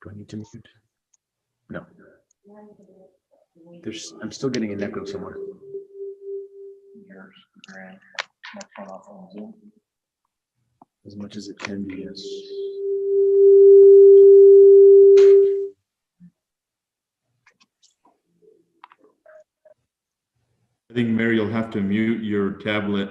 Do I need to mute? No. I'm still getting an echo somewhere. As much as it can be, yes. I think, Mary, you'll have to mute your tablet.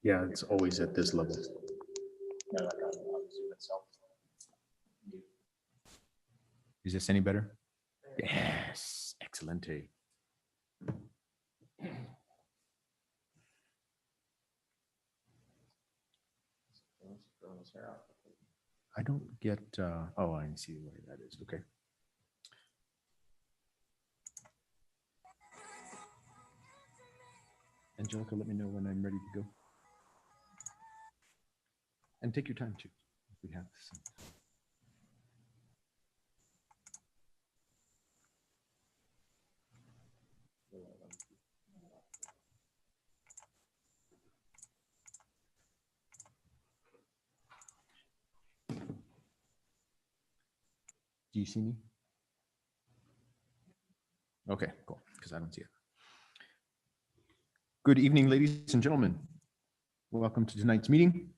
Yeah, it's always at this level. Is this any better? Yes, excellent. I don't get, oh, I see why that is. Okay. Angelica, let me know when I'm ready to go. And take your time too. If we have some. Do you see me? Okay, cool, because I don't see it. Good evening, ladies and gentlemen. Welcome to tonight's meeting.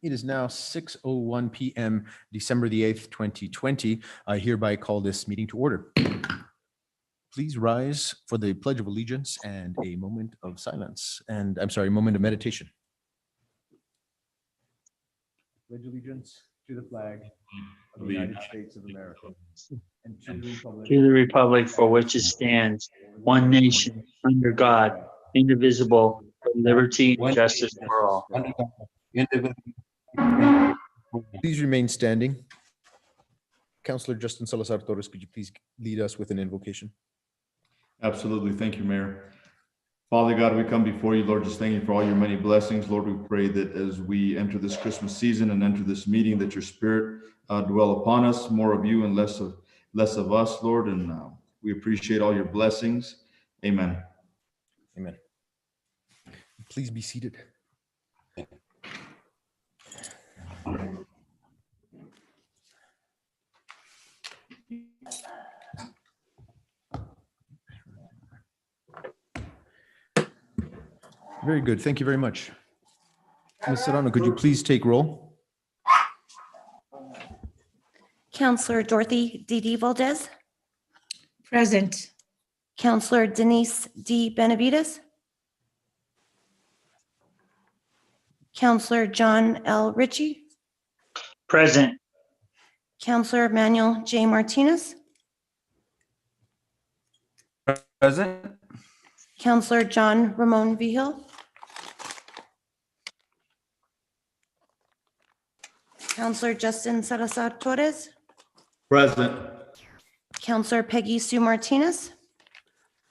It is now 6:01 p.m., December the 8th, 2020. I hereby call this meeting to order. Please rise for the Pledge of Allegiance and a moment of silence. And I'm sorry, moment of meditation. Pledge allegiance to the flag of the United States of America and to the republic for which it stands, one nation, under God, indivisible, with liberty and justice for all. Please remain standing. Councillor Justin Salazar Torres, could you please lead us with an invocation? Absolutely. Thank you, Mayor. Father God, we come before you, Lord, just thank you for all your many blessings. Lord, we pray that as we enter this Christmas season and enter this meeting, that your spirit dwell upon us, more of you and less of us, Lord. And we appreciate all your blessings. Amen. Amen. Please be seated. Very good. Thank you very much. Ms. Serrano, could you please take roll? Counselor Dorothy D.D. Valdez, Present. Counselor Denise D. Benavides, Counselor John L. Ritchie, Present. Counselor Manuel J. Martinez, Present. Counselor John Ramon Vihil, Counselor Justin Salazar Torres, Present. Counselor Peggy Sue Martinez,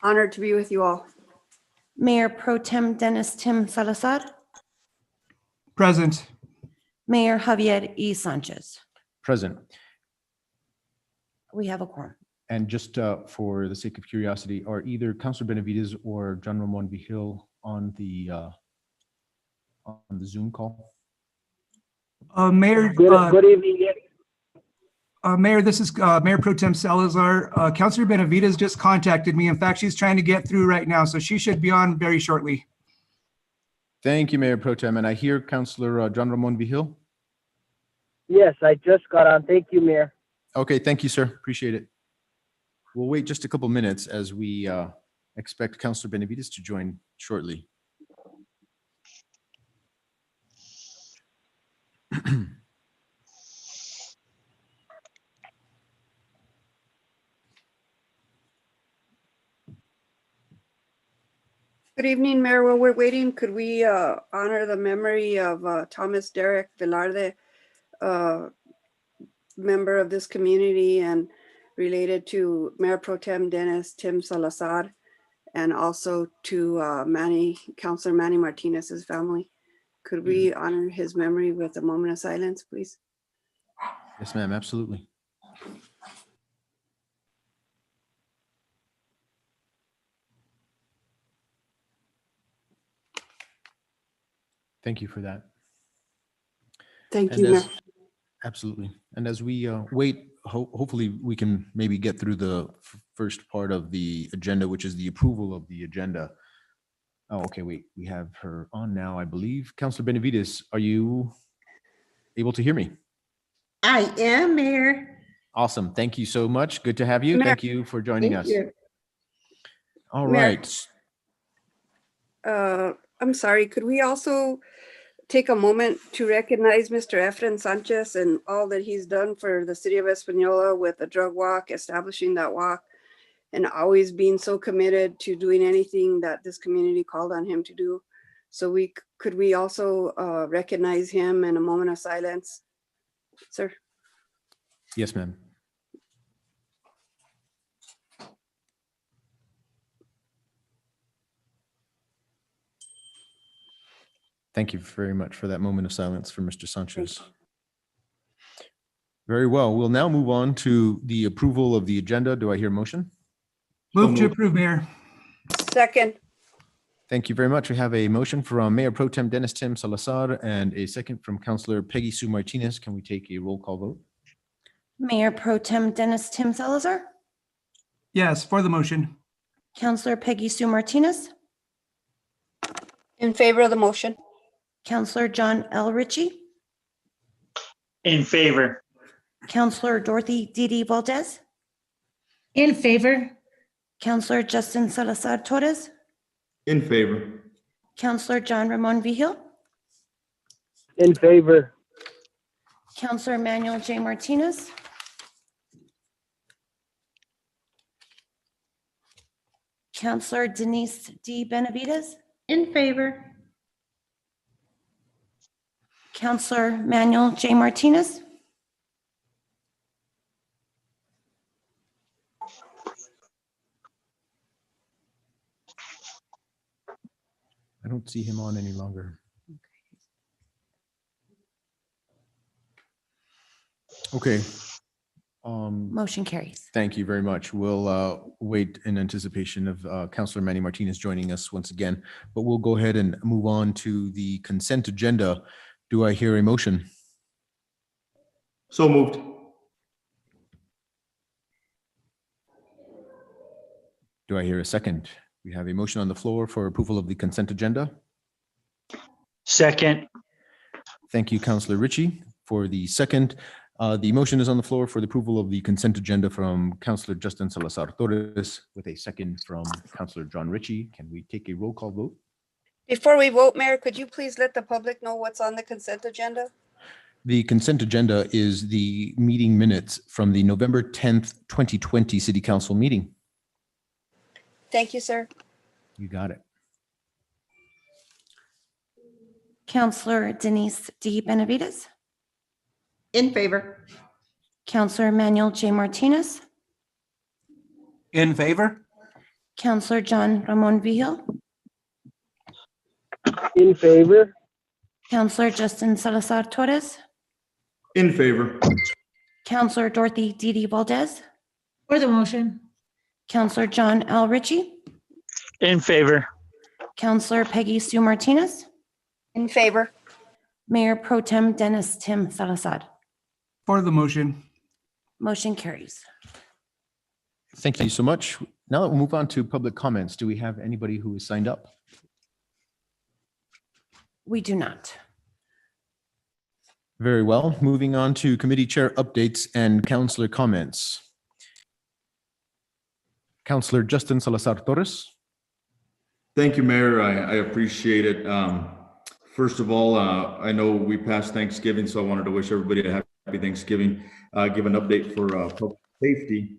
Honored to be with you all. Mayor Pro Tem Dennis Tim Salazar, Present. Mayor Javier E. Sanchez. Present. We have a quorum. And just for the sake of curiosity, are either Councillor Benavides or John Ramon Vihil on the Zoom call? Mayor, Good evening. Yes. Mayor, this is Mayor Pro Tem Salazar. Councilor Benavides just contacted me. In fact, she's trying to get through right now, so she should be on very shortly. Thank you, Mayor Pro Tem. And I hear Councillor John Ramon Vihil. Yes, I just got on. Thank you, Mayor. Okay, thank you, sir. Appreciate it. We'll wait just a couple minutes as we expect Councillor Benavides to join shortly. Good evening, Mayor. While we're waiting, could we honor the memory of Thomas Derek Velarde, member of this community and related to Mayor Pro Tem Dennis Tim Salazar, and also to Councilor Manny Martinez's family. Could we honor his memory with a moment of silence, please? Yes, ma'am, absolutely. Thank you for that. Thank And you, Mayor. absolutely. And as we wait, hopefully we can maybe get through the first part of the agenda, which is the approval of the agenda. Oh, okay, wait, we have her on now, I believe. Councilor Benavides, are you able to hear me? I am, Mayor. Awesome. Thank you so much. Good to have you. Mayor. Thank you for joining Thank us. you. All Mayor. right. I'm sorry, could we also take a moment to recognize Mr. Efren Sanchez and all that he's done for the city of Espanola with the drug walk, establishing that walk, and always being so committed to doing anything that this community called on him to do. So could we also recognize him in a moment of silence, sir? Yes, ma'am. Thank you very much for that moment of silence for Mr. Sanchez. Very well. We'll now move on to the approval of the agenda. Do I hear a motion? Move to moved. approve, Mayor. Second, Thank you very much. We have a motion from Mayor Pro Tem Dennis Tim Salazar and a second from Councilor Peggy Sue Martinez. Can we take a roll call vote? Mayor Pro Tem Dennis Tim Salazar, Yes, for the motion. Councillor Peggy Sue Martinez, in favor of the motion. Councillor John L. Ritchie, In favor. Councillor Dorothy Didi Valdez, In favor. Councillor Justin Salazar Torres, In favor. Councillor John Ramon Vihil, In favor. Councillor Manuel J. Martinez, Councillor Denise D. Benavides, In favor. Councillor Manuel J. Martinez, I don't see him on any longer. Okay. motion carries. Thank you very much. We'll wait in anticipation of Councilor Manny Martinez joining us once again, but we'll go ahead and move on to the consent agenda. Do I hear a motion? So moved. Do I hear a second? We have a motion on the floor for approval of the consent agenda. Second. Thank you, Councilor Ritchie, for the second. The motion is on the floor for the approval of the consent agenda from Councilor Justin Salazar Torres with a second from Councilor John Ritchie. Can we take a roll call vote? Before we vote, Mayor, could you please let the public know what's on the consent agenda? The consent agenda is the meeting minutes from the November 10th, 2020 City Council meeting. Thank you, sir. You got it. Councillor Denise D. Benavides, In favor. Councillor Manuel J. Martinez, In favor? Councillor John Ramon Vihil, In favor. Councillor Justin Salazar Torres, In favor. Councillor Dorothy Didi Valdez, For the motion. Councillor John L. Ritchie, In favor. Councillor Peggy Sue Martinez, In favor. Mayor Pro Tem Dennis Tim Salazar. For the motion. Motion carries. Thank you so much. Now we'll move on to public comments. Do we have anybody who is signed up? We do not. Very well. Moving on to committee chair updates and councillor comments. Councillor Justin Salazar Torres. Thank you, Mayor. I appreciate it. First of all, I know we passed Thanksgiving, so I wanted to wish everybody a happy Thanksgiving. Give an update for public safety.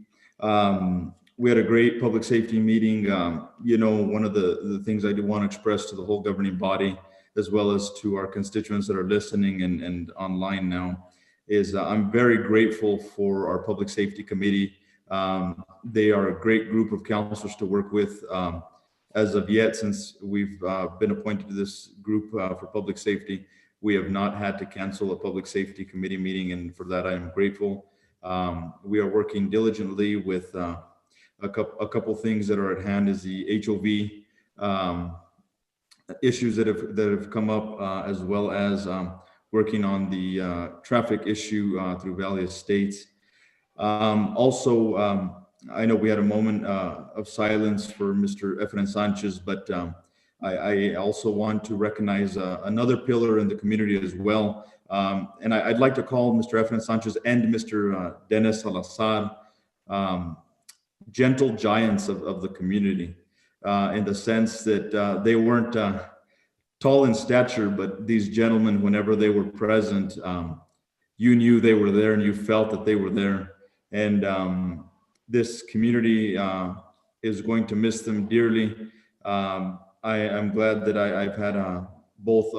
We had a great public safety meeting. One of the things I do want to express to the whole governing body, as well as to our constituents that are listening and online now, is I'm very grateful for our public safety committee. They are a great group of counselors to work with. As of yet, since we've been appointed to this group for public safety, we have not had to cancel a public safety committee meeting, and for that I am grateful. We are working diligently with a couple things that are at hand is the HOV issues that have come up, as well as working on the traffic issue through Valley Estates. Also, I know we had a moment of silence for Mr. Efren Sanchez, but I also want to recognize another pillar in the community as well. And I'd like to call Mr. Efren Sanchez and Mr. Dennis Salazar gentle giants of the community, in the sense that they weren't tall in stature, but these gentlemen, whenever they were present, you knew they were there and you felt that they were there. And this community is going to miss them dearly. I'm glad that I've had both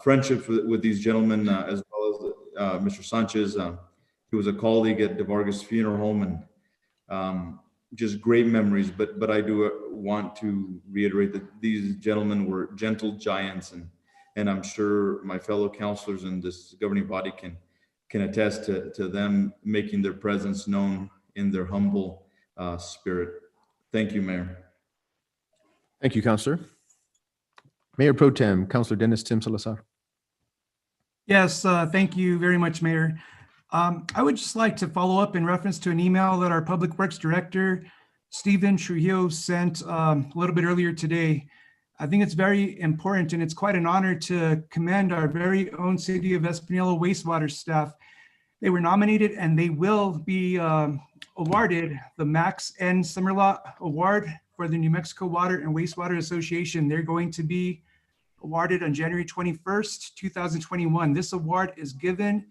friendships with these gentlemen, as well as Mr. Sanchez. He was a colleague at DeVargas Funeral Home, and just great memories. But I do want to reiterate that these gentlemen were gentle giants, and I'm sure my fellow counselors in this governing body can attest to them making their presence known in their humble spirit. Thank you, Mayor. Thank you, Councillor. Mayor Pro Tem, Councillor Dennis Tim Salazar. Yes, thank you very much, Mayor. I would just like to follow up in reference to an email that our Public Works Director, Stephen Trujillo, sent a little bit earlier today. I think it's very important, and it's quite an honor to commend our very own City of Espanola wastewater staff. They were nominated and they will be awarded the Max N. Summerlaw Award for the New Mexico Water and Wastewater Association. They're going to be awarded on January 21st, 2021. This award is given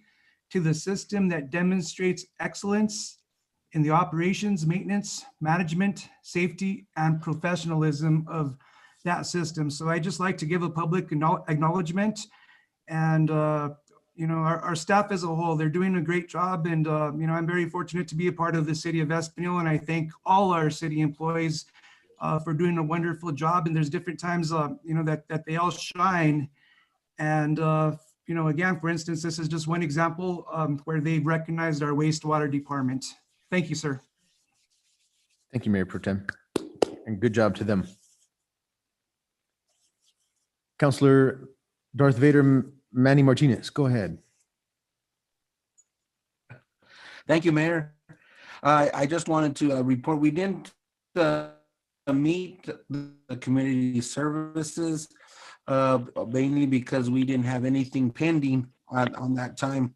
to the system that demonstrates excellence in the operations, maintenance, management, safety, and professionalism of that system. So I just like to give a public acknowledgement, and our staff as a whole, they're doing a great job. And I'm very fortunate to be a part of the City of Espanola, and I thank all our city employees for doing a wonderful job. And there's different times, that they all shine. And again, for instance, this is just one example where they've recognized our wastewater department. Thank you, sir. Thank you, Mayor Pro Tem, and good job to them. Councillor Darth Vader Manny Martinez, go ahead. Thank you, Mayor. I just wanted to report, we didn't meet the community services, mainly because we didn't have anything pending on that time,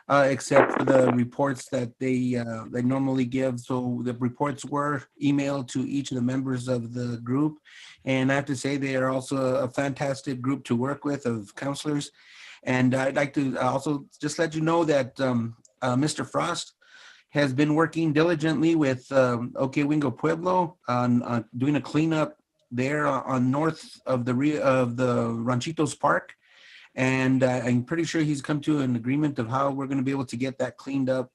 except for the reports that they normally give. So the reports were emailed to each of the members of the group. And I have to say, they are also a fantastic group to work with of counselors. And I'd like to also just let you know that Mr. Frost has been working diligently with OK Wingo Pueblo on doing a cleanup there on north of the Ranchitos Park. And I'm pretty sure he's come to an agreement of how we're going to be able to get that cleaned up,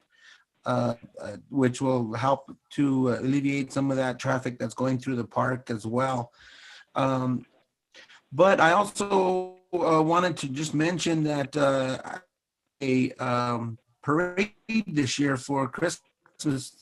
which will help to alleviate some of that traffic that's going through the park as well. But I also wanted to just mention that a parade this year for Christmas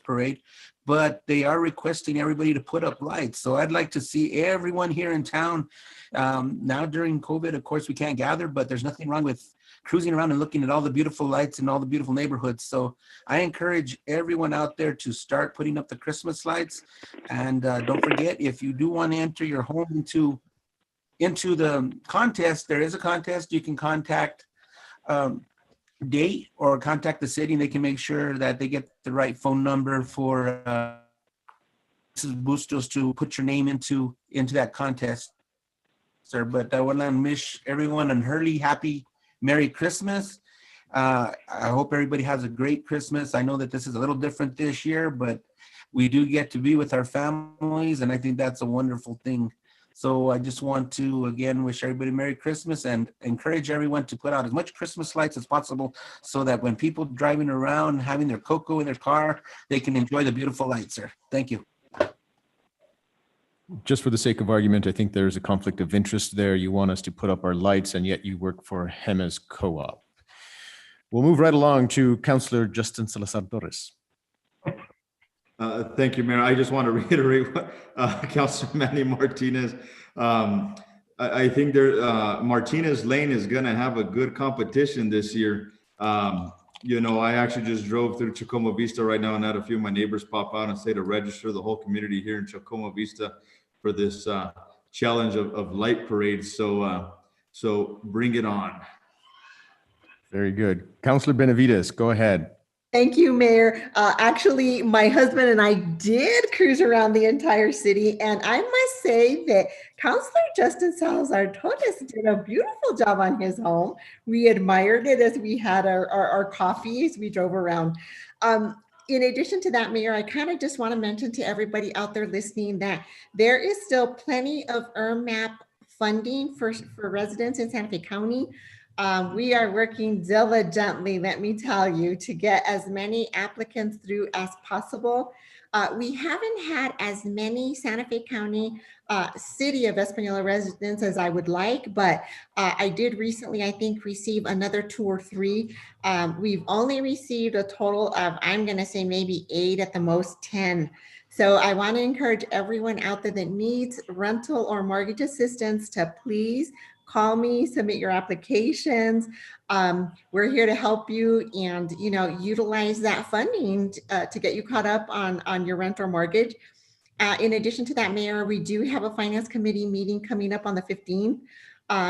parade, but they are requesting everybody to put up lights. So I'd like to see everyone here in town. Now during COVID, of course, we can't gather, but there's nothing wrong with cruising around and looking at all the beautiful lights in all the beautiful neighborhoods. So I encourage everyone out there to start putting up the Christmas lights. And don't forget, if you do want to enter your home into the contest, there is a contest. You can contact date or contact the city, and they can make sure that they get the right phone number for Mrs. Bustos to put your name into that contest, sir. But I want to wish everyone an early happy Merry Christmas. I hope everybody has a great Christmas. I know that this is a little different this year, but we do get to be with our families, and I think that's a wonderful thing. So I just want to, again, wish everybody Merry Christmas and encourage everyone to put out as much Christmas lights as possible so that when people driving around, having their cocoa in their car, they can enjoy the beautiful lights, sir. Thank you. Just for the sake of argument, I think there's a conflict of interest there. You want us to put up our lights, and yet you work for Hemes Co-op. We'll move right along to Councillor Justin Salazar Torres. Thank you, Mayor. I just want to reiterate what Councilor Manny Martinez. I think Martinez Lane is going to have a good competition this year. I actually just drove through Chacoma Vista right now and had a few of my neighbors pop out and say to register the whole community here in Chacoma Vista for this challenge of light parades. So bring it on. Very good. Councilor Benavides, go ahead. Thank you, Mayor. Actually, my husband and I did cruise around the entire city, and I must say that Councilor Justin Salazar Torres did a beautiful job on his home. We admired it as we had our coffee as we drove around. In addition to that, Mayor, I kind of just want to mention to everybody out there listening that there is still plenty of ERMAP funding for residents in Santa Fe County. We are working diligently, let me tell you, to get as many applicants through as possible. We haven't had as many Santa Fe County City of Espanola residents as I would like, but I did recently, I think, receive another 2 or 3. We've only received a total of, I'm going to say maybe 8, at the most 10. So I want to encourage everyone out there that needs rental or mortgage assistance to please call me, submit your applications. We're here to help you and, utilize that funding to get you caught up on your rent or mortgage. In addition to that, Mayor, we do have a finance committee meeting coming up on the 15th.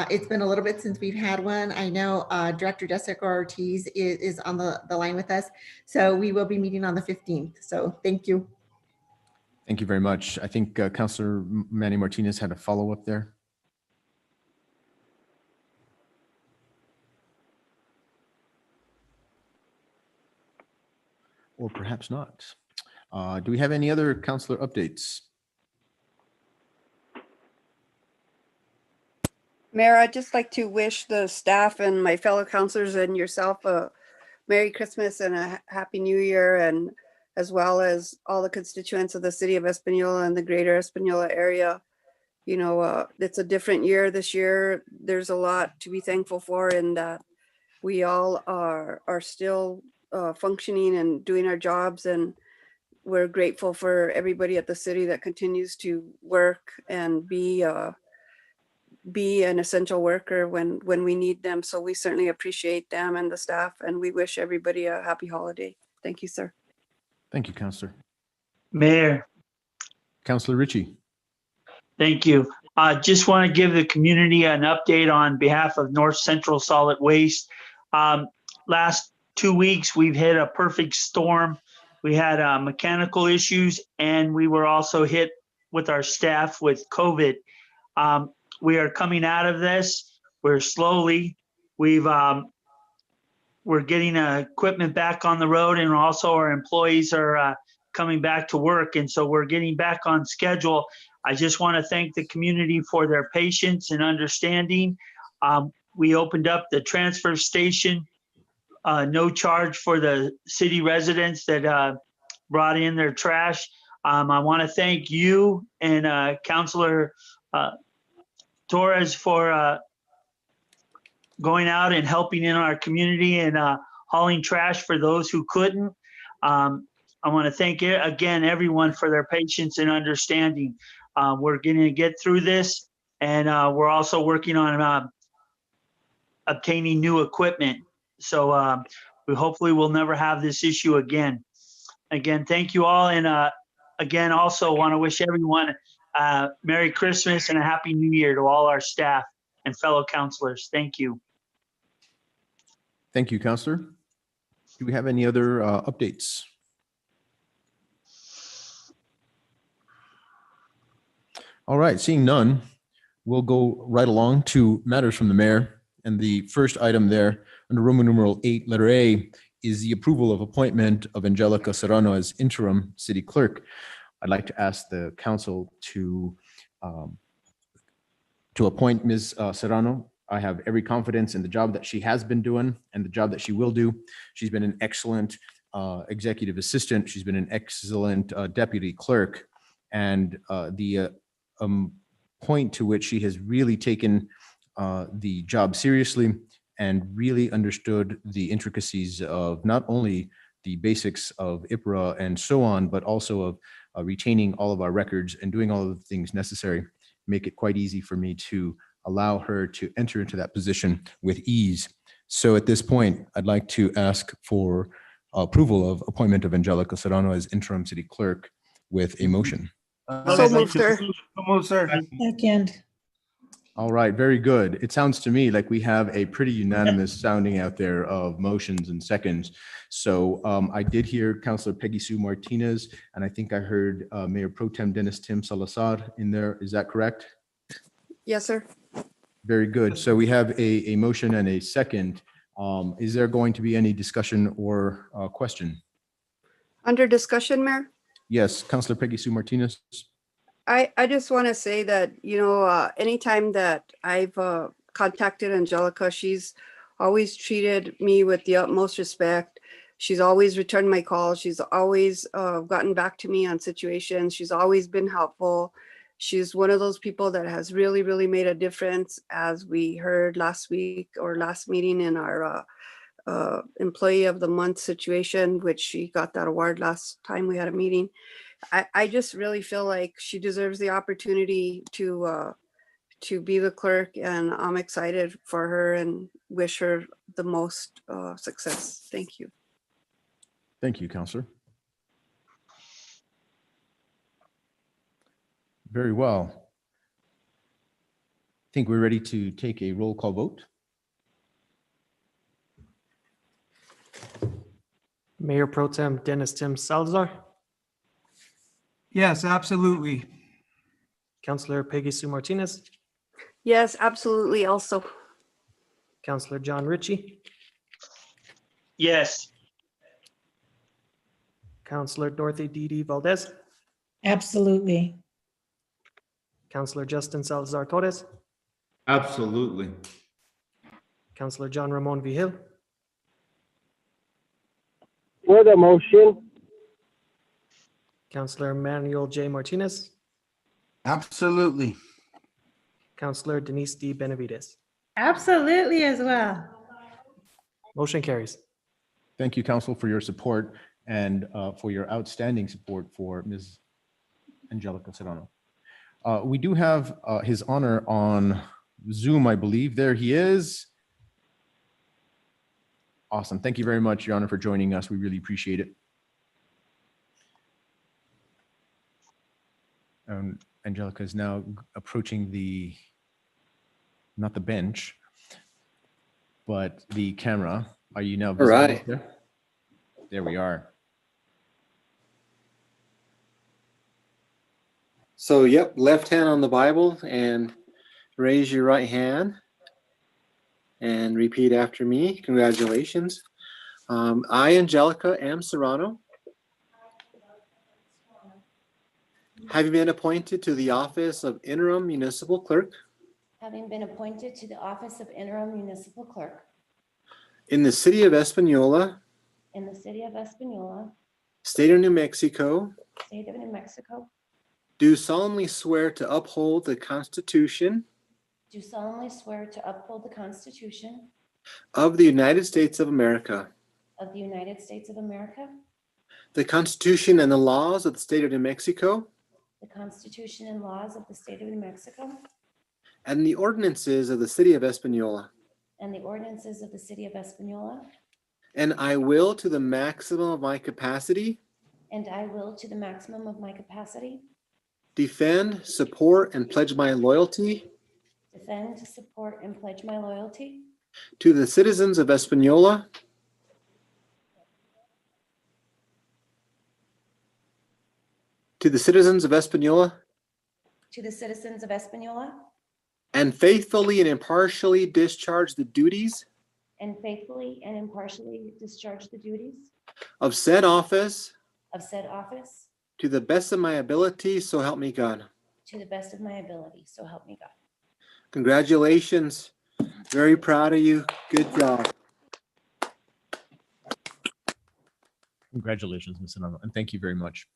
It's been a little bit since we've had one. I know Director Jessica Ortiz is on the line with us. So we will be meeting on the 15th. So thank you. Thank you very much. I think Councilor Manny Martinez had a follow-up there. Or perhaps not. Do we have any other councilor updates? Mayor, I'd just like to wish the staff and my fellow councilors and yourself a Merry Christmas and a Happy New Year, and as well as all the constituents of the city of Espanola and the greater Espanola area. It's a different year this year. There's a lot to be thankful for in that we all are still functioning and doing our jobs, and we're grateful for everybody at the city that continues to work and be an essential worker when we need them. So we certainly appreciate them and the staff, and we wish everybody a happy holiday. Thank you, sir. Thank you, Councilor. Mayor, Councilor Ritchie. thank you. Just want to give the community an update on behalf of North Central Solid Waste. Last 2 weeks, we've hit a perfect storm. We had mechanical issues, and we were also hit with our staff with COVID. We are coming out of this. We're slowly. We're getting equipment back on the road, and also our employees are coming back to work, and so we're getting back on schedule. I just want to thank the community for their patience and understanding. We opened up the transfer station. No charge for the city residents that brought in their trash. I want to thank you and Councilor Torres for going out and helping in our community and hauling trash for those who couldn't. I want to thank again everyone for their patience and understanding. We're going to get through this, and we're also working on obtaining new equipment. So we hopefully will never have this issue again. Again, thank you all. And again, also want to wish everyone Merry Christmas and a Happy New Year to all our staff and fellow councilors. Thank you. Thank you, Councilor. Do we have any other updates? All right, seeing none, we'll go right along to matters from the mayor. And the first item there under Roman numeral 8, letter A, is the approval of appointment of Angelica Serrano as interim city clerk. I'd like to ask the council to appoint Ms. Serrano. I have every confidence in the job that she has been doing and the job that she will do. She's been an excellent executive assistant. She's been an excellent deputy clerk. And the point to which she has really taken the job seriously and really understood the intricacies of not only the basics of IPRA and so on, but also of retaining all of our records and doing all of the things necessary, make it quite easy for me to allow her to enter into that position with ease. So at this point, I'd like to ask for approval of appointment of Angelica Serrano as interim city clerk with a motion. So moved, sir. So moved, sir. Second. All right, very good. It sounds to me like we have a pretty unanimous sounding out there of motions and seconds. So I did hear Councilor Peggy Sue Martinez, and I think I heard Mayor Pro Tem Dennis Tim Salazar in there. Is that correct? Yes, sir. Very good. So we have a motion and a second. Is there going to be any discussion or question? Under discussion, Mayor? Yes, Councilor Peggy Sue Martinez. I just want to say that, anytime that I've contacted Angelica, she's always treated me with the utmost respect. She's always returned my calls. She's always gotten back to me on situations. She's always been helpful. She's one of those people that has really, really made a difference, as we heard last week or last meeting in our Employee of the Month situation, which she got that award last time we had a meeting. I just really feel like she deserves the opportunity to be the clerk, and I'm excited for her and wish her the most success. Thank you. Thank you, Councilor. Very well. I think we're ready to take a roll call vote. Mayor Pro Tem Dennis Tim Salazar, Yes, absolutely. Councilor Peggy Sue Martinez, Yes, absolutely. Also, Councilor John Ritchie, Yes. Councilor Dorothy Didi Valdez, Absolutely. Councilor Justin Salazar Torres, Absolutely. Councilor John Ramon Vigil, For the motion. Councilor Manuel J. Martinez, Absolutely. Councilor Denise D. Benavides. Absolutely as well. Motion carries. Thank you, Council, for your support and for your outstanding support for Ms. Angelica Serrano. We do have his honor on Zoom, I believe. There he is. Awesome. Thank you very much, Your Honor, for joining us. We really appreciate it. Angelica is now approaching not the bench, but the camera. Are you now visible? All right. There we are. So, yep, left hand on the Bible and raise your right hand and repeat after me. Congratulations. I, Angelica M. Serrano, having been appointed to the office of interim municipal clerk Having been appointed to the office of interim municipal clerk in the city of Espanola, in the city of Espanola, state of New Mexico, state of New Mexico, do solemnly swear to uphold the Constitution do solemnly swear to uphold the Constitution of the United States of America, of the United States of America, the Constitution and the laws of the state of New Mexico, the Constitution and laws of the state of New Mexico, and the ordinances of the city of Espanola. and the ordinances of the city of Espanola, And I will, to the maximum of my capacity, and I will, to the maximum of my capacity, defend, support, and pledge my loyalty defend, support, and pledge my loyalty to the citizens of Espanola, to the citizens of Espanola, to the citizens of Espanola, and faithfully and impartially discharge the duties and faithfully and impartially discharge the duties of said office of said office to the best of my ability, so help me God. to the best of my ability. So help me God. Congratulations. Very proud of you. Good job. Congratulations, Ms. Serrano, and thank you very much.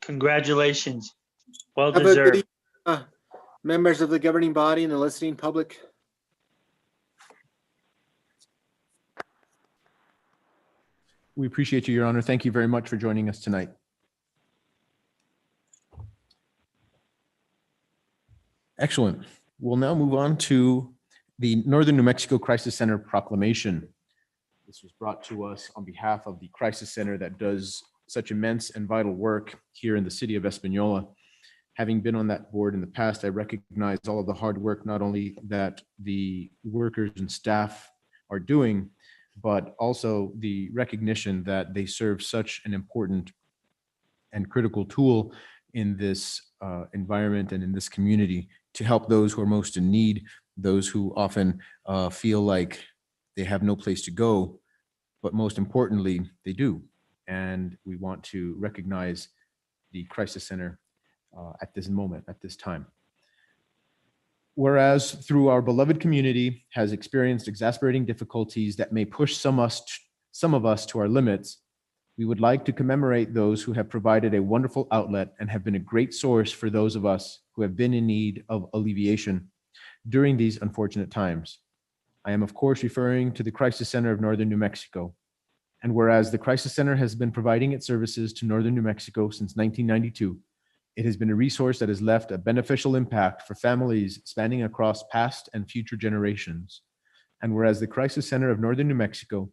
Congratulations. Well Have a good deserved. evening, members of the governing body and the listening public. We appreciate you, Your Honor. Thank you very much for joining us tonight. Excellent. We'll now move on to the Northern New Mexico Crisis Center proclamation. This was brought to us on behalf of the Crisis Center that does such immense and vital work here in the city of Espanola. Having been on that board in the past, I recognize all of the hard work, not only that the workers and staff are doing, but also the recognition that they serve such an important and critical tool in this environment and in this community to help those who are most in need, those who often feel like they have no place to go, but most importantly, they do. And we want to recognize the Crisis Center at this moment, at this time. Whereas through our beloved community has experienced exasperating difficulties that may push some of us to our limits, we would like to commemorate those who have provided a wonderful outlet and have been a great source for those of us who have been in need of alleviation during these unfortunate times. I am, of course, referring to the Crisis Center of Northern New Mexico. And whereas the Crisis Center has been providing its services to Northern New Mexico since 1992, it has been a resource that has left a beneficial impact for families spanning across past and future generations. And whereas the Crisis Center of Northern New Mexico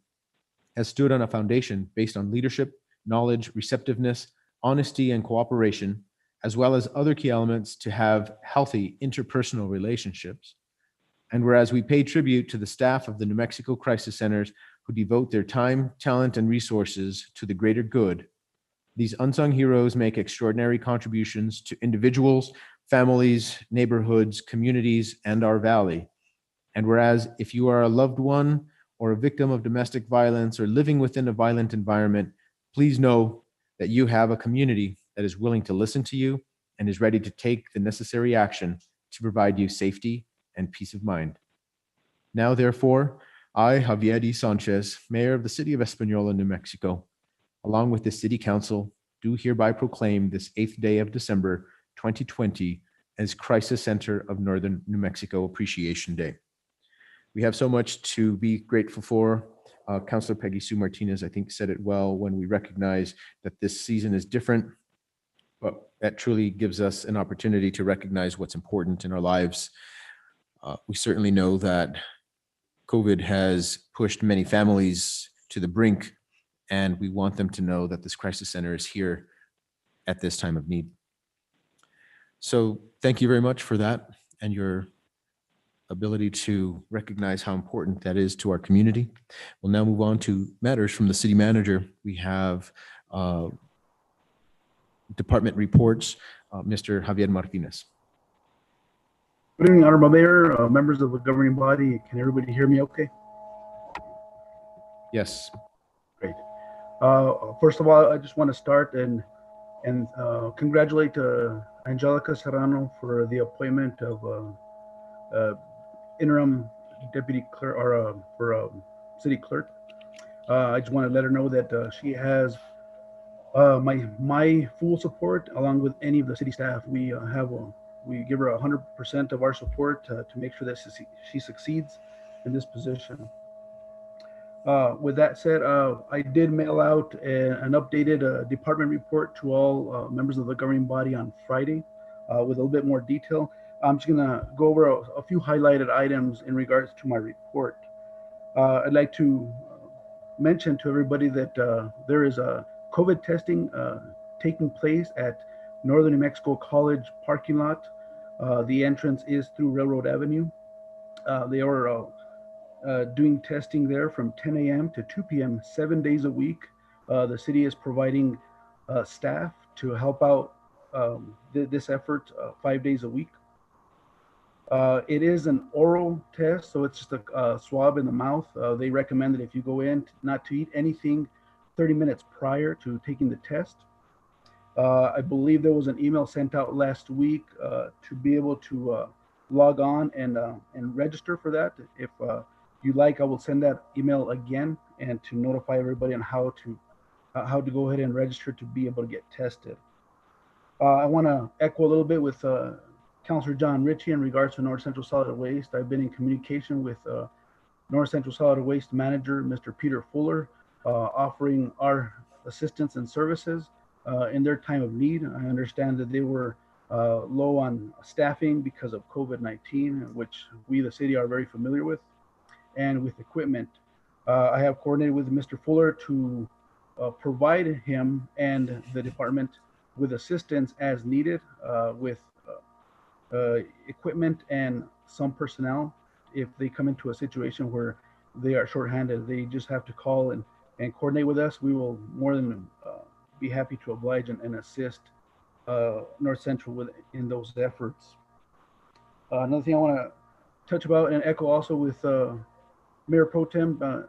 has stood on a foundation based on leadership, knowledge, receptiveness, honesty, and cooperation, as well as other key elements to have healthy interpersonal relationships. And whereas we pay tribute to the staff of the New Mexico Crisis Centers who devote their time, talent, and resources to the greater good, these unsung heroes make extraordinary contributions to individuals, families, neighborhoods, communities, and our valley. And whereas if you are a loved one or a victim of domestic violence or living within a violent environment, please know that you have a community that is willing to listen to you and is ready to take the necessary action to provide you safety and peace of mind. Now, therefore, I, Javier D. Sanchez, Mayor of the City of Espanola, New Mexico, along with the City Council, do hereby proclaim this 8th day of December 2020 as Crisis Center of Northern New Mexico Appreciation Day. We have so much to be grateful for. Councilor Peggy Sue Martinez, I think, said it well when we recognize that this season is different, but that truly gives us an opportunity to recognize what's important in our lives. We certainly know that COVID has pushed many families to the brink, and we want them to know that this Crisis Center is here at this time of need. So thank you very much for that and your ability to recognize how important that is to our community. We'll now move on to matters from the city manager. We have department reports. Mr. Javier Martinez. Good evening, Honorable Mayor, members of the governing body. Can everybody hear me okay? Yes. Great. First of all, I just want to start and congratulate Angelica Serrano for the appointment of interim deputy clerk or for city clerk. I just want to let her know that she has my full support along with any of the city staff. We give her 100% of our support to make sure that she succeeds in this position. With that said, I did mail out an updated department report to all members of the governing body on Friday with a little bit more detail. I'm just gonna go over a few highlighted items in regards to my report. I'd like to mention to everybody that there is a COVID testing taking place at Northern New Mexico College parking lot. The entrance is through Railroad Avenue. They are doing testing there from 10 a.m. to 2 p.m. 7 days a week. The city is providing staff to help out this effort 5 days a week. It is an oral test, so it's just a swab in the mouth. They recommend that if you go in, not to eat anything 30 minutes prior to taking the test. I believe there was an email sent out last week to be able to log on and register for that. If you like, I will send that email again and to notify everybody on how to go ahead and register to be able to get tested. I want to echo a little bit with Councilor John Ritchie in regards to North Central Solid Waste. I've been in communication with North Central Solid Waste manager, Mr. Peter Fuller. offering our assistance and services in their time of need. I understand that they were low on staffing because of COVID-19, which we, the city, are very familiar with, and with equipment. I have coordinated with Mr. Fuller to provide him and the department with assistance as needed with equipment and some personnel. If they come into a situation where they are shorthanded, they just have to call and coordinate with us. We will more than be happy to oblige and assist North Central in those efforts. Another thing I want to touch about and echo also with Mayor Pro Tem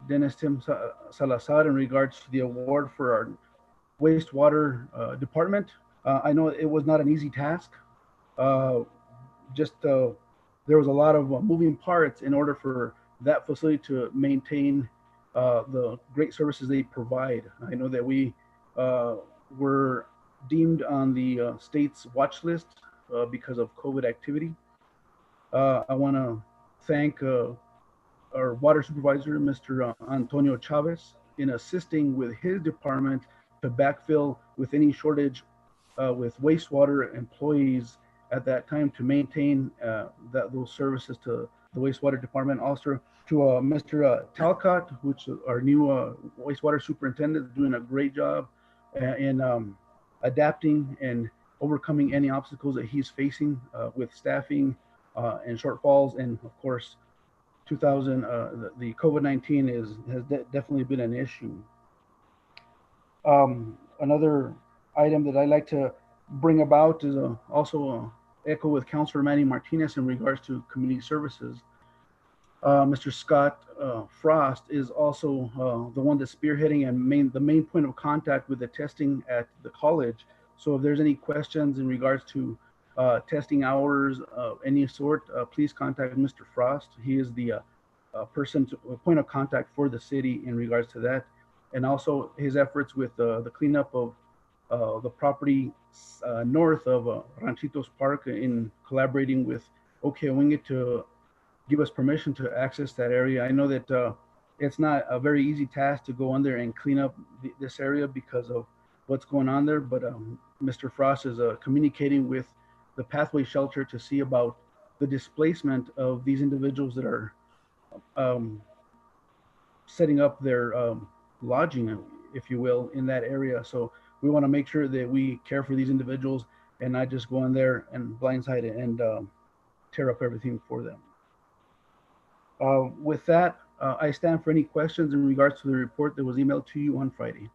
Dennis Tim Salazar in regards to the award for our wastewater department. I know it was not an easy task. There was a lot of moving parts in order for that facility to maintain the great services they provide. I know that we were deemed on the state's watch list because of COVID activity. I want to thank our water supervisor, Mr. Antonio Chavez, in assisting with his department to backfill with any shortage with wastewater employees at that time to maintain those services to the wastewater department. Also to Mr. Talcott, which our new wastewater superintendent, is doing a great job in adapting and overcoming any obstacles that he's facing with staffing and shortfalls. And of course, the COVID-19 has definitely been an issue. Another item that I like to bring about is also echo with Councilor Manny Martinez in regards to community services. Mr. Scott Frost is also the one that's spearheading and the main point of contact with the testing at the college. So if there's any questions in regards to testing hours of any sort, please contact Mr. Frost. He is the point of contact for the city in regards to that. And also his efforts with the cleanup of the property north of Ranchitos Park in collaborating with Okewingit to give us permission to access that area. I know that it's not a very easy task to go on there and clean up this area because of what's going on there, but Mr. Frost is communicating with the Pathway Shelter to see about the displacement of these individuals that are setting up their lodging, if you will, in that area. So we want to make sure that we care for these individuals and not just go in there and blindside it and tear up everything for them. With that, I stand for any questions in regards to the report that was emailed to you on Friday.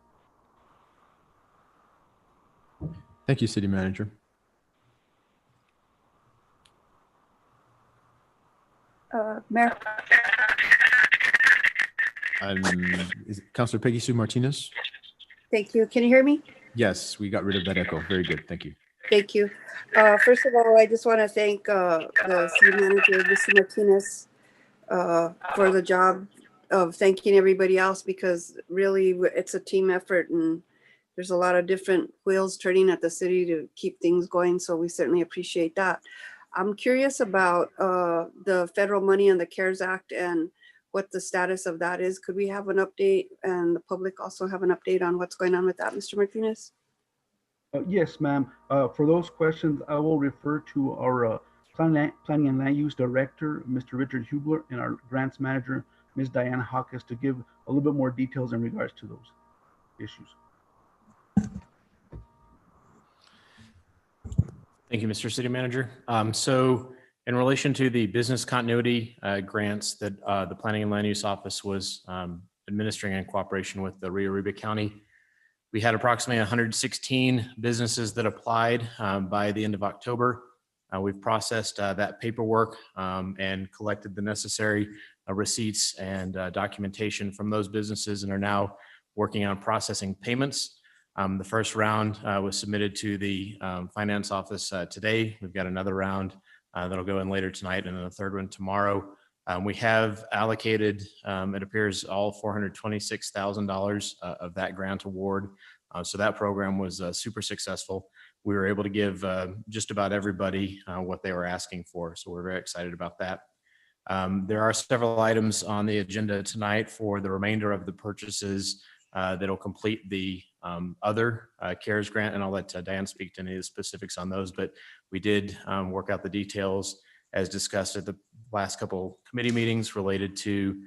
Thank you, City Manager. Mayor. Is it Councilor Peggy Sue Martinez? Thank you. Can you hear me? Yes, we got rid of that echo. Very good. Thank you. Thank you. First of all, I just want to thank the city manager, Mr. Martinez, for the job of thanking everybody else, because really it's a team effort and there's a lot of different wheels turning at the city to keep things going. So we certainly appreciate that. I'm curious about the federal money and the CARES Act and what the status of that is. Could we have an update and the public also have an update on what's going on with that, Mr. Martinez? Yes, ma'am. For those questions, I will refer to our Planning and Land Use Director, Mr. Richard Hubler, and our Grants Manager, Ms. Diana Hawkes, to give a little bit more details in regards to those issues. Thank you, Mr. City Manager. So in relation to the business continuity grants that the Planning and Land Use Office was administering in cooperation with the Rio Arriba County, we had approximately 116 businesses that applied by the end of October. We've processed that paperwork and collected the necessary receipts and documentation from those businesses and are now working on processing payments. The first round was submitted to the finance office today. We've got another round that'll go in later tonight and then a third one tomorrow. We have allocated, it appears, all $426,000 of that grant award. So that program was super successful. We were able to give just about everybody what they were asking for. So we're very excited about that. There are several items on the agenda tonight for the remainder of the purchases that'll complete the other CARES grant, and I'll let Diane speak to any of the specifics on those, but we did work out the details as discussed at the last couple committee meetings related to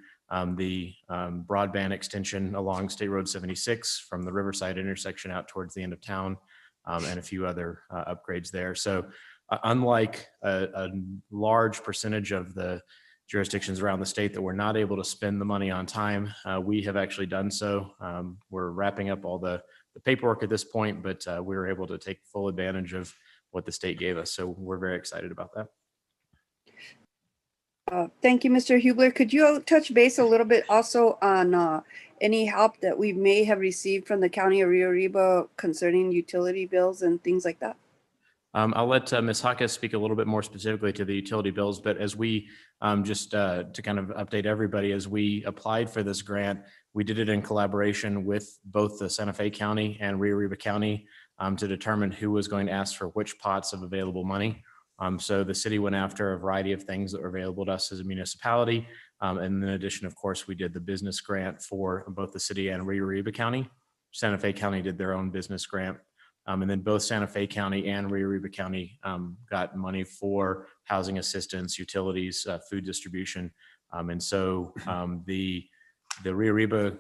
the broadband extension along State Road 76 from the Riverside intersection out towards the end of town, and a few other upgrades there. So unlike a large percentage of the jurisdictions around the state that were not able to spend the money on time, we have actually done so. We're wrapping up all the paperwork at this point, but we were able to take full advantage of what the state gave us. So we're very excited about that. Thank you, Mr. Hubler. Could you touch base a little bit also on any help that we may have received from the County of Rio Arriba concerning utility bills and things like that? I'll let Ms. Hawkes speak a little bit more specifically to the utility bills, but as we just to kind of update everybody, as we applied for this grant, we did it in collaboration with both the Santa Fe County and Rio Arriba County to determine who was going to ask for which pots of available money. So the city went after a variety of things that were available to us as a municipality. And in addition, of course, we did the business grant for both the city and Rio Arriba County. Santa Fe County did their own business grant. And then both Santa Fe County and Rio Arriba County got money for housing assistance, utilities, food distribution. And so the Rio Arriba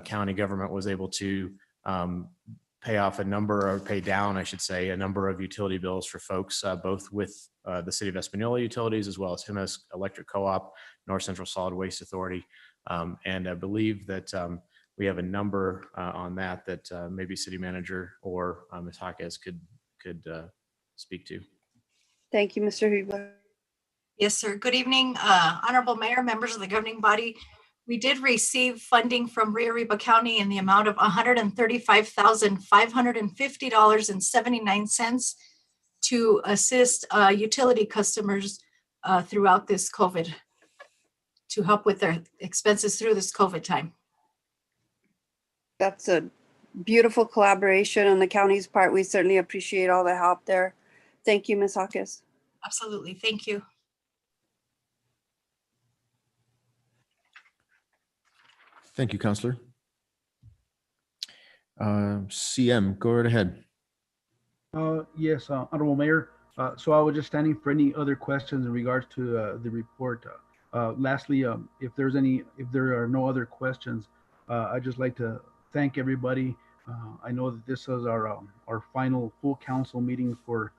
County government was able to pay off a number, or pay down, I should say, a number of utility bills for folks, both with the City of Espanola Utilities, as well as Jimenez Electric Co-op, North Central Solid Waste Authority. And I believe that we have a number on that maybe City Manager or Ms. Hawkes could speak to. Thank you, Mr. Hubler. Yes, sir. Good evening, Honorable Mayor, members of the governing body. We did receive funding from Rio Arriba County in the amount of $135,550.79 to assist utility customers throughout this COVID, to help with their expenses through this COVID time. That's a beautiful collaboration on the county's part. We certainly appreciate all the help there. Thank you, Ms. Hawkes. Absolutely. Thank you. Thank you, Councilor. CM, go right ahead. Yes, Honorable Mayor. So I was just standing for any other questions in regards to the report. Lastly, if there are no other questions, I'd just like to thank everybody. I know that this is our final full council meeting for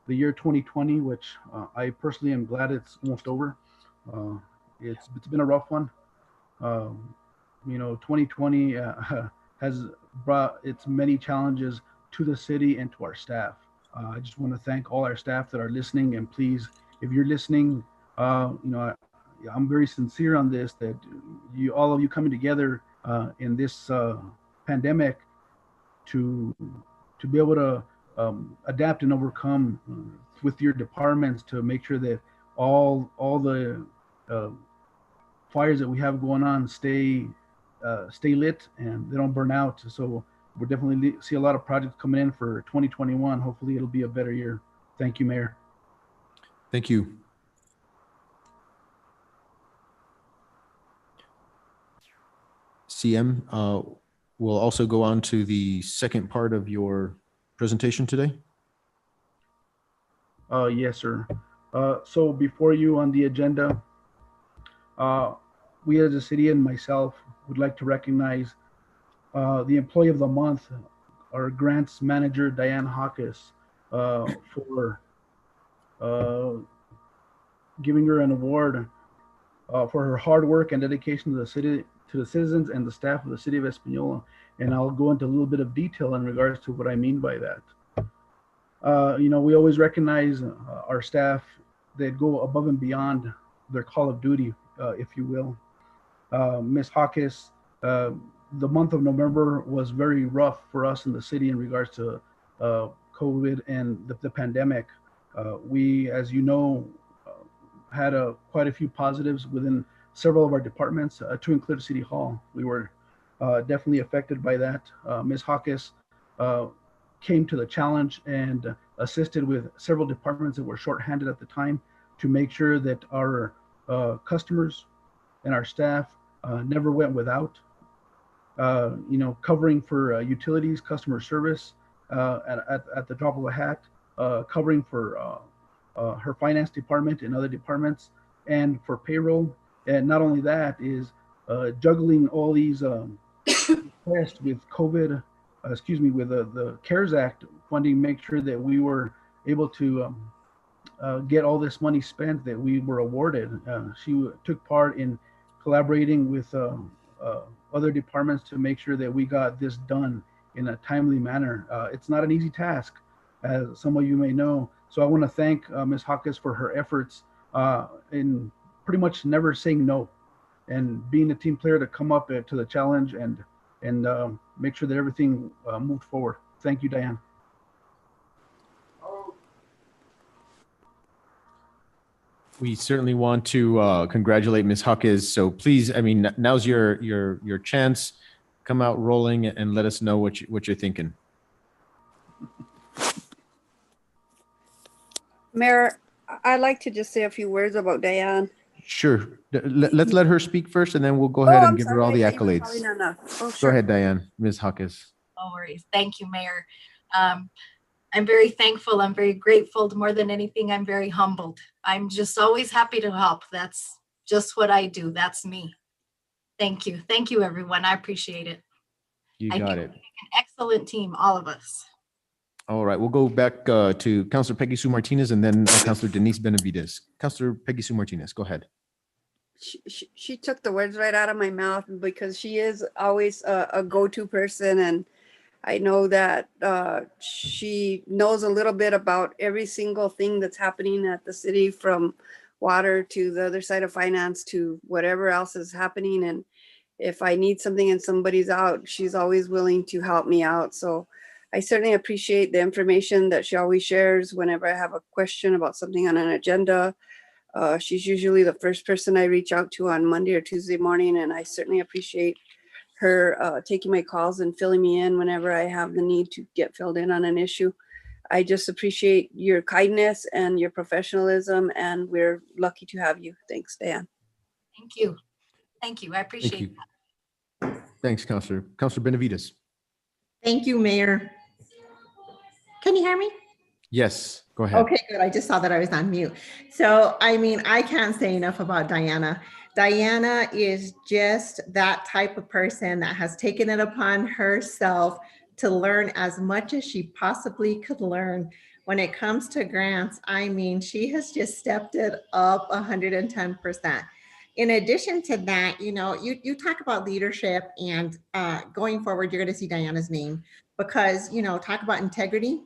the year 2020, which I personally am glad it's almost over. It's been a rough one. 2020 has brought its many challenges to the city and to our staff. I just want to thank all our staff that are listening, and please, if you're listening, I'm very sincere on this, that all of you coming together in this pandemic to be able to adapt and overcome with your departments to make sure that all the fires that we have going on stay lit and they don't burn out. So we'll definitely see a lot of projects coming in for 2021. Hopefully it'll be a better year. Thank you, Mayor. Thank you. CM, we'll also go on to the second part of your presentation today. Yes, sir. So before you on the agenda, we as a city and myself would like to recognize the Employee of the Month, our grants manager, Diane Hawkes, for giving her an award for her hard work and dedication to the city, to the citizens and the staff of the City of Espanola. And I'll go into a little bit of detail in regards to what I mean by that. We always recognize our staff that go above and beyond their call of duty, if you will. Ms. Hawkes, the month of November was very rough for us in the city in regards to COVID and the pandemic. We, as you know, had quite a few positives within several of our departments, to include City Hall. We were definitely affected by that. Ms. Hawkes came to the challenge and assisted with several departments that were shorthanded at the time to make sure that our customers and our staff never went without. Covering for utilities, customer service at the drop of a hat, covering for her finance department and other departments, and for payroll. And not only that, is juggling all these requests with COVID, with the CARES Act funding, make sure that we were able to get all this money spent that we were awarded. She took part in collaborating with other departments to make sure that we got this done in a timely manner. It's not an easy task, as some of you may know. So I want to thank Ms. Hawkins for her efforts in pretty much never saying no, and being a team player to come up to the challenge and make sure that everything moved forward. Thank you, Diane. We certainly want to congratulate Ms. Hawkins. So please, now's your chance. Come out rolling and let us know what you're thinking. Mayor, I'd like to just say a few words about Diane. Sure. Let's let her speak first, and then we'll go ahead and give her all the accolades. Oh, Go sure. ahead, Diane. Ms. Hawkins. No worries. Thank you, Mayor. I'm very thankful. I'm very grateful. More than anything, I'm very humbled. I'm just always happy to help. That's just what I do. That's me. Thank you. Thank you, everyone. I appreciate it. You I got think it. we make an excellent team, all of us. All right. We'll go back to Councilor Peggy Sue Martinez and then Councilor Denise Benavides. Councilor Peggy Sue Martinez, go ahead. She took the words right out of my mouth, because she is always a go-to person, and I know that she knows a little bit about every single thing that's happening at the city, from water to the other side of finance to whatever else is happening. And if I need something and somebody's out, she's always willing to help me out. So I certainly appreciate the information that she always shares whenever I have a question about something on an agenda. She's usually the first person I reach out to on Monday or Tuesday morning, and I certainly appreciate her taking my calls and filling me in whenever I have the need to get filled in on an issue. I just appreciate your kindness and your professionalism, and we're lucky to have you. Thanks, Dan. Thank you. Thank you. I appreciate that. Thanks, Councilor. Councilor Benavides. Thank you, Mayor. Can you hear me? Yes, go ahead. Okay, good. I just saw that I was on mute. So, I can't say enough about Diana. Diana is just that type of person that has taken it upon herself to learn as much as she possibly could learn. When it comes to grants, she has just stepped it up 110%. In addition to that, you talk about leadership, and going forward, you're going to see Diana's name, because, talk about integrity.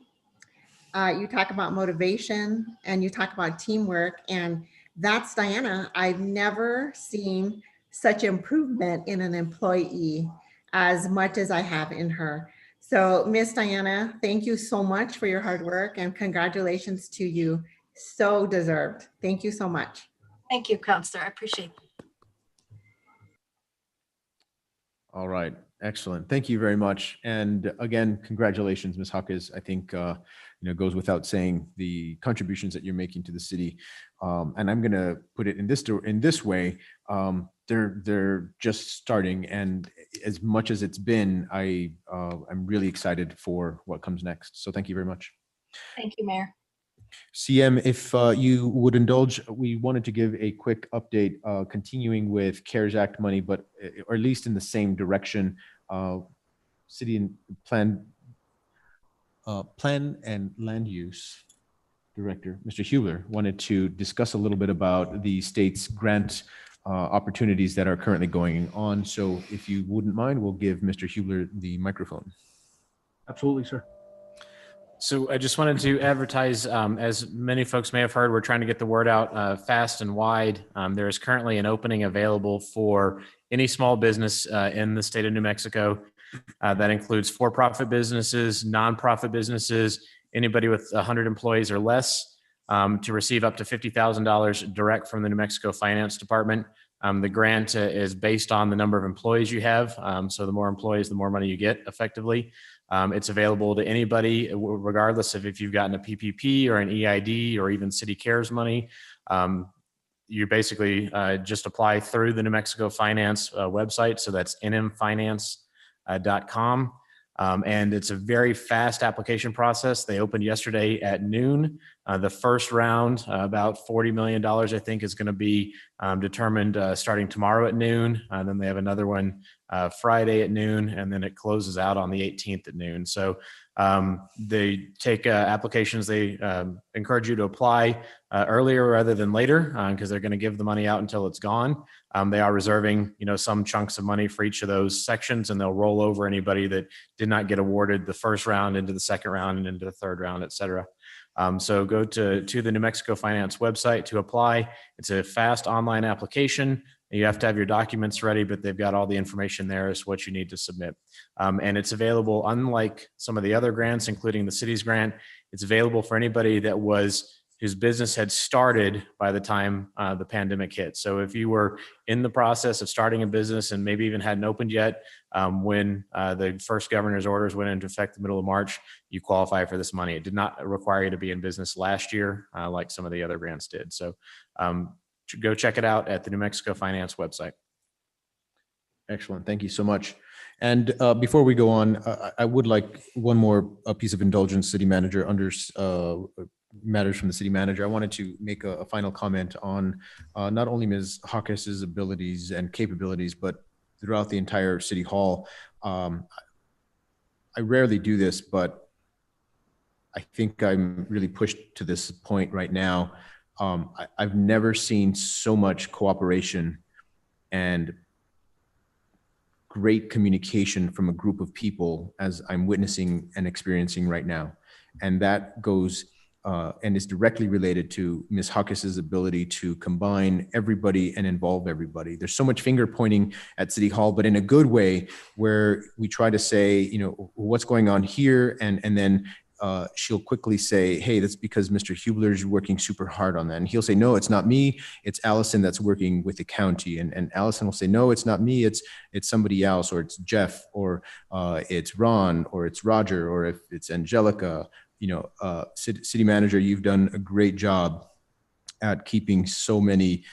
You talk about motivation, and you talk about teamwork, and that's Diana. I've never seen such improvement in an employee as much as I have in her. So, Miss Diana, thank you so much for your hard work, and congratulations to you. So deserved. Thank you so much. Thank you, Counselor. I appreciate it. All right. Excellent. Thank you very much. And again, congratulations, Ms. Hawkins. I think goes without saying the contributions that you're making to the city. And I'm going to put it in this way. They're just starting, and as much as it's been, I'm really excited for what comes next. So thank you very much. Thank you, Mayor. CM, if you would indulge, we wanted to give a quick update, continuing with CARES Act money, but or at least in the same direction. City and Plan and Land Use Director, Mr. Hubler, wanted to discuss a little bit about the state's grant opportunities that are currently going on. So if you wouldn't mind, we'll give Mr. Hubler the microphone. Absolutely, sir. So I just wanted to advertise, as many folks may have heard, we're trying to get the word out fast and wide. There is currently an opening available for any small business in the state of New Mexico. That includes for-profit businesses, nonprofit businesses, anybody with 100 employees or less, to receive up to $50,000 direct from the New Mexico Finance Department. The grant is based on the number of employees you have. So the more employees, the more money you get effectively. It's available to anybody, regardless of if you've gotten a PPP or an EID or even City Cares money. you basically just apply through the New Mexico Finance website. So that's nmfinance.com. And it's a very fast application process. They opened yesterday at noon. The first round, about $40 million, I think, is going to be determined starting tomorrow at noon. Then they have another one Friday at noon, and then it closes out on the 18th at noon. So they take applications. They encourage you to apply earlier rather than later because they're going to give the money out until it's gone. They are reserving, some chunks of money for each of those sections, and they'll roll over anybody that did not get awarded the first round into the second round and into the third round, et cetera. So go to the New Mexico Finance website to apply. It's a fast online application. You have to have your documents ready, but they've got all the information there as what you need to submit. And it's available, unlike some of the other grants, including the city's grant, it's available for anybody whose business had started by the time the pandemic hit. So if you were in the process of starting a business and maybe even hadn't opened yet, when the first governor's orders went into effect the middle of March, you qualify for this money. It did not require you to be in business last year, like some of the other grants did. So go check it out at the New Mexico Finance website. Excellent. Thank you so much. And before we go on, I would like one more piece of indulgence, City Manager, under matters from the City Manager. I wanted to make a final comment on not only Ms. Hawkes's abilities and capabilities, but throughout the entire City Hall. I rarely do this, but I think I'm really pushed to this point right now. I've never seen so much cooperation and great communication from a group of people as I'm witnessing and experiencing right now. And that goes and is directly related to Ms. Hawkes's ability to combine everybody and involve everybody. There's so much finger pointing at City Hall, but in a good way, where we try to say, what's going on here, and then she'll quickly say, hey, that's because Mr. Hubler is working super hard on that. And he'll say, no, it's not me. It's Allison that's working with the county. And Allison will say, no, it's not me. It's somebody else, or it's Jeff, or it's Ron, or it's Roger, or if it's Angelica. City Manager, you've done a great job at keeping so many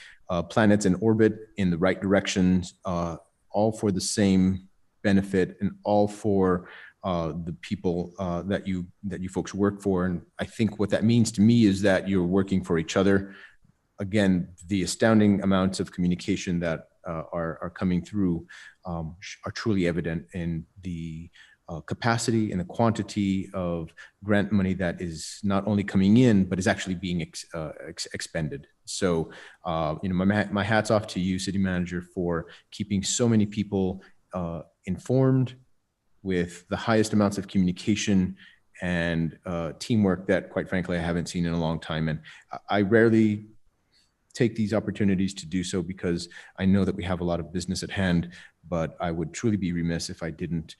planets in orbit in the right directions, all for the same benefit and all for the people that you folks work for. And I think what that means to me is that you're working for each other. Again, the astounding amounts of communication that are coming through are truly evident in the capacity and the quantity of grant money that is not only coming in, but is actually being expended. So, my hat's off to you, City Manager, for keeping so many people informed, with the highest amounts of communication and teamwork that, quite frankly, I haven't seen in a long time. And I rarely take these opportunities to do so because I know that we have a lot of business at hand, but I would truly be remiss if I didn't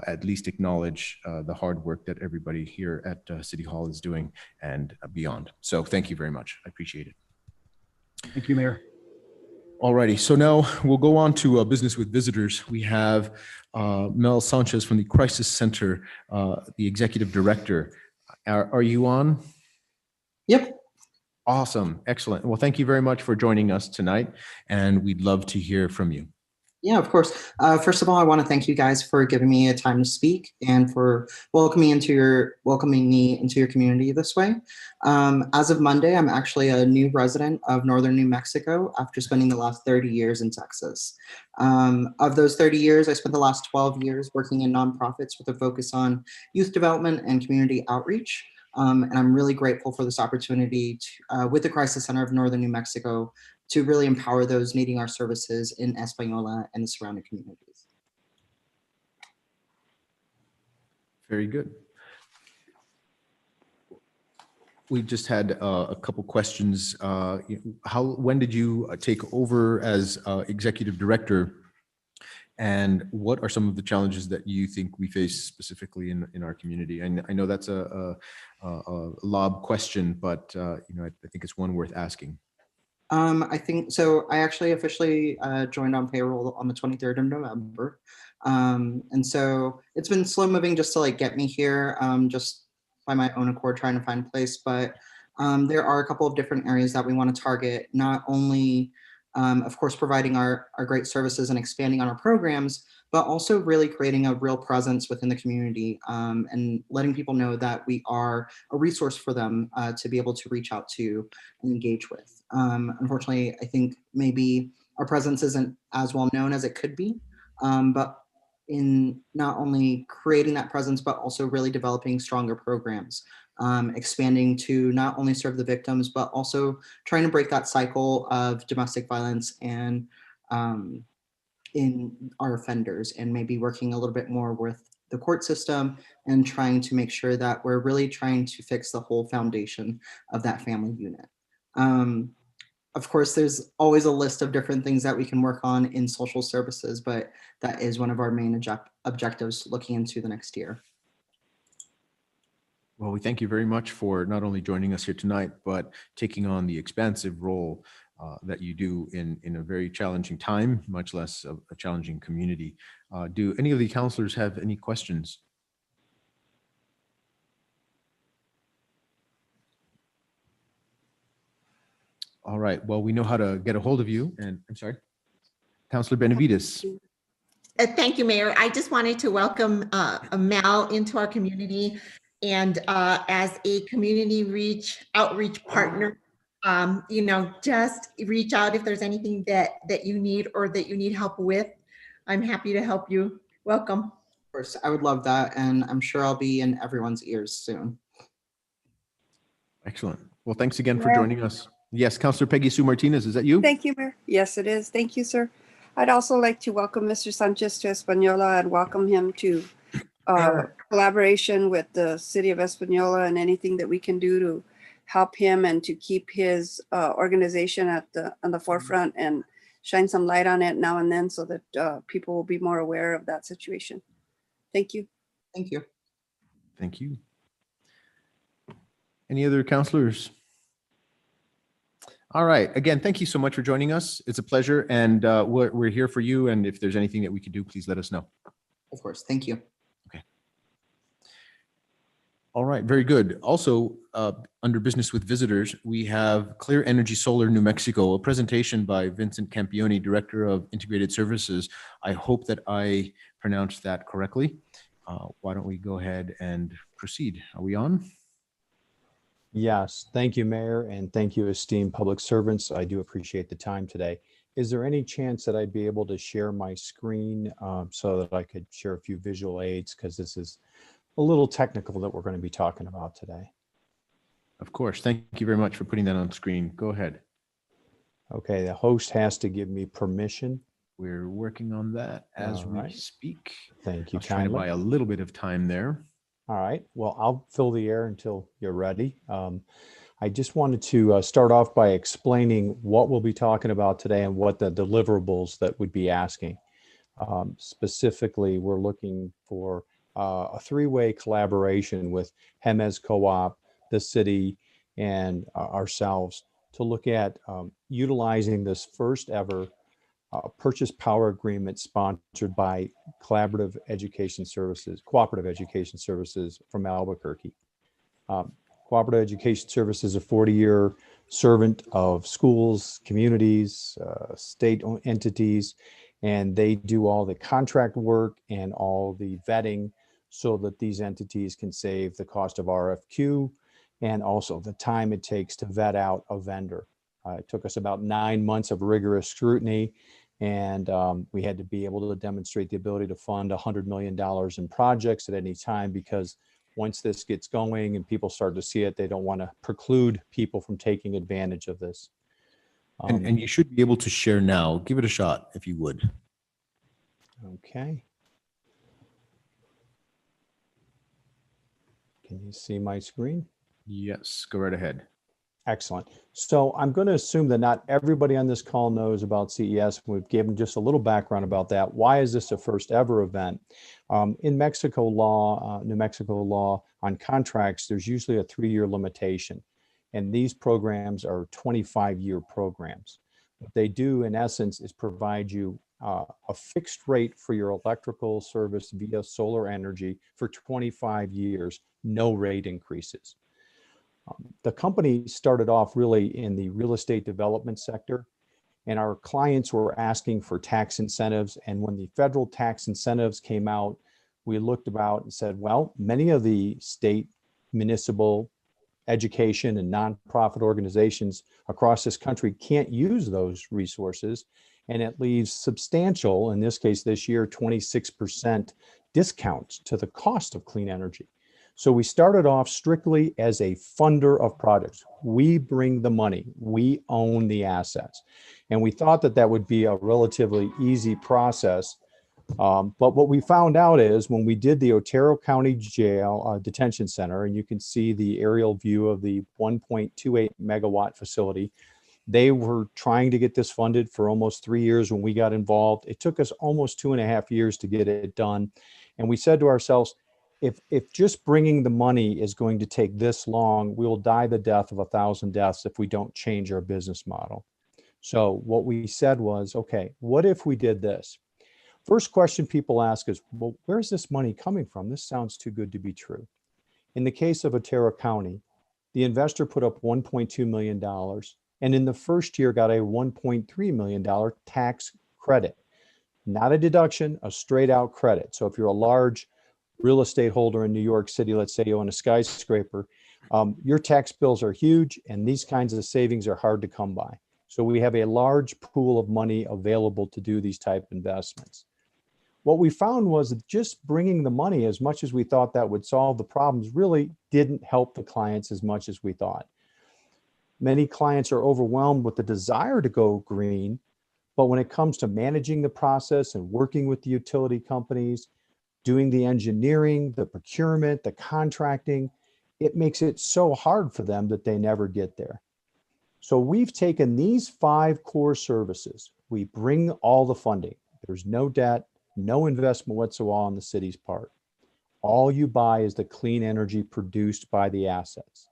at least acknowledge the hard work that everybody here at City Hall is doing and beyond. So thank you very much. I appreciate it. Thank you, Mayor. All righty. So now we'll go on to business with visitors. We have Mel Sanchez from the Crisis Center, the Executive Director. Are you on? Yep. Awesome. Excellent. Well, thank you very much for joining us tonight, and we'd love to hear from you. Yeah, of course. First of all, I want to thank you guys for giving me a time to speak and for welcoming me into your community this way. As of Monday, I'm actually a new resident of Northern New Mexico after spending the last 30 years in Texas. Of those 30 years, I spent the last 12 years working in nonprofits with a focus on youth development and community outreach. And I'm really grateful for this opportunity to, with the Crisis Center of Northern New Mexico, to really empower those needing our services in Española and the surrounding communities. Very good. We just had a couple questions. When did you take over as Executive Director? And what are some of the challenges that you think we face specifically in our community? And I know that's a lob question, but I think it's one worth asking. I think so. I actually officially joined on payroll on the 23rd of November. And so it's been slow moving just to get me here, just by my own accord, trying to find a place. But There are a couple of different areas that we want to target, not only, of course, providing our great services and expanding on our programs, but also really creating a real presence within the community and letting people know that we are a resource for them to be able to reach out to and engage with. Unfortunately, I think maybe our presence isn't as well known as it could be, but in not only creating that presence, but also really developing stronger programs, expanding to not only serve the victims, but also trying to break that cycle of domestic violence and in our offenders, and maybe working a little bit more with the court system and trying to make sure that we're really trying to fix the whole foundation of that family unit. Of course, there's always a list of different things that we can work on in social services, but that is one of our main objectives looking into the next year. Well, we thank you very much for not only joining us here tonight, but taking on the expansive role that you do in a very challenging time, much less a challenging community. Do any of the counselors have any questions? All right, well, we know how to get a hold of you, and I'm sorry, Counselor Benavides. Thank you, Mayor. I just wanted to welcome Mal into our community, and as a community outreach partner, just reach out if there's anything that you need or that you need help with. I'm happy to help you. Welcome. Of course, I would love that, and I'm sure I'll be in everyone's ears soon. Excellent. Well, thanks again for joining us. Yes, Counselor Peggy Sue Martinez, is that you? Thank you, Mayor. Yes, it is. Thank you, sir. I'd also like to welcome Mr. Sanchez to Espanola and welcome him to collaboration with the city of Espanola and anything that we can do to help him and to keep his organization on the forefront and shine some light on it now and then so that people will be more aware of that situation. Thank you. Thank you. Thank you. Any other counselors? All right. Again, thank you so much for joining us. It's a pleasure, and we're here for you. And if there's anything that we can do, please let us know. Of course. Thank you. Okay. All right. Very good. Also, under business with visitors, we have Clear Energy Solar New Mexico, a presentation by Vincent Campione, Director of Integrated Services. I hope that I pronounced that correctly. Why don't we go ahead and proceed? Are we on? Yes, thank you, Mayor, and thank you, esteemed public servants. I do appreciate the time today. Is there any chance that I'd be able to share my screen so that I could share a few visual aids, because this is a little technical that we're going to be talking about today? Of course. Thank you very much for putting that on screen. Go ahead. Okay, the host has to give me permission. We're working on that as we speak. Thank you, trying to buy a little bit of time there. All right. Well, I'll fill the air until you're ready. I just wanted to start off by explaining what we'll be talking about today and what the deliverables that we'd be asking. Specifically, we're looking for a three-way collaboration with Jemez Co-op, the city, and ourselves to look at utilizing this first ever purchase power agreement sponsored by Cooperative Education Services from Albuquerque. Cooperative Education Services is a 40-year servant of schools, communities, state entities, and they do all the contract work and all the vetting so that these entities can save the cost of RFQ and also the time it takes to vet out a vendor. It took us about 9 months of rigorous scrutiny, and we had to be able to demonstrate the ability to fund $100 million in projects at any time, because once this gets going and people start to see it, they don't want to preclude people from taking advantage of this. And you should be able to share now. Give it a shot if you would. Okay. Can you see my screen? Yes, go right ahead. Excellent. So I'm going to assume that not everybody on this call knows about CES. We've given just a little background about that. Why is this a first ever event? In Mexico law, New Mexico law on contracts, there's usually a 3-year limitation. And these programs are 25-year programs. What they do in essence is provide you a fixed rate for your electrical service via solar energy for 25 years, no rate increases. The company started off really in the real estate development sector, and our clients were asking for tax incentives. And when the federal tax incentives came out, we looked about and said, well, many of the state, municipal, education, and nonprofit organizations across this country can't use those resources. And it leaves substantial, in this case this year, 26% discounts to the cost of clean energy. So we started off strictly as a funder of projects. We bring the money, we own the assets. And we thought that that would be a relatively easy process. But what we found out is when we did the Otero County Jail Detention Center, and you can see the aerial view of the 1.28 megawatt facility, they were trying to get this funded for almost 3 years when we got involved. It took us almost 2.5 years to get it done. And we said to ourselves, if just bringing the money is going to take this long, we will die the death of 1,000 deaths if we don't change our business model. So what we said was, okay, what if we did this? First question people ask is, well, where's this money coming from? This sounds too good to be true. In the case of Otero County, the investor put up $1.2 million and in the first year got a $1.3 million tax credit. Not a deduction, a straight out credit. So if you're a large real estate holder in New York City, let's say you own a skyscraper, your tax bills are huge and these kinds of savings are hard to come by. So we have a large pool of money available to do these type of investments. What we found was that just bringing the money, as much as we thought that would solve the problems, really didn't help the clients as much as we thought. Many clients are overwhelmed with the desire to go green, but when it comes to managing the process and working with the utility companies, doing the engineering, the procurement, the contracting, it makes it so hard for them that they never get there. So we've taken these 5 core services. We bring all the funding. There's no debt, no investment whatsoever on the city's part. All you buy is the clean energy produced by the assets.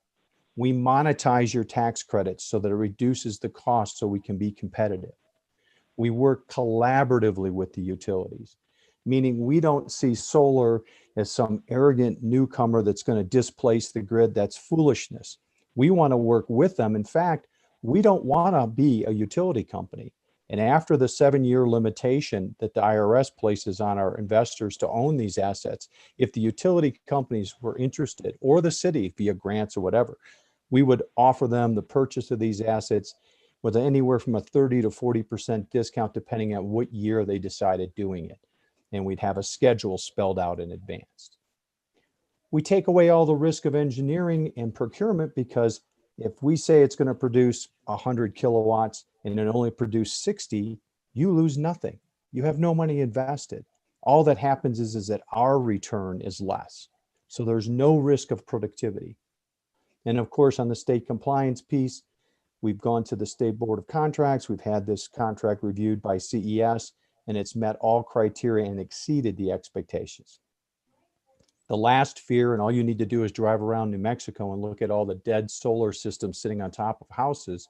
We monetize your tax credits so that it reduces the cost so we can be competitive. We work collaboratively with the utilities, meaning we don't see solar as some arrogant newcomer that's going to displace the grid. That's foolishness. We want to work with them. In fact, we don't want to be a utility company. And after the 7-year limitation that the IRS places on our investors to own these assets, if the utility companies were interested, or the city via grants or whatever, we would offer them the purchase of these assets with anywhere from a 30 to 40% discount, depending on what year they decided doing it. And we'd have a schedule spelled out in advance. We take away all the risk of engineering and procurement, because if we say it's going to produce 100 kilowatts and it only produces 60, you lose nothing. You have no money invested. All that happens is that our return is less. So there's no risk of productivity. And of course, on the state compliance piece, we've gone to the State Board of Contracts. We've had this contract reviewed by CES, and it's met all criteria and exceeded the expectations. The last fear, and all you need to do is drive around New Mexico and look at all the dead solar systems sitting on top of houses,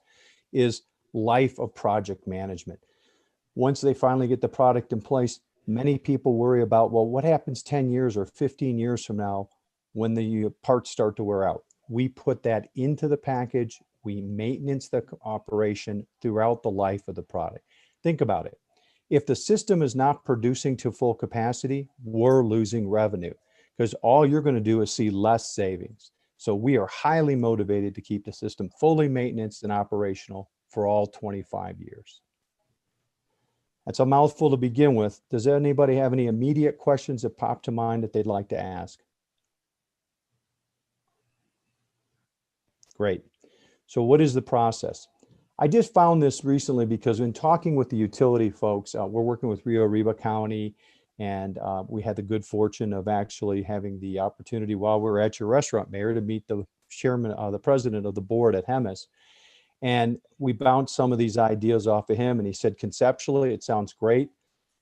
is life of project management. Once they finally get the product in place, many people worry about, well, what happens 10 years or 15 years from now when the parts start to wear out? We put that into the package. We maintenance the operation throughout the life of the product. Think about it. If the system is not producing to full capacity, we're losing revenue, because all you're going to do is see less savings. So we are highly motivated to keep the system fully maintained and operational for all 25 years. That's a mouthful to begin with. Does anybody have any immediate questions that pop to mind that they'd like to ask? Great. So what is the process? I just found this recently because in talking with the utility folks, we're working with Rio Arriba County, and we had the good fortune of actually having the opportunity while we were at your restaurant, Mayor, to meet the chairman, the president of the board at HEMIS. And we bounced some of these ideas off of him, and he said, conceptually, it sounds great.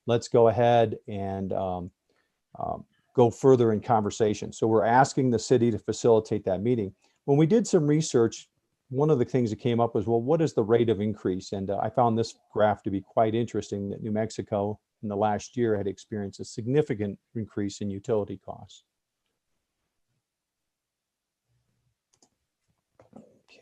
Let's go ahead and go further in conversation. So we're asking the city to facilitate that meeting. When we did some research, one of the things that came up was, well, what is the rate of increase? And I found this graph to be quite interesting, that New Mexico in the last year had experienced a significant increase in utility costs.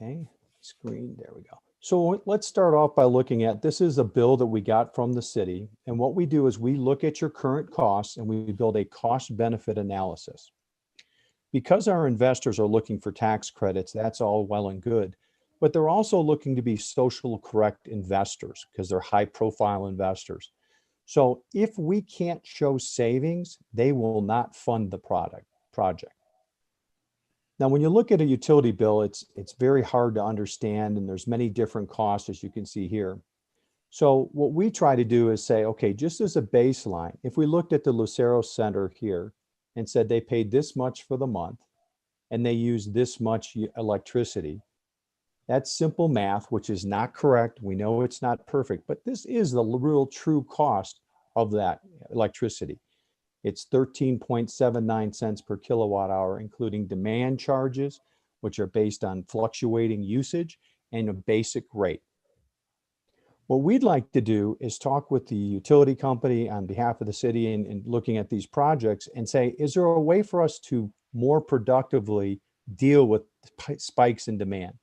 Okay, screen, there we go. So let's start off by looking at, this is a bill that we got from the city. And what we do is we look at your current costs and we build a cost benefit analysis. Because our investors are looking for tax credits, that's all well and good. But they're also looking to be social correct investors because they're high profile investors. So if we can't show savings, they will not fund the project. Now, when you look at a utility bill, it's very hard to understand, and there's many different costs, as you can see here. So what we try to do is say, okay, just as a baseline, if we looked at the Lucero Center here and said they paid this much for the month and they used this much electricity, that's simple math, which is not correct. We know it's not perfect, but this is the real true cost of that electricity. It's 13.79 cents per kilowatt hour, including demand charges, which are based on fluctuating usage, and a basic rate. What we'd like to do is talk with the utility company on behalf of the city and looking at these projects and say, is there a way for us to more productively deal with spikes in demand?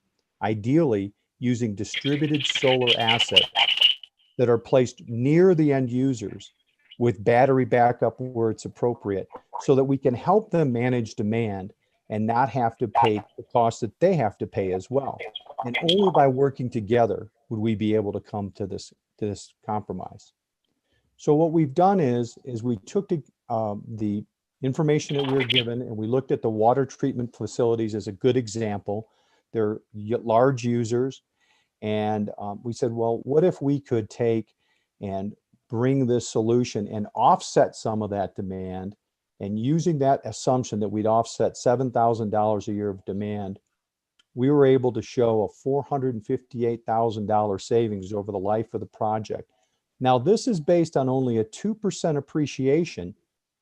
Ideally, using distributed solar assets that are placed near the end users with battery backup where it's appropriate, so that we can help them manage demand and not have to pay the cost that they have to pay as well. And only by working together would we be able to come to this compromise. So what we've done is we took the information that we were given and we looked at the water treatment facilities as a good example. They're large users. And we said, well, what if we could take and bring this solution and offset some of that demand, and using that assumption that we'd offset $7,000 a year of demand, we were able to show a $458,000 savings over the life of the project. Now, this is based on only a 2% appreciation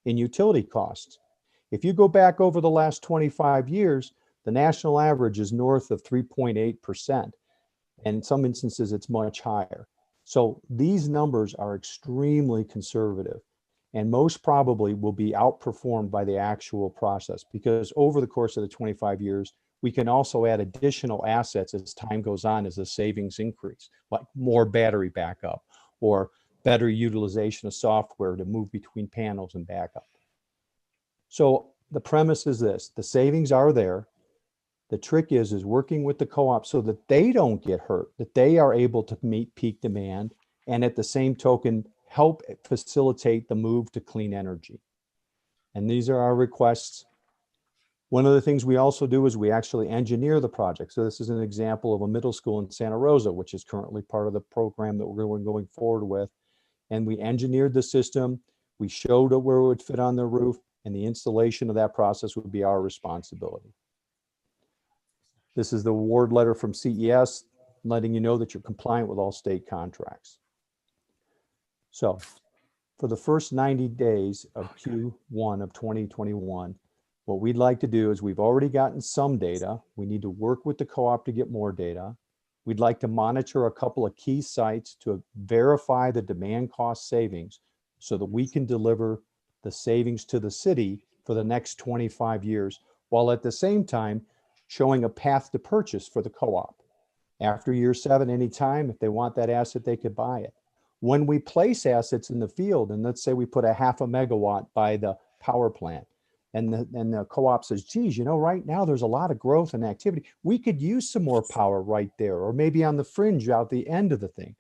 in utility costs. If you go back over the last 25 years, the national average is north of 3.8%. And in some instances, it's much higher. So these numbers are extremely conservative and most probably will be outperformed by the actual process, because over the course of the 25 years, we can also add additional assets as time goes on, as the savings increase, like more battery backup or better utilization of software to move between panels and backup. So the premise is this: the savings are there. The trick is working with the co-op so that they don't get hurt, that they are able to meet peak demand, and at the same token, help facilitate the move to clean energy. And these are our requests. One of the things we also do is we actually engineer the project. So this is an example of a middle school in Santa Rosa, which is currently part of the program that we're going forward with. And we engineered the system. We showed it where it would fit on the roof, and the installation of that process would be our responsibility. This is the award letter from CES, letting you know that you're compliant with all state contracts. So for the first 90 days of Q1 of 2021, what we'd like to do is, we've already gotten some data. We need to work with the co-op to get more data. We'd like to monitor a couple of key sites to verify the demand cost savings so that we can deliver the savings to the city for the next 25 years, while at the same time showing a path to purchase for the co-op. After year 7, anytime, if they want that asset, they could buy it. When we place assets in the field, and let's say we put a 0.5 megawatt by the power plant, and the co-op says, geez, you know, right now there's a lot of growth and activity. We could use some more power right there, or maybe on the fringe out the end of the thing.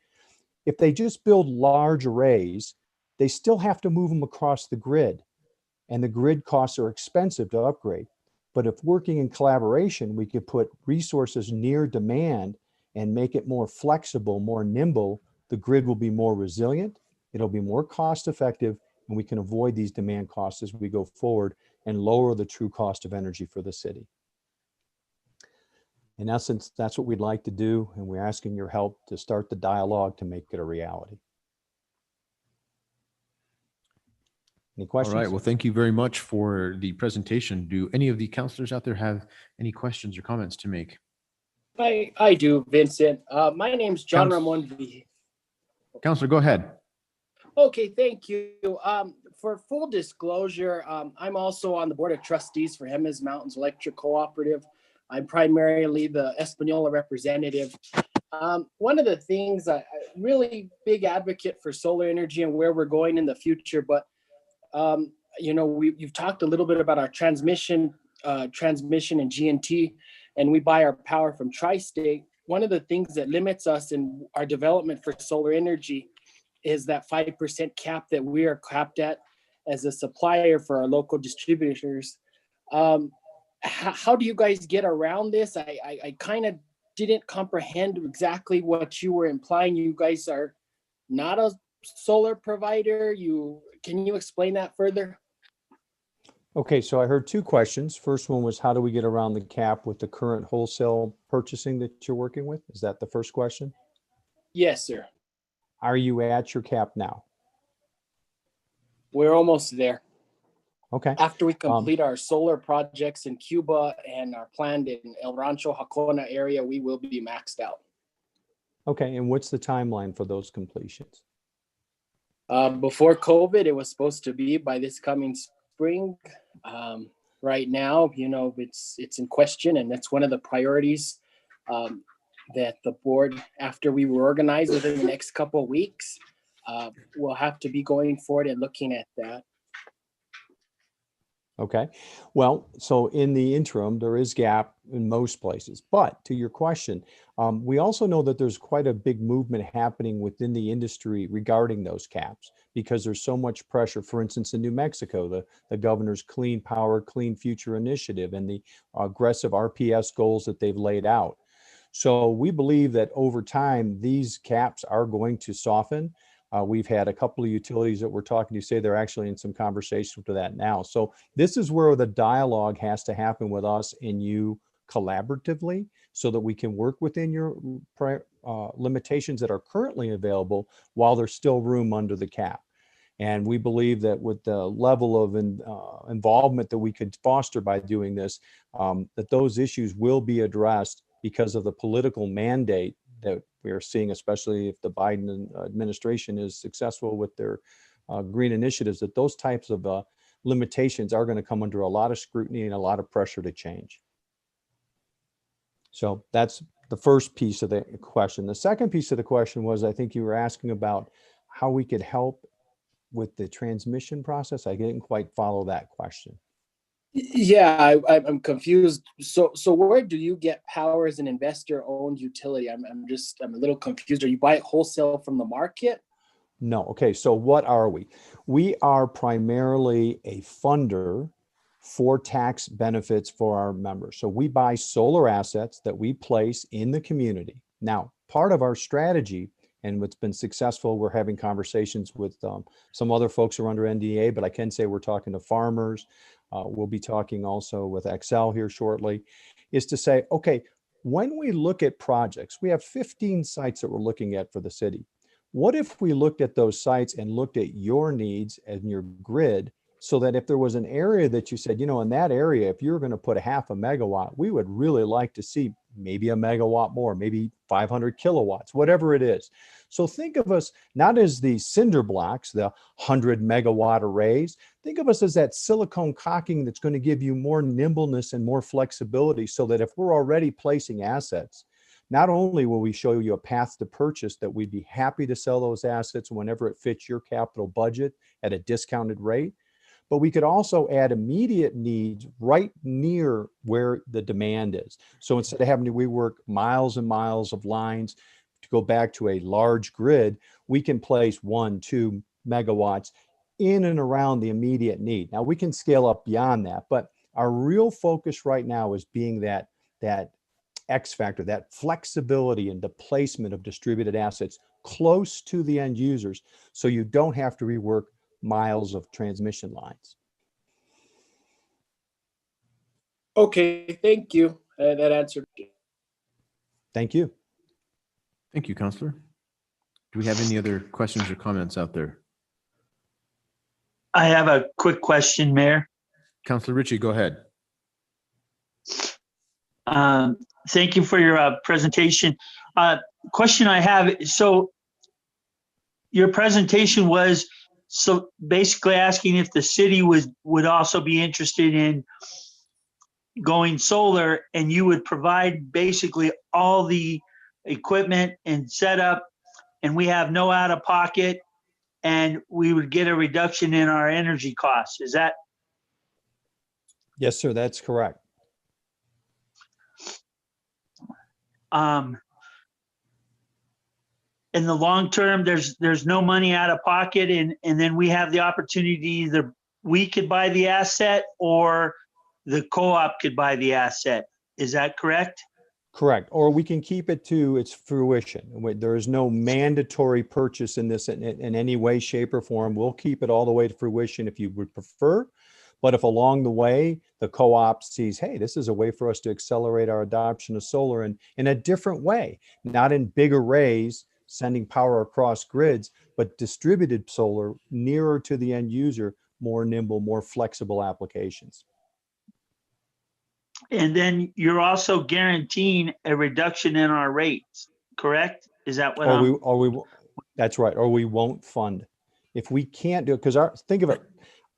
If they just build large arrays, they still have to move them across the grid, and the grid costs are expensive to upgrade. But if working in collaboration, we could put resources near demand and make it more flexible, more nimble, the grid will be more resilient, it'll be more cost effective, and we can avoid these demand costs as we go forward and lower the true cost of energy for the city. In essence, that's what we'd like to do, and we're asking your help to start the dialogue to make it a reality. Any questions? All right. Well, thank you very much for the presentation. Do any of the counselors out there have any questions or comments to make? I do, Vincent. My name's John Ramon V. Counselor, go ahead. Okay, thank you. For full disclosure, I'm also on the board of trustees for Jemez Mountains Electric Cooperative. I'm primarily the Espanola representative. One of the things I really big advocate for solar energy and where we're going in the future, but you've talked a little bit about our transmission and GNT, and we buy our power from Tri-State. One of the things that limits us in our development for solar energy is that 5% cap that we are capped at as a supplier for our local distributors. How do you guys get around this? I kind of didn't comprehend exactly what you were implying. You guys are not a solar provider. Can you explain that further? Okay, so I heard two questions. First one was, how do we get around the cap with the current wholesale purchasing that you're working with? Is that the first question? Yes, sir. Are you at your cap now? We're almost there. Okay. After we complete our solar projects in Cuba and our planned in El Rancho Jacona area, we will be maxed out. Okay, and what's the timeline for those completions? Before COVID, it was supposed to be by this coming spring. Right now, it's in question, and that's one of the priorities that the board, after we reorganize within the next couple of weeks, we'll have to be going forward and looking at that. Okay, well, so in the interim, there is gap in most places. But to your question, we also know that there's quite a big movement happening within the industry regarding those caps, because there's so much pressure. For instance, in New Mexico, the governor's Clean Power, Clean Future initiative and the aggressive RPS goals that they've laid out. So we believe that over time, these caps are going to soften. We've had a couple of utilities that we're talking to say they're actually in some conversation to that now. So this is where the dialogue has to happen with us and you collaboratively, so that we can work within your limitations that are currently available while there's still room under the cap. And we believe that with the level of involvement that we could foster by doing this, that those issues will be addressed because of the political mandate that we are seeing, especially if the Biden administration is successful with their green initiatives, that those types of limitations are going to come under a lot of scrutiny and a lot of pressure to change. So that's the first piece of the question. The second piece of the question was, I think you were asking about how we could help with the transmission process. I didn't quite follow that question. Yeah, I'm confused. So where do you get power as an investor-owned utility? I'm a little confused. Are you buy it wholesale from the market? No. Okay. So what are we? We are primarily a funder for tax benefits for our members. So we buy solar assets that we place in the community. Now, part of our strategy, and what's been successful, we're having conversations with some other folks who are under NDA, but I can say we're talking to farmers. We'll be talking also with Xcel here shortly, is to say, okay, when we look at projects, we have 15 sites that we're looking at for the city. What if we looked at those sites and looked at your needs and your grid, so that if there was an area that you said, in that area, if you're going to put a 0.5 megawatt, we would really like to see maybe 1 megawatt more, maybe 500 kilowatts, whatever it is. So think of us not as the cinder blocks, the 100 megawatt arrays. Think of us as that silicone caulking that's going to give you more nimbleness and more flexibility, so that if we're already placing assets, not only will we show you a path to purchase that we'd be happy to sell those assets whenever it fits your capital budget at a discounted rate, but we could also add immediate needs right near where the demand is. So instead of having to rework miles and miles of lines to go back to a large grid, we can place 1-2 megawatts in and around the immediate need. Now we can scale up beyond that, but our real focus right now is being that X factor, that flexibility in the placement of distributed assets close to the end users, so you don't have to rework miles of transmission lines. Okay, thank you. That answered. Thank you. Thank you, Councillor. Do we have any other questions or comments out there? I have a quick question, Mayor. Councillor Ritchie, go ahead. Thank you for your presentation. Question I have, so your presentation was basically asking if the city would also be interested in going solar, and you would provide basically all the equipment and setup, and we have no out of pocket, and we would get a reduction in our energy costs. Is that? Yes, sir, that's correct. In the long term, there's no money out of pocket, and then we have the opportunity, either we could buy the asset or the co-op could buy the asset. Is that correct? Correct. Or we can keep it to its fruition. There is no mandatory purchase in this in any way, shape, or form. We'll keep it all the way to fruition if you would prefer. But if along the way, the co-op sees, hey, this is a way for us to accelerate our adoption of solar in a different way, not in big arrays, sending power across grids, but distributed solar nearer to the end user, more nimble, more flexible applications. And then you're also guaranteeing a reduction in our rates, correct? Is that what That's right. Or we won't fund. If we can't do it, because think of it,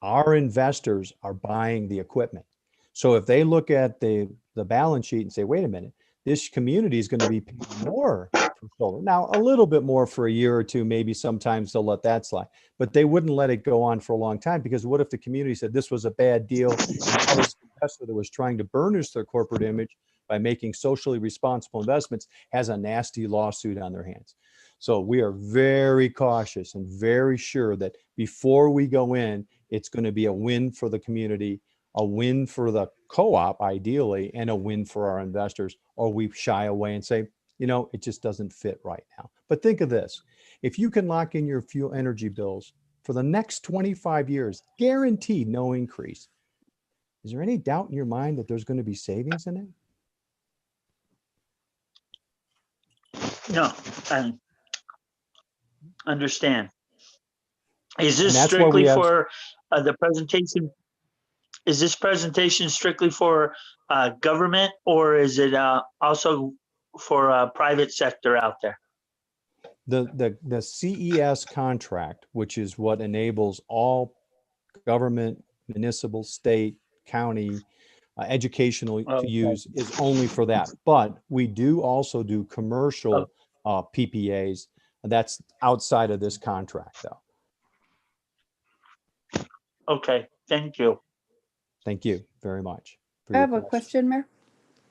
our investors are buying the equipment. So if they look at the balance sheet and say, wait a minute, this community is going to be paying more for solar. Now, a little bit more for a year or two, maybe sometimes they'll let that slide, but they wouldn't let it go on for a long time, because what if the community said this was a bad deal? And this investor that was trying to burnish their corporate image by making socially responsible investments has a nasty lawsuit on their hands. So we are very cautious and very sure that before we go in, it's going to be a win for the community, a win for the co-op ideally, and a win for our investors, or we shy away and say, you know, it just doesn't fit right now. But think of this, if you can lock in your fuel energy bills for the next 25 years, guaranteed no increase, is there any doubt in your mind that there's going to be savings in it? No, I understand. Is And this that's why strictly we have- for the presentation? Is this presentation strictly for government, or is it also for private sector out there? The CES contract, which is what enables all government, municipal, state, county, educational to use, is only for that. But we do also do commercial PPAs. That's outside of this contract, though. Okay, thank you. Thank you very much. I have a question, Mayor.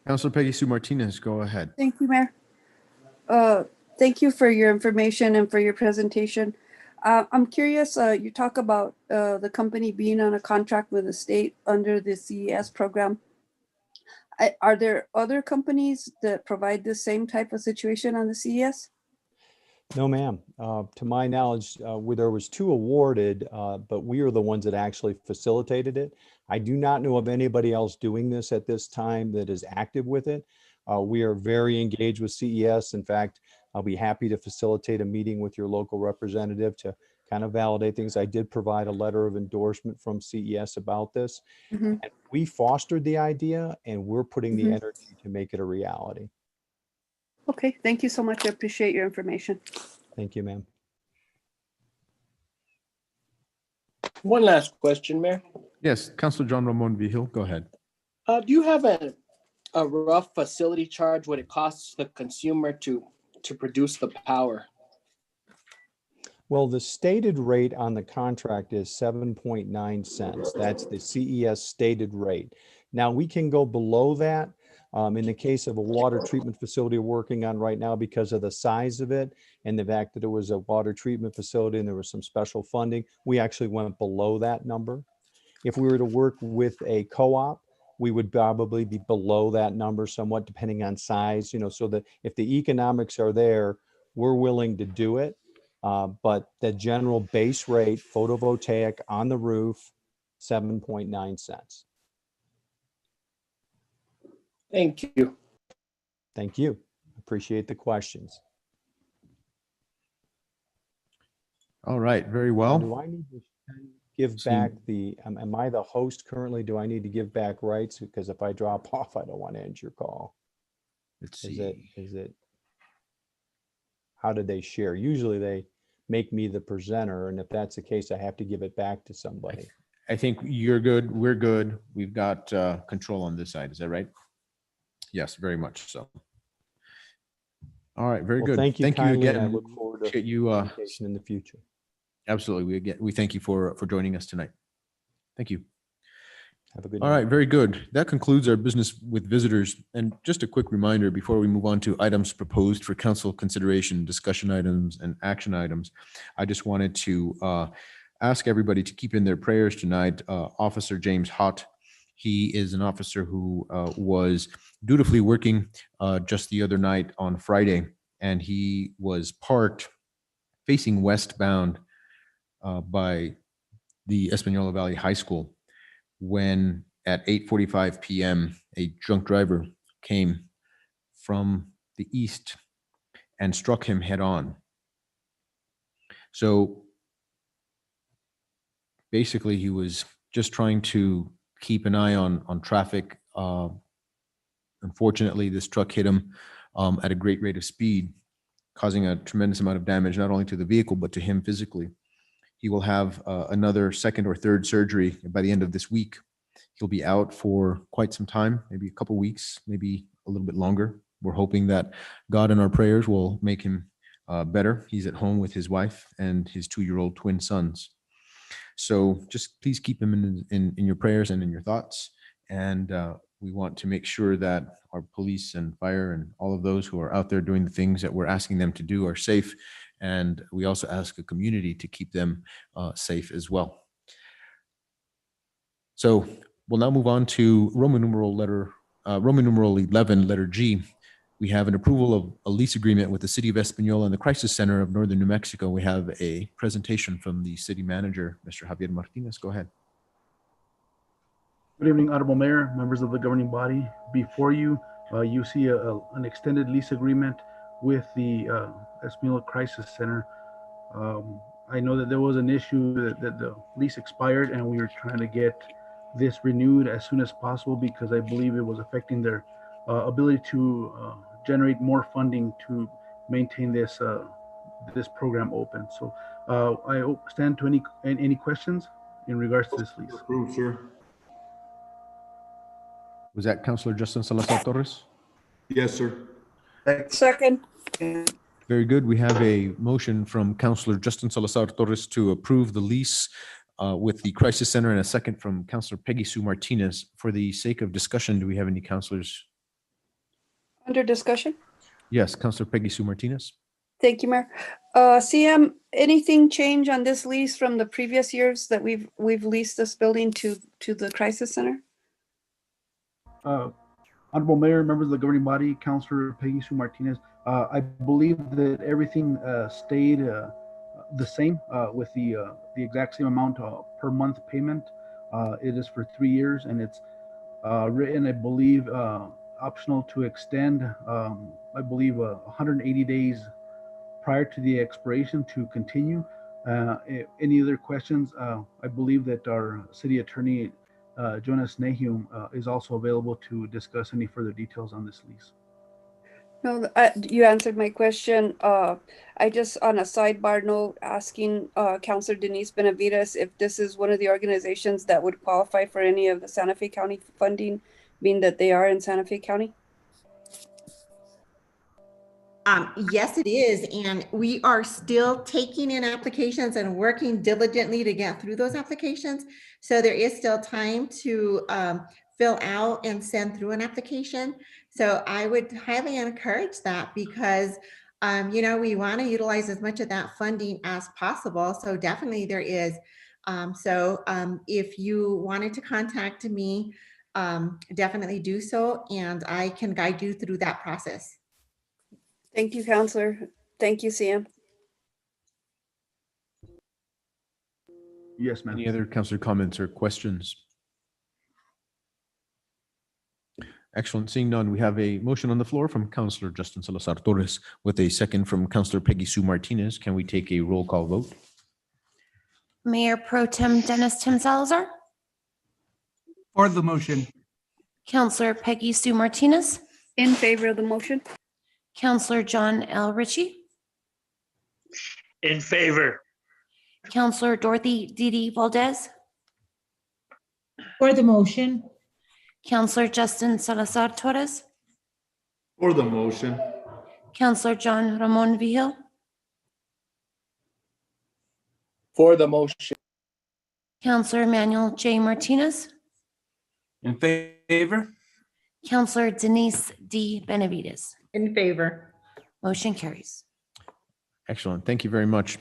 Councilor Peggy Sue Martinez, go ahead. Thank you, Mayor. Thank you for your information and for your presentation. I'm curious, you talk about the company being on a contract with the state under the CES program. Are there other companies that provide the same type of situation on the CES? No, ma'am. To my knowledge, there was 2 awarded, but we are the ones that actually facilitated it. I do not know of anybody else doing this at this time that is active with it. We are very engaged with CES. In fact, I'll be happy to facilitate a meeting with your local representative to kind of validate things. I did provide a letter of endorsement from CES about this. Mhm. And we fostered the idea, and we're putting the Mhm. energy to make it a reality. Okay, thank you so much. I appreciate your information. Thank you, ma'am. One last question, Mayor. Yes, Councilor John Ramon Vigil, go ahead. Do you have a rough facility charge, what it costs the consumer to produce the power? Well, the stated rate on the contract is 7.9 cents. That's the CES stated rate. Now, we can go below that. In the case of a water treatment facility we're working on right now, because of the size of it and the fact that it was a water treatment facility and there was some special funding, we actually went below that number. If we were to work with a co-op, we would probably be below that number somewhat, depending on size, you know, so that if the economics are there, we're willing to do it. But the general base rate, photovoltaic on the roof, 7.9 cents. Thank you. Thank you. Appreciate the questions. All right, very well. Do I need to give back am I the host currently? Do I need to give back rights? Because if I drop off, I don't want to end your call. Let's Is see. it, how did they share? Usually they make me the presenter, and if that's the case, I have to give it back to somebody. I think you're good, we're good. We've got control on this side. Is that right? Yes, very much so. All right, very Well, good. thank you Thank you kindly, again. and I look forward to Appreciate you. communication in the future. Absolutely. We thank you for joining us tonight. Thank you. Have a good All night. right, very good. That concludes our business with visitors. And just a quick reminder before we move on to items proposed for council consideration, discussion items and action items. I just wanted to ask everybody to keep in their prayers tonight. Officer James Hott, he is an officer who was dutifully working just the other night on Friday, and he was parked facing westbound by the Espanola Valley High School when at 8:45 p.m. a drunk driver came from the east and struck him head on. So basically he was just trying to keep an eye on traffic. Unfortunately, this truck hit him at a great rate of speed, causing a tremendous amount of damage, not only to the vehicle, but to him physically. He will have another second or third surgery by the end of this week. He'll be out for quite some time, maybe a couple weeks, maybe a little bit longer. We're hoping that God in our prayers will make him better. He's at home with his wife and his 2-year-old twin sons. So just please keep him in your prayers and in your thoughts. And we want to make sure that our police and fire and all of those who are out there doing the things that we're asking them to do are safe. And we also ask the community to keep them safe as well. So we'll now move on to Roman numeral 11, letter G. We have an approval of a lease agreement with the City of Espanola and the Crisis Center of Northern New Mexico. We have a presentation from the city manager, Mr. Javier Martinez. Go ahead. Good evening, Honorable Mayor, members of the governing body. Before you, you see an extended lease agreement with the Espanola Crisis Center. I know that there was an issue that the lease expired, and we were trying to get this renewed as soon as possible because I believe it was affecting their ability to generate more funding to maintain this this program open. So I stand to any questions in regards to this lease. Approved, sir. Was that Councilor Justin Salazar Torres? Yes, sir. Second. Very good. We have a motion from Councilor Justin Salazar Torres to approve the lease with the Crisis Center, and a second from Councilor Peggy Sue Martinez. For the sake of discussion, do we have any councilors? Under discussion? Yes, Councilor Peggy Sue Martinez. Thank you, Mayor. CM, anything change on this lease from the previous years that we've leased this building to the Crisis Center? Honorable Mayor, members of the governing body, Councilor Peggy Sue Martinez, I believe that everything stayed the same with the exact same amount per month payment. It is for 3 years, and it's written, I believe, optional to extend, I believe, 180 days prior to the expiration to continue. Any other questions? I believe that our city attorney, Jonas Nahum, is also available to discuss any further details on this lease. No, you answered my question. I just, on a sidebar note, asking Councilor Denise Benavides if this is one of the organizations that would qualify for any of the Santa Fe County funding, being that they are in Santa Fe County. Yes, it is. And we are still taking in applications and working diligently to get through those applications. So there is still time to fill out and send through an application. So I would highly encourage that because, you know, we want to utilize as much of that funding as possible. So definitely there is. If you wanted to contact me, definitely do so, and I can guide you through that process. Thank you, Councilor. Thank you, CM. Yes, ma'am. Any other councilor comments or questions? Excellent. Seeing none, we have a motion on the floor from Councilor Justin Salazar Torres with a second from Councilor Peggy Sue Martinez. Can we take a roll call vote? Mayor Pro Tem Dennis Tim Salazar, For the motion. Councilor Peggy Sue Martinez, In favor of the motion. Councilor John L. Ritchie, In favor. Councilor Dorothy Didi Valdez, For the motion. Counselor Justin Salazar Torres, For the motion. Counselor John Ramon Vihil, For the motion. Counselor Emmanuel J. Martinez, In favor? Counselor Denise D. Benavides. In favor. Motion carries. Excellent. Thank you very much.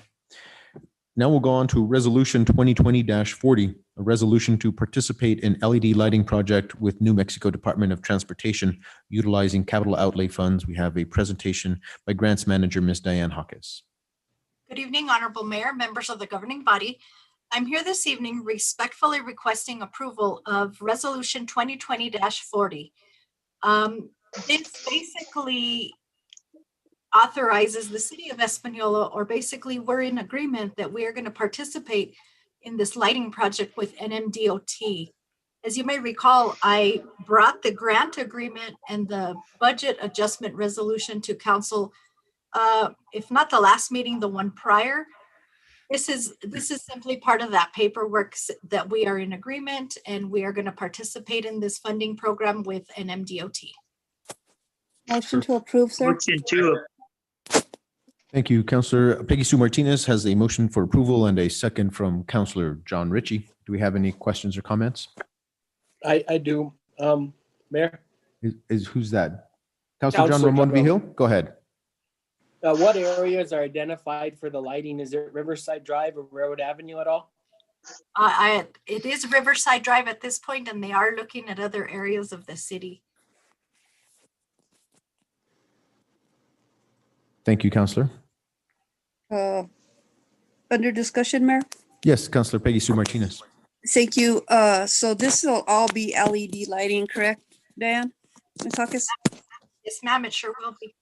Now we'll go on to Resolution 2020-40, a resolution to participate in LED lighting project with New Mexico Department of Transportation utilizing capital outlay funds. We have a presentation by Grants Manager, Ms. Diane Hawkes. Good evening, Honorable Mayor, members of the governing body. I'm here this evening respectfully requesting approval of Resolution 2020-40. This basically authorizes the city of Espanola, or basically we're in agreement that we are going to participate in this lighting project with NMDOT. As you may recall, I brought the grant agreement and the budget adjustment resolution to council, if not the last meeting, the one prior. This is simply part of that paperwork that we are in agreement, and we are going to participate in this funding program with NMDOT. Motion to approve, sir. Motion to. Thank you. Counselor Peggy Sue Martinez has a motion for approval and a second from Counselor John Ritchie. Do we have any questions or comments? I do. Mayor, Who's that? Counselor John Counselor Ramon John Vihil? Go ahead. what areas are identified for the lighting? Is it Riverside Drive or Railroad Avenue at all? It is Riverside Drive at this point, and they are looking at other areas of the city. Thank you, Counselor. Under discussion, Mayor? Yes, Counselor Peggy Sue Martinez. Thank you. So this will all be LED lighting, correct, Dan? Ms. Hawkes? Yes, ma'am, it sure will be.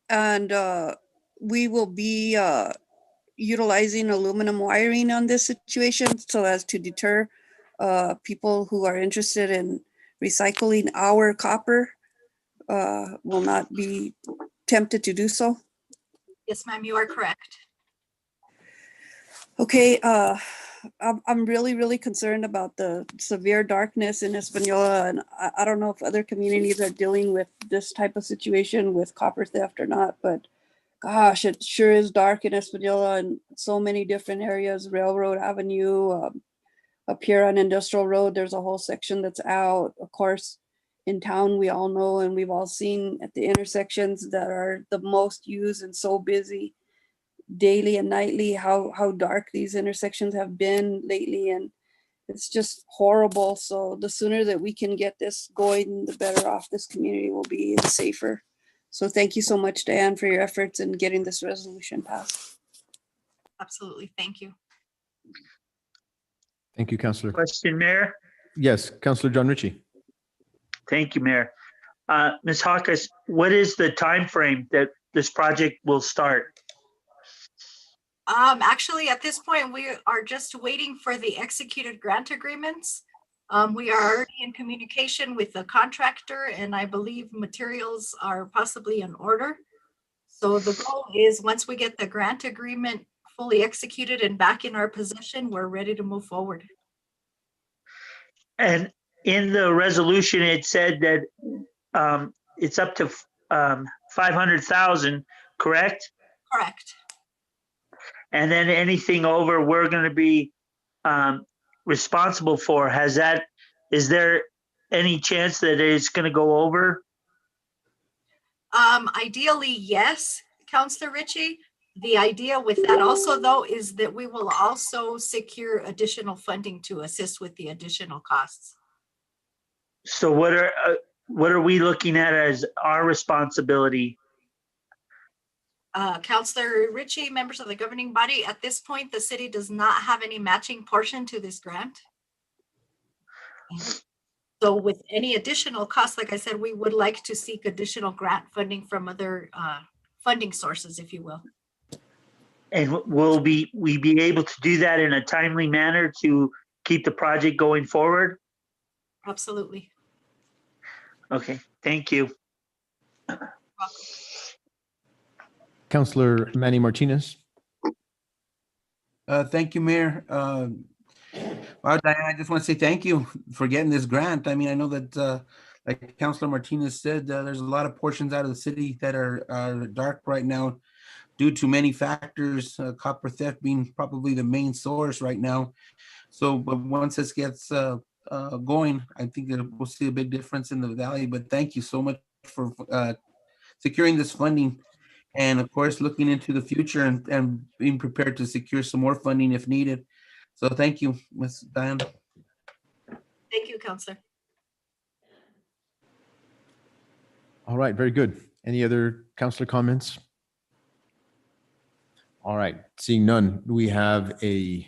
And we will be utilizing aluminum wiring on this situation so as to deter people who are interested in recycling our copper will not be tempted to do so. Yes, ma'am, you are correct. Okay, I'm really, really concerned about the severe darkness in Espanola, and I don't know if other communities are dealing with this type of situation with copper theft or not, but gosh, it sure is dark in Espanola in so many different areas. Railroad Avenue, up here on Industrial Road, there's a whole section that's out. Of course, in town, we all know, and we've all seen at the intersections that are the most used and so busy daily and nightly, how dark these intersections have been lately, and it's just horrible. So the sooner that we can get this going, the better off this community will be and safer. So thank you so much, Diane, for your efforts in getting this resolution passed. Absolutely, thank you. Thank you, Counselor. Question, Mayor? Yes, Counselor John Ritchie. Thank you, Mayor. Ms. Hawkes, what is the time frame that this project will start? Actually, at this point, we are just waiting for the executed grant agreements. We are already in communication with the contractor, and I believe materials are possibly in order. So the goal is, once we get the grant agreement fully executed and back in our possession, we're ready to move forward. And in the resolution, it said that it's up to 500,000, correct? Correct. And then anything over, we're going to be responsible for. Is there any chance that it's going to go over? Ideally, yes, Councillor Ritchie. The idea with that also, though, is that we will also secure additional funding to assist with the additional costs. So what are we looking at as our responsibility? Councillor Ritchie, members of the governing body, at this point, the city does not have any matching portion to this grant. So with any additional costs, like I said, we would like to seek additional grant funding from other funding sources, if you will. And will we be able to do that in a timely manner to keep the project going forward? Absolutely. Okay, thank you. Counselor Manny Martinez. Thank you, Mayor. Well, Diane, I just want to say thank you for getting this grant. I mean, I know that, like Councilor Martinez said, there's a lot of portions out of the city that are dark right now due to many factors, copper theft being probably the main source right now. So, but once this gets going, I think that we'll see a big difference in the valley. But thank you so much for securing this funding, and of course, looking into the future and being prepared to secure some more funding if needed. So thank you, Ms. Diane. Thank you, Counselor. All right, very good. Any other councillor comments? All right, seeing none, we have a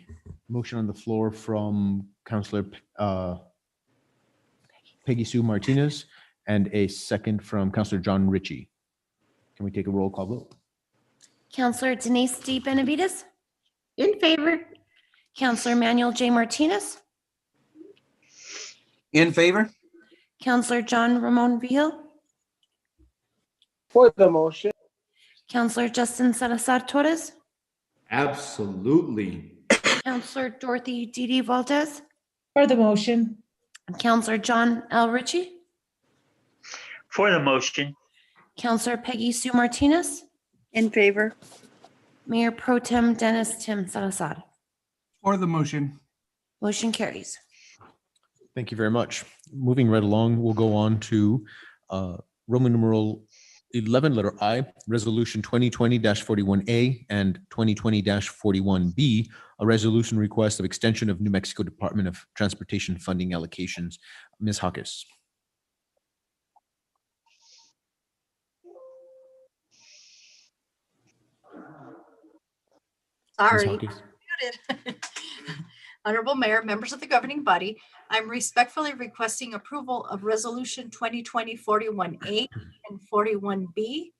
motion on the floor from Councillor Peggy Sue Martinez and a second from Councillor John Ritchie. Can we take a roll call vote? Councillor Denise D. Benavides, In favor? Councillor Manuel J. Martinez, In favor? Councillor John Ramon Vihil, For the motion. Councillor Justin Salazar Torres, Absolutely. Councillor Dorothy Didi Valdez, For the motion? Councillor John L. Ritchie, For the motion. Councillor Peggy Sue Martinez, In favor. Mayor Pro Tem Dennis Tim Salazar. For the motion. Motion carries. Thank you very much. Moving right along, we'll go on to Roman numeral 11, letter I, Resolution 2020-41A and 2020-41B, a resolution request of extension of New Mexico Department of Transportation funding allocations. Ms. Hawkes. Sorry. Hawkes. Muted. Honorable Mayor, members of the governing body, I'm respectfully requesting approval of Resolution 2020-41A and 41B.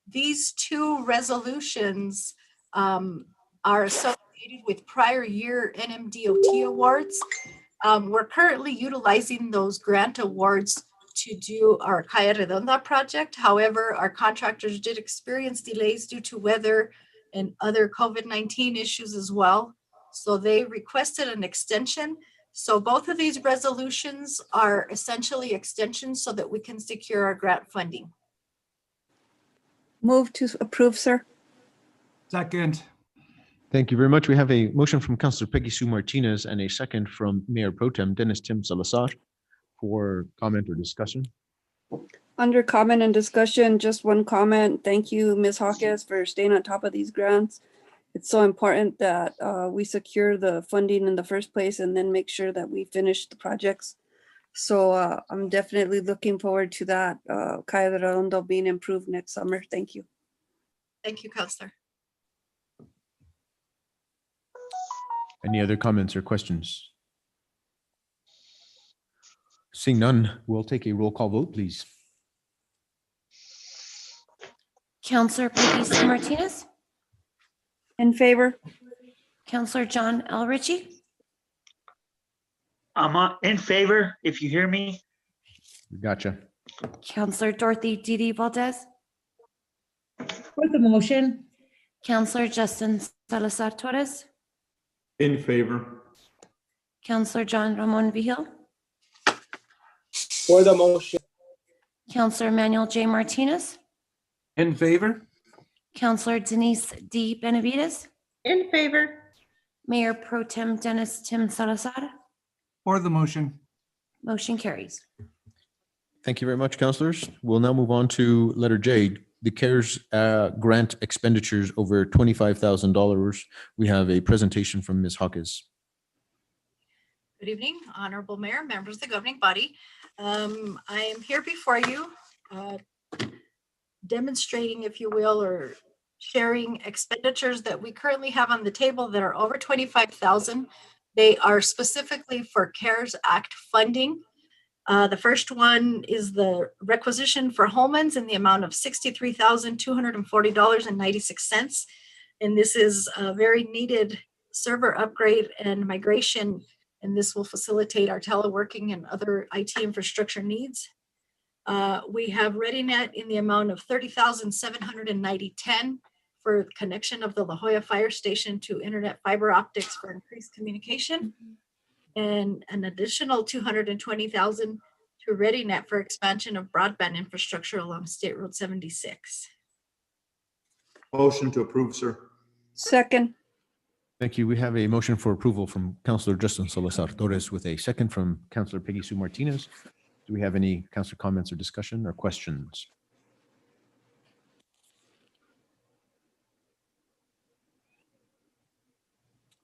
These two resolutions are associated with prior year NMDOT awards. We're currently utilizing those grant awards to do our Calle Redonda project. However, our contractors did experience delays due to weather and other COVID-19 issues as well. So they requested an extension. So both of these resolutions are essentially extensions so that we can secure our grant funding. Move to approve, sir. Second. Thank you very much. We have a motion from Councillor Peggy Sue Martinez and a second from Mayor Pro Tem Dennis Tim Salazar for comment or discussion. Under comment and discussion, just one comment. Thank you, Ms. Hawkes, for staying on top of these grants. It's so important that we secure the funding in the first place and then make sure that we finish the projects. So I'm definitely looking forward to that Calle Redondo being improved next summer. Thank you. Thank you, Counselor. Any other comments or questions? Seeing none, we'll take a roll call vote, please. Councillor Peggy Sue Martinez, In favor. Councillor John L. Ritchie, I'm in favor, if you hear me. Gotcha. Councillor Dorothy Didi Valdez, For the motion? Councillor Justin Salazar Torres, In favor. Councillor John Ramon Vihil, For the motion. Councillor Manuel J. Martinez, In favor? Councillor Denise D. Benavides, In favor? Mayor Pro Tem Dennis Tim Salazar. For the motion. Motion carries. Thank you very much, councillors. We'll now move on to letter J, the CARES grant expenditures over $25,000. We have a presentation from Ms. Hawkes. Good evening, Honorable Mayor, members of the governing body. I am here before you demonstrating, if you will, or sharing expenditures that we currently have on the table that are over 25,000. They are specifically for CARES Act funding. The first one is the requisition for Holman's in the amount of $63,240.96. And this is a very needed server upgrade and migration, and this will facilitate our teleworking and other IT infrastructure needs. We have ReadyNet in the amount of $30,790.10 for connection of the La Jolla Fire Station to internet fiber optics for increased communication. and an additional 220,000 to ReadyNet for expansion of broadband infrastructure along State Road 76. Motion to approve, sir. Second. Thank you. We have a motion for approval from Councillor Justin Salazar Torres with a second from Councillor Peggy Sue Martinez. Do we have any councillor comments or discussion or questions?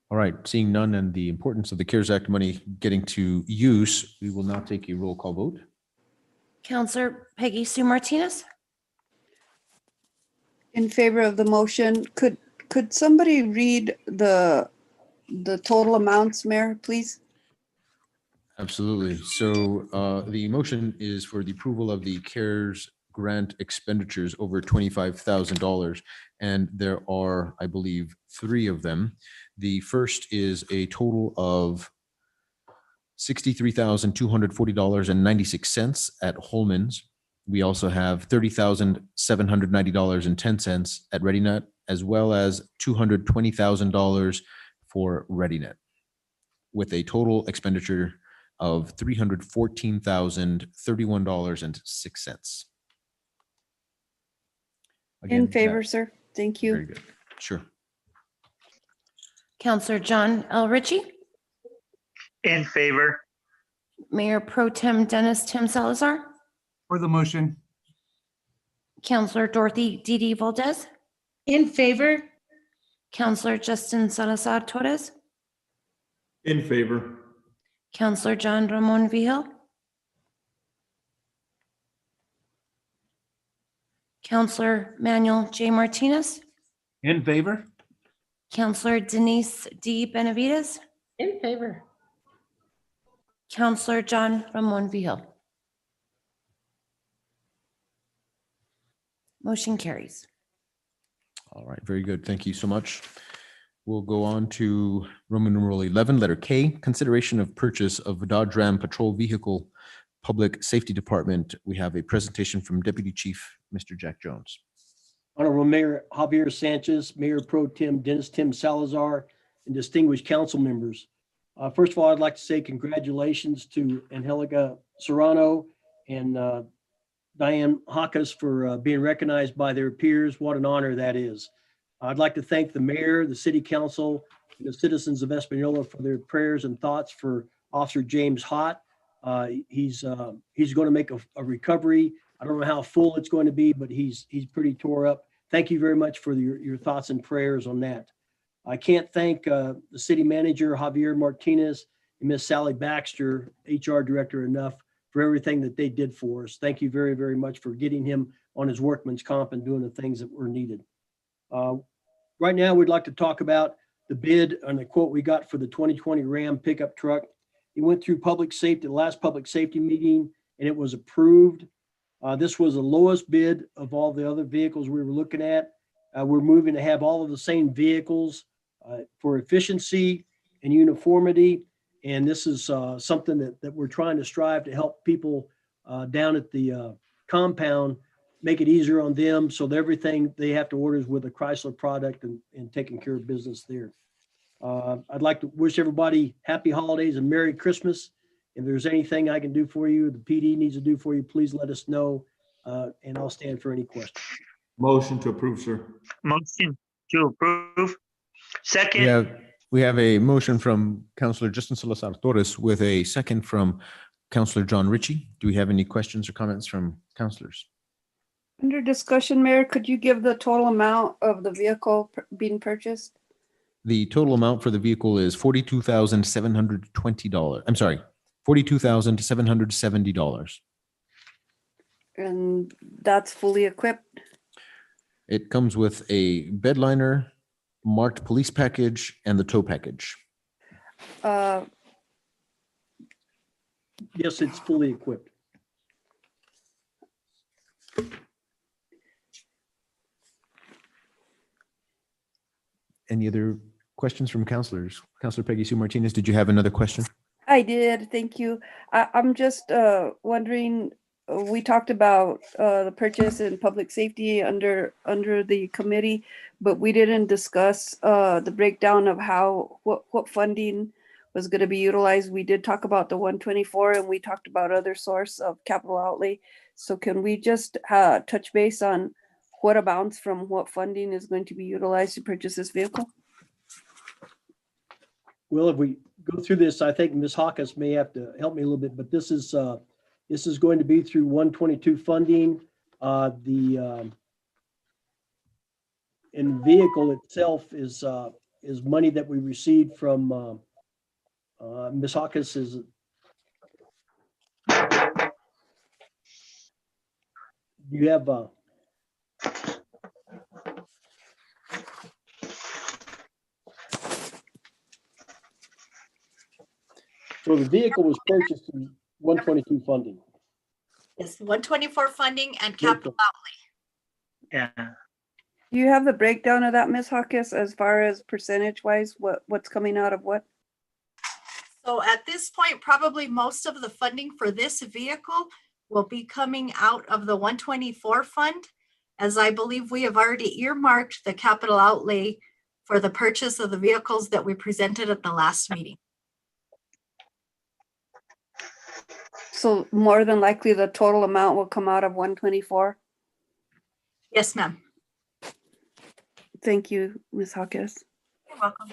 All right, seeing none and the importance of the CARES Act money getting to use, we will now take a roll call vote. Councillor Peggy Sue Martinez, In favor of the motion. Could somebody read the total amounts, Mayor, please? Absolutely. So the motion is for the approval of the CARES grant expenditures over $25,000. And there are, I believe, 3 of them. The first is a total of $63,240.96 at Holman's. We also have $30,790.10 at ReadyNet, as well as $220,000 for ReadyNet, with a total expenditure of $314,031.06. In favor, sir. Thank you. Very good. Sure. Councillor John L. Ritchie, In favor. Mayor Pro Tem Dennis Tim Salazar, For the motion. Councillor Dorothy Didi Valdez, In favor? Councillor Justin Salazar Torres, In favor. Councillor John Ramon Vihil, Councillor Manuel J. Martinez, In favor? Councillor Denise D. Benavides, In favor. Councillor John Ramon Vihil. Motion carries. All right, very good. Thank you so much. We'll go on to Roman numeral 11, letter K, consideration of purchase of Dodge Ram Patrol Vehicle, Public Safety Department. We have a presentation from Deputy Chief, Mr. Jack Jones. Honorable Mayor Javier Sanchez, Mayor Pro Tem Dennis Tim Salazar, and distinguished council members. First of all, I'd like to say congratulations to Angelica Serrano and Diane Hawkes for being recognized by their peers. What an honor that is. I'd like to thank the mayor, the city council, and the citizens of Espanola for their prayers and thoughts for Officer James Hott. He's going to make a recovery. I don't know how full it's going to be, but he's pretty tore up. Thank you very much for your thoughts and prayers on that. I can't thank the city manager, Javier Martinez, and Miss Sally Baxter, HR director, enough for everything that they did for us. Thank you very, very much for getting him on his workman's comp and doing the things that were needed. Right now, we'd like to talk about the bid and the quote we got for the 2020 Ram pickup truck. It went through public safety, the last public safety meeting, and it was approved. This was the lowest bid of all the other vehicles we were looking at. We're moving to have all of the same vehicles for efficiency and uniformity. And this is something that we're trying to strive to help people down at the compound, make it easier on them so that everything they have to order is with a Chrysler product and taking care of business there. I'd like to wish everybody happy holidays and Merry Christmas. If there's anything I can do for you, the PD needs to do for you, please let us know, and I'll stand for any questions. Motion to approve, sir. Motion to approve. Second. We have a motion from Councillor Justin Salazar Torres with a second from Councillor John Ritchie. Do we have any questions or comments from councillors? Under discussion, Mayor, could you give the total amount of the vehicle being purchased? The total amount for the vehicle is $42,720. I'm sorry, $42,770. And that's fully equipped? It comes with a bed liner, marked police package, and the tow package. Yes, it's fully equipped. Any other questions from councillors? Councillor Peggy Sue Martinez, did you have another question? I did, thank you. I'm just wondering, we talked about the purchase and public safety under the committee, but we didn't discuss the breakdown of what funding was going to be utilized. We did talk about the 124 and we talked about other source of capital outlay. So can we just touch base on what amounts from what funding is going to be utilized to purchase this vehicle? Well, if we go through this, I think Ms. Hawkins may have to help me a little bit, but this is going to be through 122 funding. And vehicle itself is money that we received from Ms. Hawkins is. You have so the vehicle was purchased in 122 funding. Yes, 124 funding and capital outlay. Yeah. Do you have the breakdown of that, Ms. Hawkins, as far as percentage wise, what's coming out of what? So at this point, probably most of the funding for this vehicle will be coming out of the 124 fund, as I believe we have already earmarked the capital outlay for the purchase of the vehicles that we presented at the last meeting. So more than likely the total amount will come out of 124? Yes, ma'am. Thank you, Ms. Hawkins. You're welcome.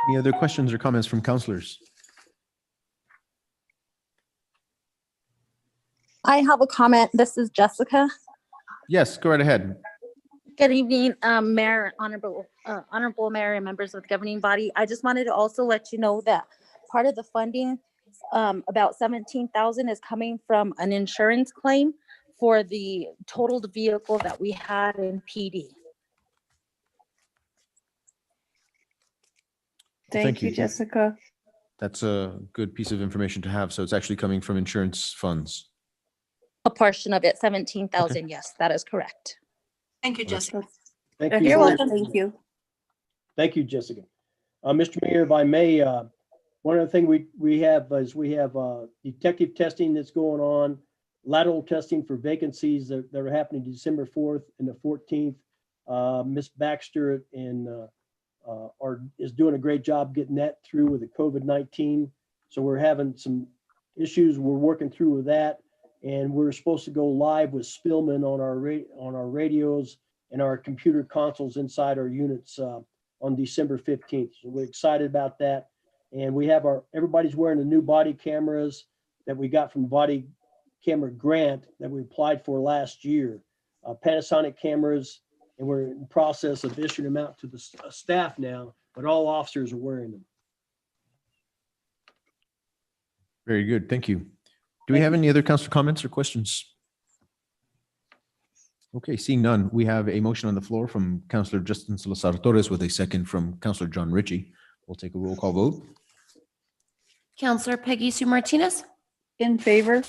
Any other questions or comments from councilors? I have a comment. This is Jessica. Yes, go right ahead. Good evening, Mayor, Honorable Mayor and members of the governing body. I just wanted to also let you know that part of the funding, about 17,000 is coming from an insurance claim for the totaled vehicle that we had in PD. Thank you, Jessica. That's a good piece of information to have. So it's actually coming from insurance funds. A portion of it, 17,000. Yes, that is correct. Thank you, Jessica. Thank you. You're welcome. Thank you. Thank you, Jessica. Mr. Mayor, if I may, one of the things we have detective testing that's going on, lateral testing for vacancies that are happening December 4th and the 14th. Ms. Baxter is doing a great job getting that through with the COVID-19. So we're having some issues we're working through with that. And we're supposed to go live with Spillman on our radios and our computer consoles inside our units on December 15th. So we're excited about that. And we have everybody's wearing the new body cameras that we got from the body camera grant that we applied for last year. Panasonic cameras, and we're in the process of issuing them out to the staff now, but all officers are wearing them. Very good. Thank you. Do we have any other council comments or questions? Okay, seeing none, we have a motion on the floor from Councilor Justin Salazar Torres with a second from Councilor John Ritchie. We'll take a roll call vote. Counselor Peggy Sue Martinez, in favor.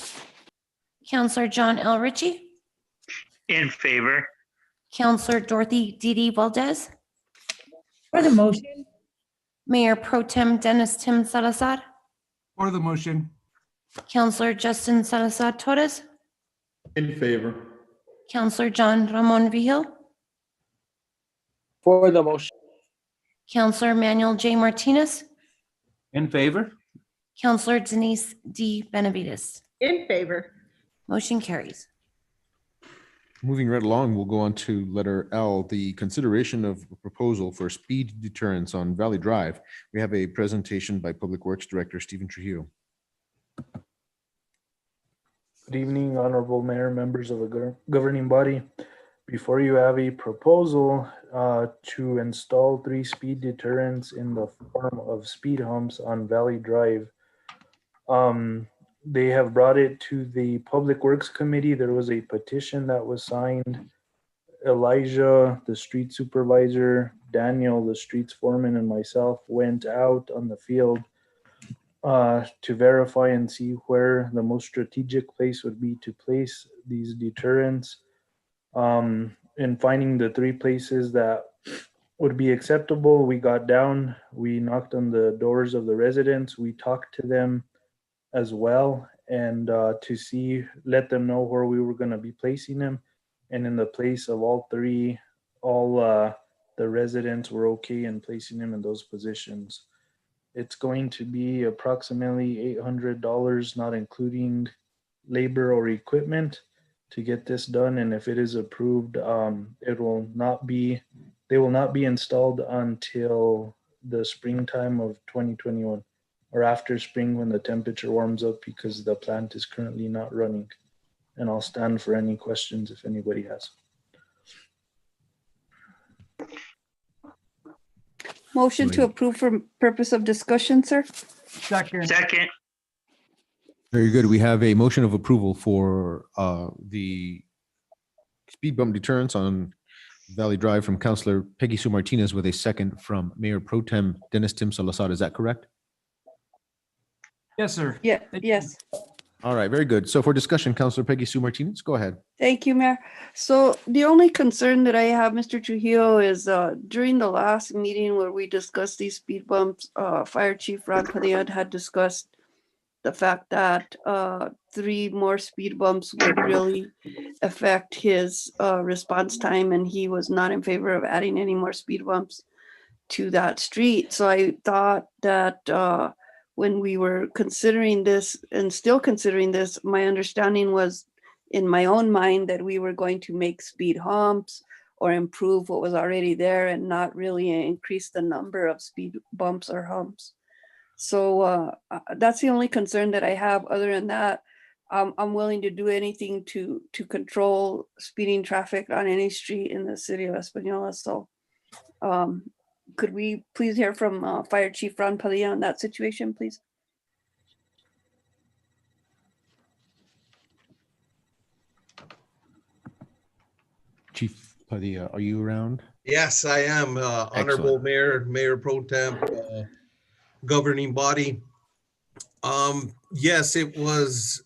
Counselor John L. Ritchie, In favor. Counselor Dorothy Didi Valdez, For the motion. Mayor Pro Tem Dennis Tim Salazar, For the motion. Counselor Justin Salazar Torres, In favor. Counselor John Ramon Vihil, For the motion. Counselor Manuel J. Martinez, In favor. Counselor Denise D. Benavides. In favor. Motion carries. Moving right along, we'll go on to letter L, the consideration of a proposal for speed deterrence on Valley Drive. We have a presentation by Public Works Director Stephen Trujillo. Good evening, Honorable Mayor, members of the governing body. Before you have a proposal to install 3 speed deterrents in the form of speed humps on Valley Drive. They have brought it to the Public Works Committee. There was a petition that was signed. Elijah, the street supervisor, Daniel, the streets foreman, and myself went out on the field to verify and see where the most strategic place would be to place these deterrents. In finding the 3 places that would be acceptable, we got down, we knocked on the doors of the residents, we talked to them as well, and to let them know where we were going to be placing them. And in the place of all 3, all the residents were okay in placing him in those positions. It's going to be approximately $800, not including labor or equipment, to get this done. And if it is approved, they will not be installed until the springtime of 2021, or after spring when the temperature warms up, because the plant is currently not running. And I'll stand for any questions if anybody has. Motion to approve for purpose of discussion, sir. Second. Very good. We have a motion of approval for the speed bump deterrence on Valley Drive from Councilor Peggy Sue Martinez, with a second from Mayor Pro Tem Dennis Tim Salazar. Is that correct? Yes, sir. Yeah, yes. All right, very good. So for discussion, Councilor Peggy Sue Martinez, go ahead. Thank you, Mayor. So the only concern that I have, Mr. Trujillo, is during the last meeting where we discussed these speed bumps, Fire Chief Ron Padilla had discussed the fact that 3 more speed bumps would really affect his response time, and he was not in favor of adding any more speed bumps to that street. So I thought that when we were considering this and still considering this, my understanding was in my own mind that we were going to make speed humps or improve what was already there and not really increase the number of speed bumps or humps. So that's the only concern that I have. Other than that, I'm willing to do anything to control speeding traffic on any street in the city of Espanola. So could we please hear from Fire Chief Ron Padilla on that situation, please? Chief Padilla, are you around? Yes, I am. Honorable Mayor, Mayor Pro Tem, governing body. Yes, it was,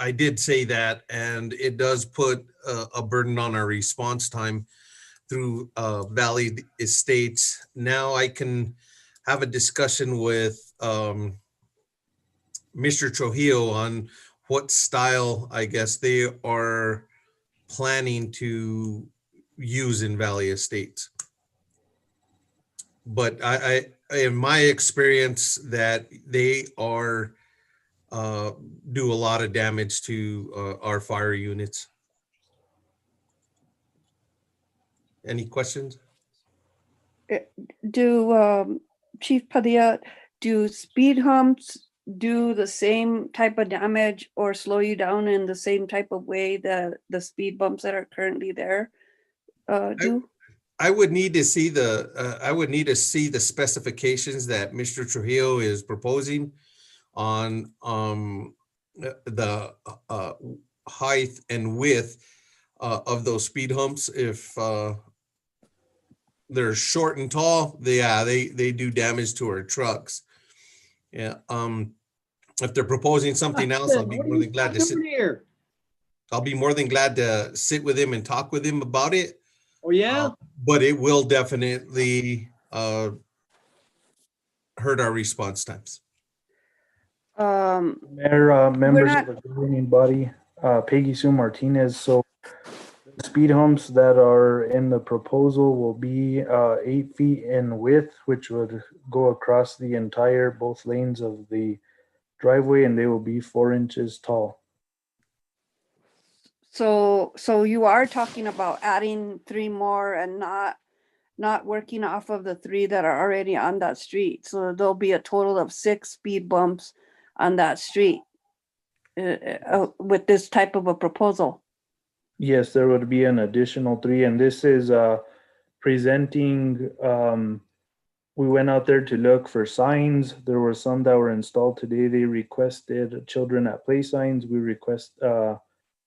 I did say that, and it does put a burden on our response time through Valley Estates. Now I can have a discussion with Mr. Trujillo on what style, I guess, they are planning to use in Valley Estates. But I in my experience, that they are do a lot of damage to our fire units. Any questions? Do Chief Padilla, do speed humps do the same type of damage or slow you down in the same type of way that the speed bumps that are currently there do? I would need to see the specifications that Mr. Trujillo is proposing on the height and width of those speed humps. If they're short and tall, they do damage to our trucks. Yeah. If they're proposing something else, I'll be more than glad to sit. I'll be more than glad to sit with him and talk with him about it. Oh, yeah? But it will definitely hurt our response times. Mayor, members of the governing body, Peggy Sue Martinez. So the speed humps that are in the proposal will be 8 feet in width, which would go across the entire both lanes of the driveway, and they will be 4 inches tall. So you are talking about adding 3 more and not working off of the 3 that are already on that street. So there'll be a total of 6 speed bumps on that street with this type of a proposal. Yes, there would be an additional 3, and this is presenting. We went out there to look for signs. There were some that were installed today. They requested children at play signs.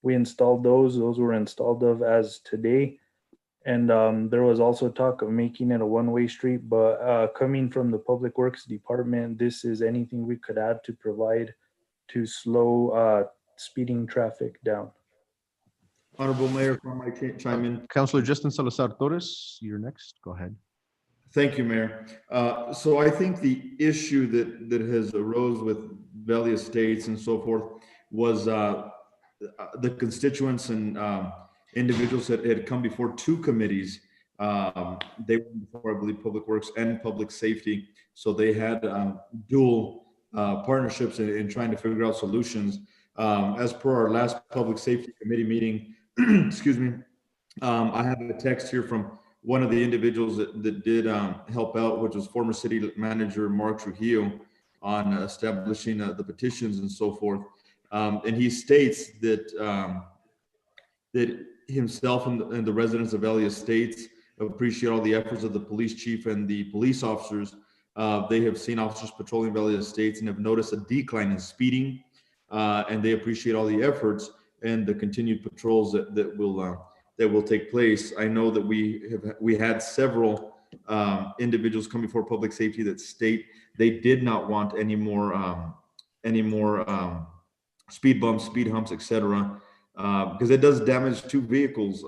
We installed those. Those were installed as today. And there was also talk of making it a one-way street, but coming from the Public Works Department, this is anything we could add to provide to slow speeding traffic down. Honorable Mayor, if I might chime in. Councilor Justin Salazar Torres, you're next. Go ahead. Thank you, Mayor. So I think the issue that has arose with Valley Estates and so forth was the constituents and individuals that had come before 2 committees They were before, I believe, Public Works and Public Safety. So they had dual partnerships in trying to figure out solutions. As per our last Public Safety Committee meeting, excuse me, I have a text here from one of the individuals that did help out, which was former city manager Mark Trujillo, on establishing the petitions and so forth. And he states that that himself and the residents of LA Estates appreciate all the efforts of the police chief and the police officers. They have seen officers patrolling LA Estates and have noticed a decline in speeding, and they appreciate all the efforts and the continued patrols that will take place. I know that we had several individuals come before public safety that state they did not want any more speed bumps, speed humps, etc., because it does damage two vehicles.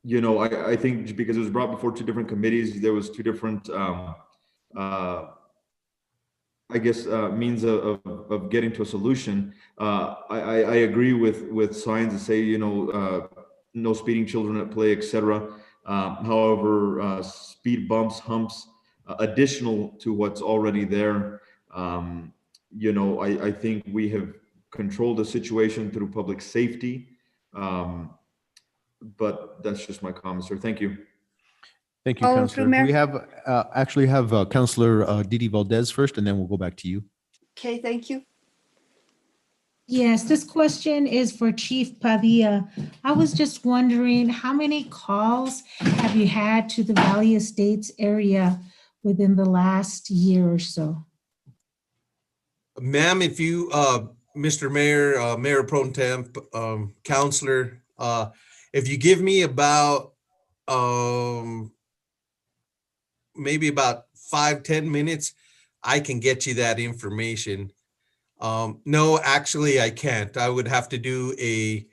You know, I think because it was brought before two different committees, there was two different I guess means of getting to a solution. I agree with signs that say, you know, no speeding, children at play, etc. However, speed bumps, humps, additional to what's already there, you know, I think we have controlled the situation through public safety. But that's just my comments, sir. Thank you. Thank you, Councilor. We have actually have Councilor Didi Valdez first, and then we'll go back to you. Okay, thank you. Yes, this question is for Chief Padilla. I was just wondering, how many calls have you had to the Valley Estates area within the last year or so? Ma'am, if you, Mr. Mayor, Mayor Pro Tem, Counselor, if you give me about maybe about 5-10 minutes, I can get you that information. No, actually, I can't. I would have to do a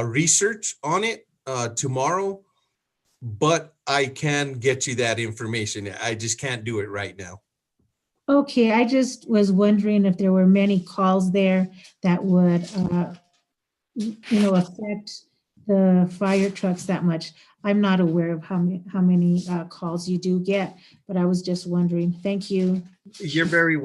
research on it tomorrow, but I can get you that information. I just can't do it right now. Okay, I just was wondering if there were many calls there that would, affect the fire trucks that much. I'm not aware of how many calls you do get, but I was just wondering. Thank you. You're very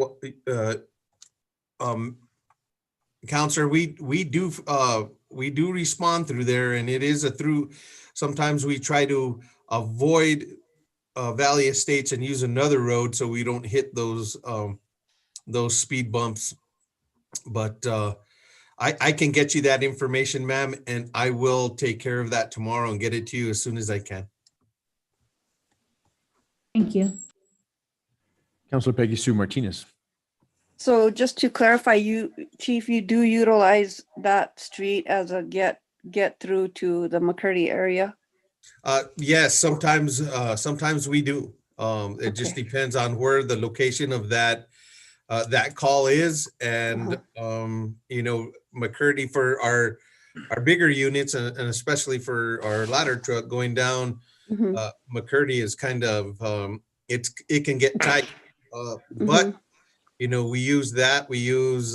Counselor, we do respond through there, and it is sometimes we try to avoid Valley Estates and use another road so we don't hit those speed bumps. But I can get you that information, ma'am, and I will take care of that tomorrow and get it to you as soon as I can. Thank you. Councilor Peggy Sue Martinez. So just to clarify, Chief, you do utilize that street as a get through to the McCurdy area? Yes, sometimes we do. It just depends on where the location of that call is, and McCurdy for our bigger units, and especially for our ladder truck going down, McCurdy is kind of it can get tight, but we use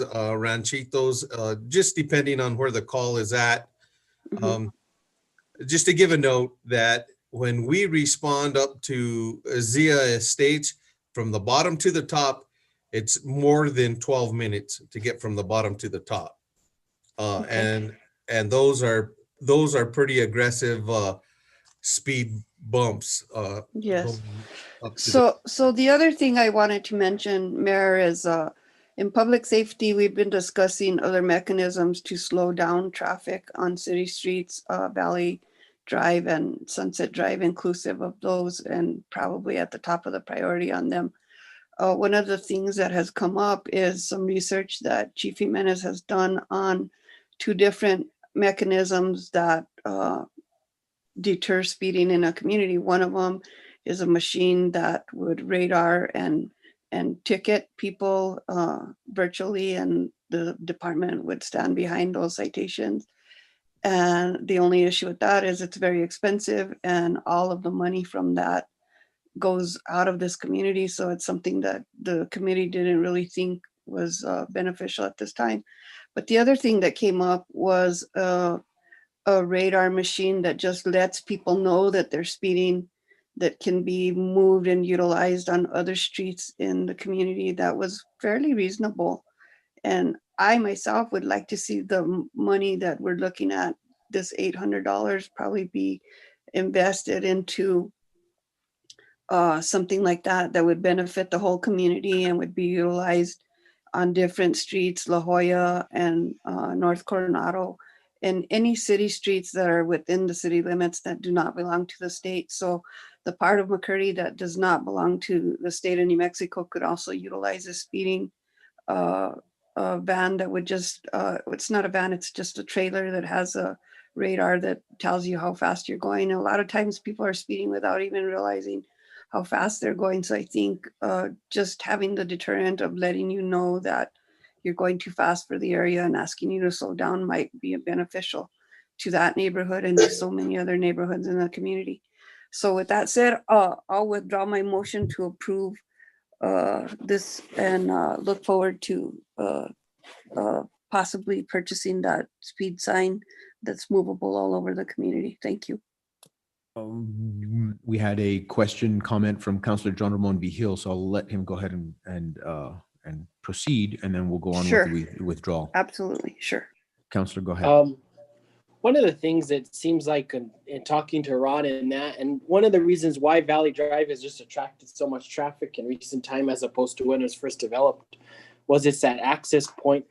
Ranchitos, just depending on where the call is at. Just to give a note that when we respond up to Zia Estates, from the bottom to the top, it's more than 12 minutes to get from the bottom to the top. And those are pretty aggressive speed bumps. Yes. So the other thing I wanted to mention, Mayor, is in public safety, we've been discussing other mechanisms to slow down traffic on city streets, Valley Drive and Sunset Drive, inclusive of those, and probably at the top of the priority on them. One of the things that has come up is some research that Chief Jimenez has done on two different mechanisms that deter speeding in a community. One of them is a machine that would radar and ticket people virtually, and the department would stand behind those citations. And the only issue with that is it's very expensive, and all of the money from that goes out of this community. So it's something that the committee didn't really think was beneficial at this time. But the other thing that came up was a radar machine that just lets people know that they're speeding, that can be moved and utilized on other streets in the community, that was fairly reasonable. And I myself would like to see the money that we're looking at, this $800, probably be invested into something like that, that would benefit the whole community and would be utilized on different streets, La Jolla and North Coronado, and any city streets that are within the city limits that do not belong to the state. So the part of McCurdy that does not belong to the state of New Mexico could also utilize a speeding van that would just, it's not a van, it's just a trailer that has a radar that tells you how fast you're going. And a lot of times people are speeding without even realizing how fast they're going. So I think just having the deterrent of letting you know that you're going too fast for the area and asking you to slow down might be beneficial to that neighborhood and to so many other neighborhoods in the community. So with that said, I'll withdraw my motion to approve this and look forward to possibly purchasing that speed sign that's movable all over the community. Thank you. We had a comment from Councillor John Ramon Vigil, so I'll let him go ahead and proceed, and then we'll go on Sure. with the withdrawal. Absolutely, sure. Councillor, go ahead. One of the things that seems like in talking to Ron and one of the reasons why Valley Drive has just attracted so much traffic in recent time as opposed to when it was first developed was it's that access point.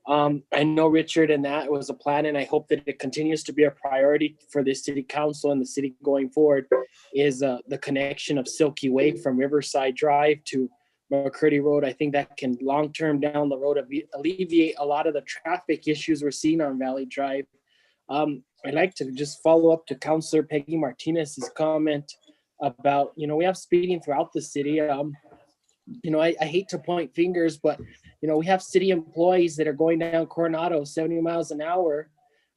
I know Richard and that was a plan, and I hope that it continues to be a priority for the city council and the city going forward is the connection of Silky Way from Riverside Drive to McCurdy Road. I think that can long-term down the road alleviate a lot of the traffic issues we're seeing on Valley Drive. I'd like to just follow up to Councillor Peggy Martinez's comment about, we have speeding throughout the city. I hate to point fingers, but, we have city employees that are going down Coronado 70 miles an hour.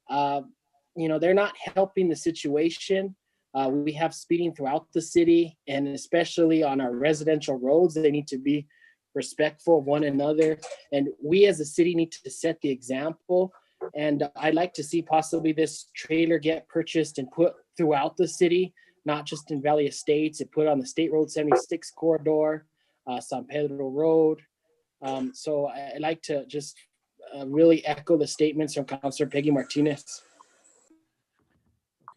They're not helping the situation. We have speeding throughout the city, and especially on our residential roads. They need to be respectful of one another. And we as a city need to set the example. And I'd like to see possibly this trailer get purchased and put throughout the city, not just in Valley Estates, and put on the State Road 76 corridor, San Pedro Road. So I'd like to just really echo the statements from Councilor Peggy Martinez.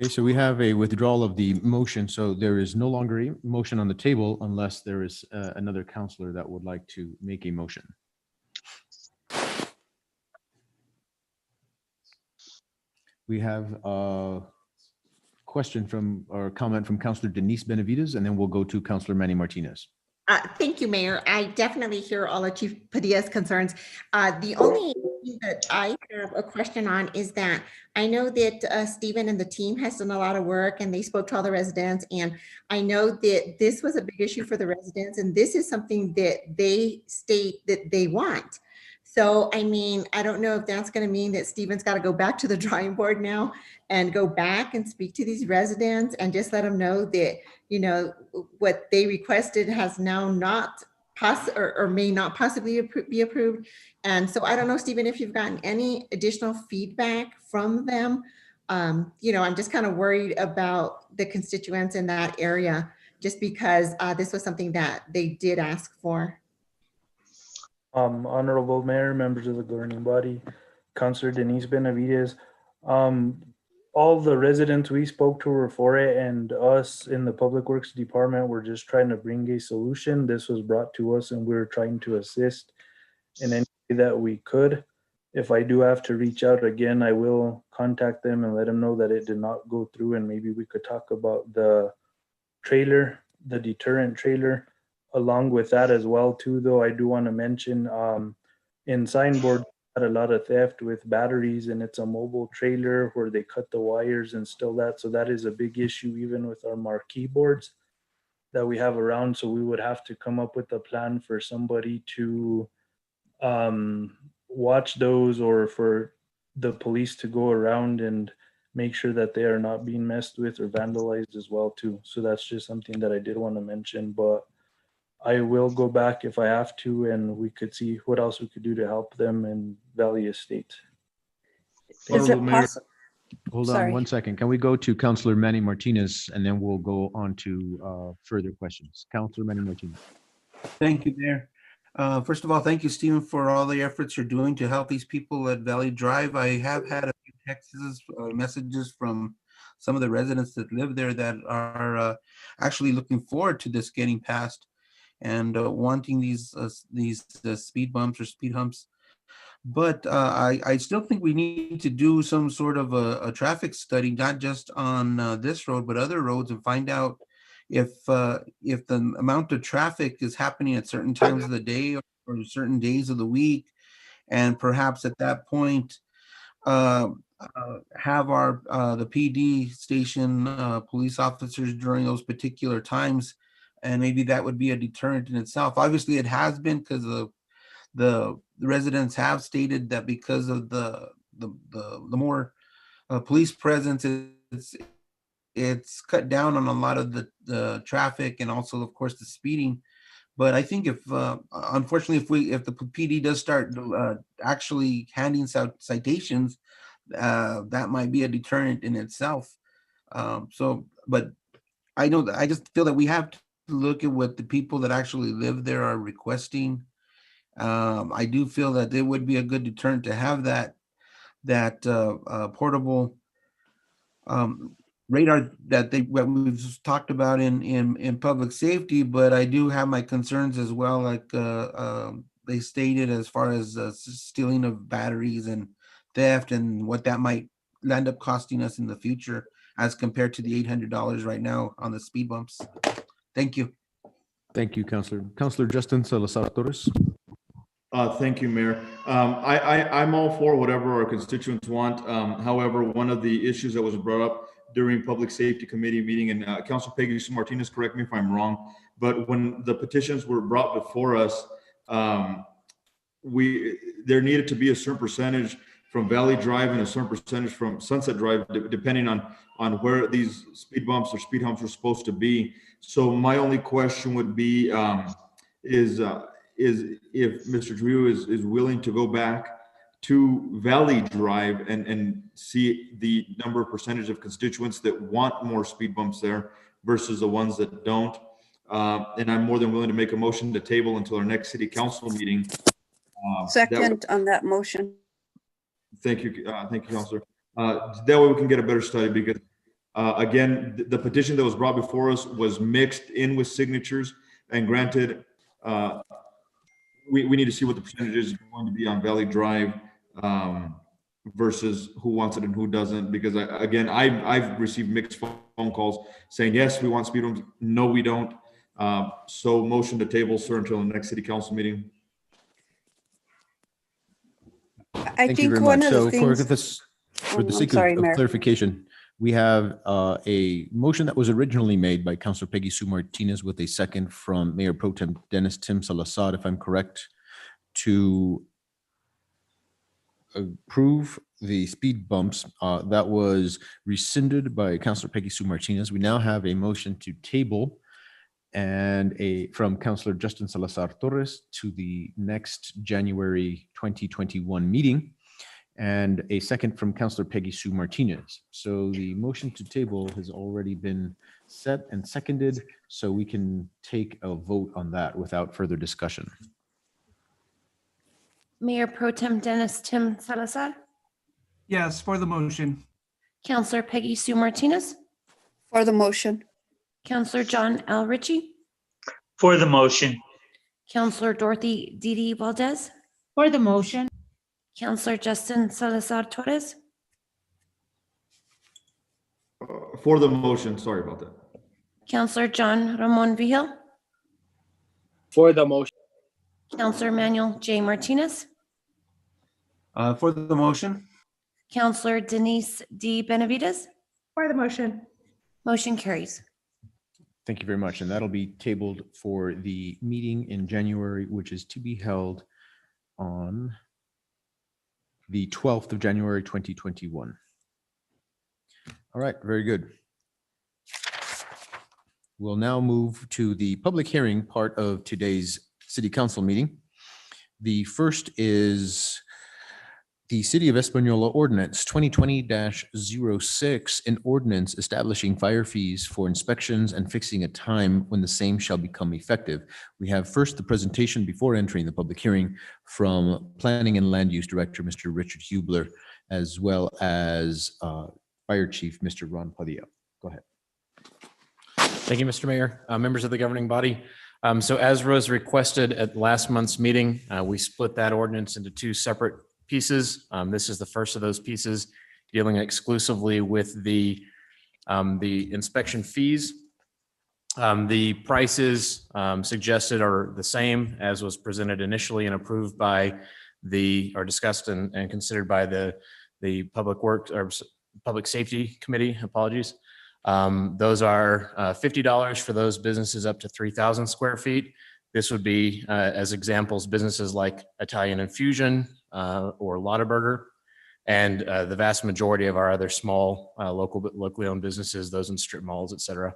Okay, so we have a withdrawal of the motion. So there is no longer a motion on the table unless there is another councillor that would like to make a motion. We have a question from or comment from Councillor Denise Benavides, and then we'll go to Councillor Manny Martinez. Thank you, Mayor. I definitely hear all of Chief Padilla's concerns. The only thing that I have a question on is that I know that Stephen and the team has done a lot of work and they spoke to all the residents. And I know that this was a big issue for the residents, and this is something that they state that they want. So, I mean, I don't know if that's going to mean that Stephen's got to go back to the drawing board now and go back and speak to these residents and just let them know that, what they requested has now not or may not possibly be approved. And so I don't know, Stephen, if you've gotten any additional feedback from them. I'm just kind of worried about the constituents in that area, just because this was something that they did ask for. Honorable Mayor, members of the governing body, Councillor Denise Benavides, all the residents we spoke to were for it, and us in the Public Works Department were just trying to bring a solution. This was brought to us and we were trying to assist in any way that we could. If I do have to reach out again, I will contact them and let them know that it did not go through, and maybe we could talk about the trailer, the deterrent trailer. Along with that as well too, though, I do want to mention in signboard had a lot of theft with batteries, and it's a mobile trailer where they cut the wires and still that. So that is a big issue even with our marquee boards that we have around. So we would have to come up with a plan for somebody to watch those, or for the police to go around and make sure that they are not being messed with or vandalized as well too. So that's just something that I did want to mention, but I will go back if I have to, and we could see what else we could do to help them in Valley Estates. Is it Hold on Sorry. 1 second. Can we go to Counselor Manny Martinez and then we'll go on to further questions? Counselor Manny Martinez. Thank you, Mayor. First of all, thank you, Stephen, for all the efforts you're doing to help these people at Valley Drive. I have had a few texts, messages from some of the residents that live there that are actually looking forward to this getting passed and wanting these speed bumps or speed humps. But I still think we need to do some sort of a traffic study, not just on this road, but other roads, and find out if the amount of traffic is happening at certain times of the day or certain days of the week, and perhaps at that point have our the PD station police officers during those particular times, and maybe that would be a deterrent in itself. Obviously, it has been, because the residents have stated that because of the more police presence, it's cut down on a lot of the traffic and also, of course, the speeding. But I think if unfortunately, if the PD does start actually handing out citations, that might be a deterrent in itself. But I just feel that we have to look at what the people that actually live there are requesting. I do feel that it would be a good deterrent to have that portable radar that we've talked about in public safety. But I do have my concerns as well, like they stated, as far as stealing of batteries and theft, and what that might end up costing us in the future as compared to the $800 right now on the speed bumps. Thank you. Thank you, Counselor. Counselor Justin Salazar Torres. Thank you, Mayor. I'm all for whatever our constituents want. However, one of the issues that was brought up during Public Safety Committee meeting, and Councilor Peggy Sue Martinez, correct me if I'm wrong, but when the petitions were brought before us, there needed to be a certain percentage from Valley Drive and a certain percentage from Sunset Drive, depending on where these speed bumps or speed humps were supposed to be. So my only question would be, is if Mr. Trujillo is willing to go back to Valley Drive and see the number of percentage of constituents that want more speed bumps there versus the ones that don't. And I'm more than willing to make a motion to table until our next city council meeting. Second on that motion. Thank you, Councilor. That way we can get a better study, because again, the petition that was brought before us was mixed in with signatures, and granted, we need to see what the percentages are going to be on Valley Drive versus who wants it and who doesn't. Because I've received mixed phone calls saying, yes, we want speed bumps. No, we don't. So motion to table, sir, until the next city council meeting. I think one of the things. For the sake of clarification, we have a motion that was originally made by Councilor Peggy Sue Martinez with a second from Mayor Pro Tem Dennis Tim Salazar, if I'm correct, to approve the speed bumps. That was rescinded by Councilor Peggy Sue Martinez. We now have a motion to table and from Councilor Justin Salazar Torres to the next January 2021 meeting, and a second from Councilor Peggy Sue Martinez. So the motion to table has already been set and seconded, so we can take a vote on that without further discussion. Mayor Pro Tem Dennis Tim Salazar, Yes, for the motion. Counselor Peggy Sue Martinez, For the motion. Counselor John L. Ritchie, For the motion. Counselor Dorothy Didi Valdez, For the motion. Counselor Justin Salazar Torres, For the motion, sorry about that. Counselor John Ramon Vihil, For the motion. Counselor Manuel J. Martinez, For the motion. Counselor Denise D. Benavides. For the motion. Motion carries. Thank you very much. And that'll be tabled for the meeting in January, which is to be held on the 12th of January, 2021. All right, very good. We'll now move to the public hearing part of today's City Council meeting. The first is The City of Espanola Ordinance 2020-06, an ordinance establishing fire fees for inspections and fixing a time when the same shall become effective. We have first the presentation before entering the public hearing from Planning and Land Use Director, Mr. Richard Hubler, as well as Fire Chief, Mr. Ron Padilla. Go ahead. Thank you, Mr. Mayor, members of the governing body. So as was requested at last month's meeting, we split that ordinance into two separate pieces. This is the first of those pieces dealing exclusively with the inspection fees. The prices suggested are the same as was presented initially and approved by or discussed and considered by the Public Works or Public Safety Committee. Apologies. Those are $50 for those businesses up to 3,000 square feet. This would be, as examples, businesses like Italian Infusion or Lottaburger, and the vast majority of our other small locally owned businesses, those in strip malls, et cetera.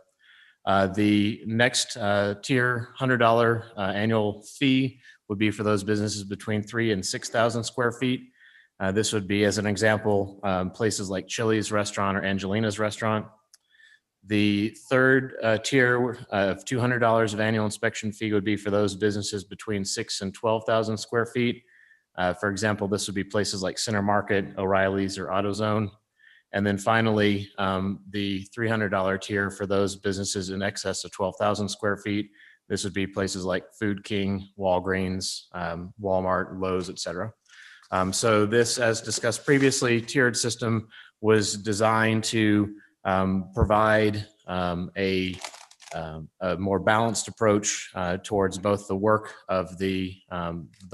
The next tier, $100 annual fee would be for those businesses between 3,000 and 6,000 square feet. This would be, as an example, places like Chili's restaurant or Angelina's restaurant. The third tier of $200 of annual inspection fee would be for those businesses between 6,000 and 12,000 square feet. For example, this would be places like Center Market, O'Reilly's, or AutoZone. And then finally, the $300 tier for those businesses in excess of 12,000 square feet. This would be places like Food King, Walgreens, Walmart, Lowe's, et cetera. So this, as discussed previously, tiered system was designed to provide a more balanced approach towards both the work of the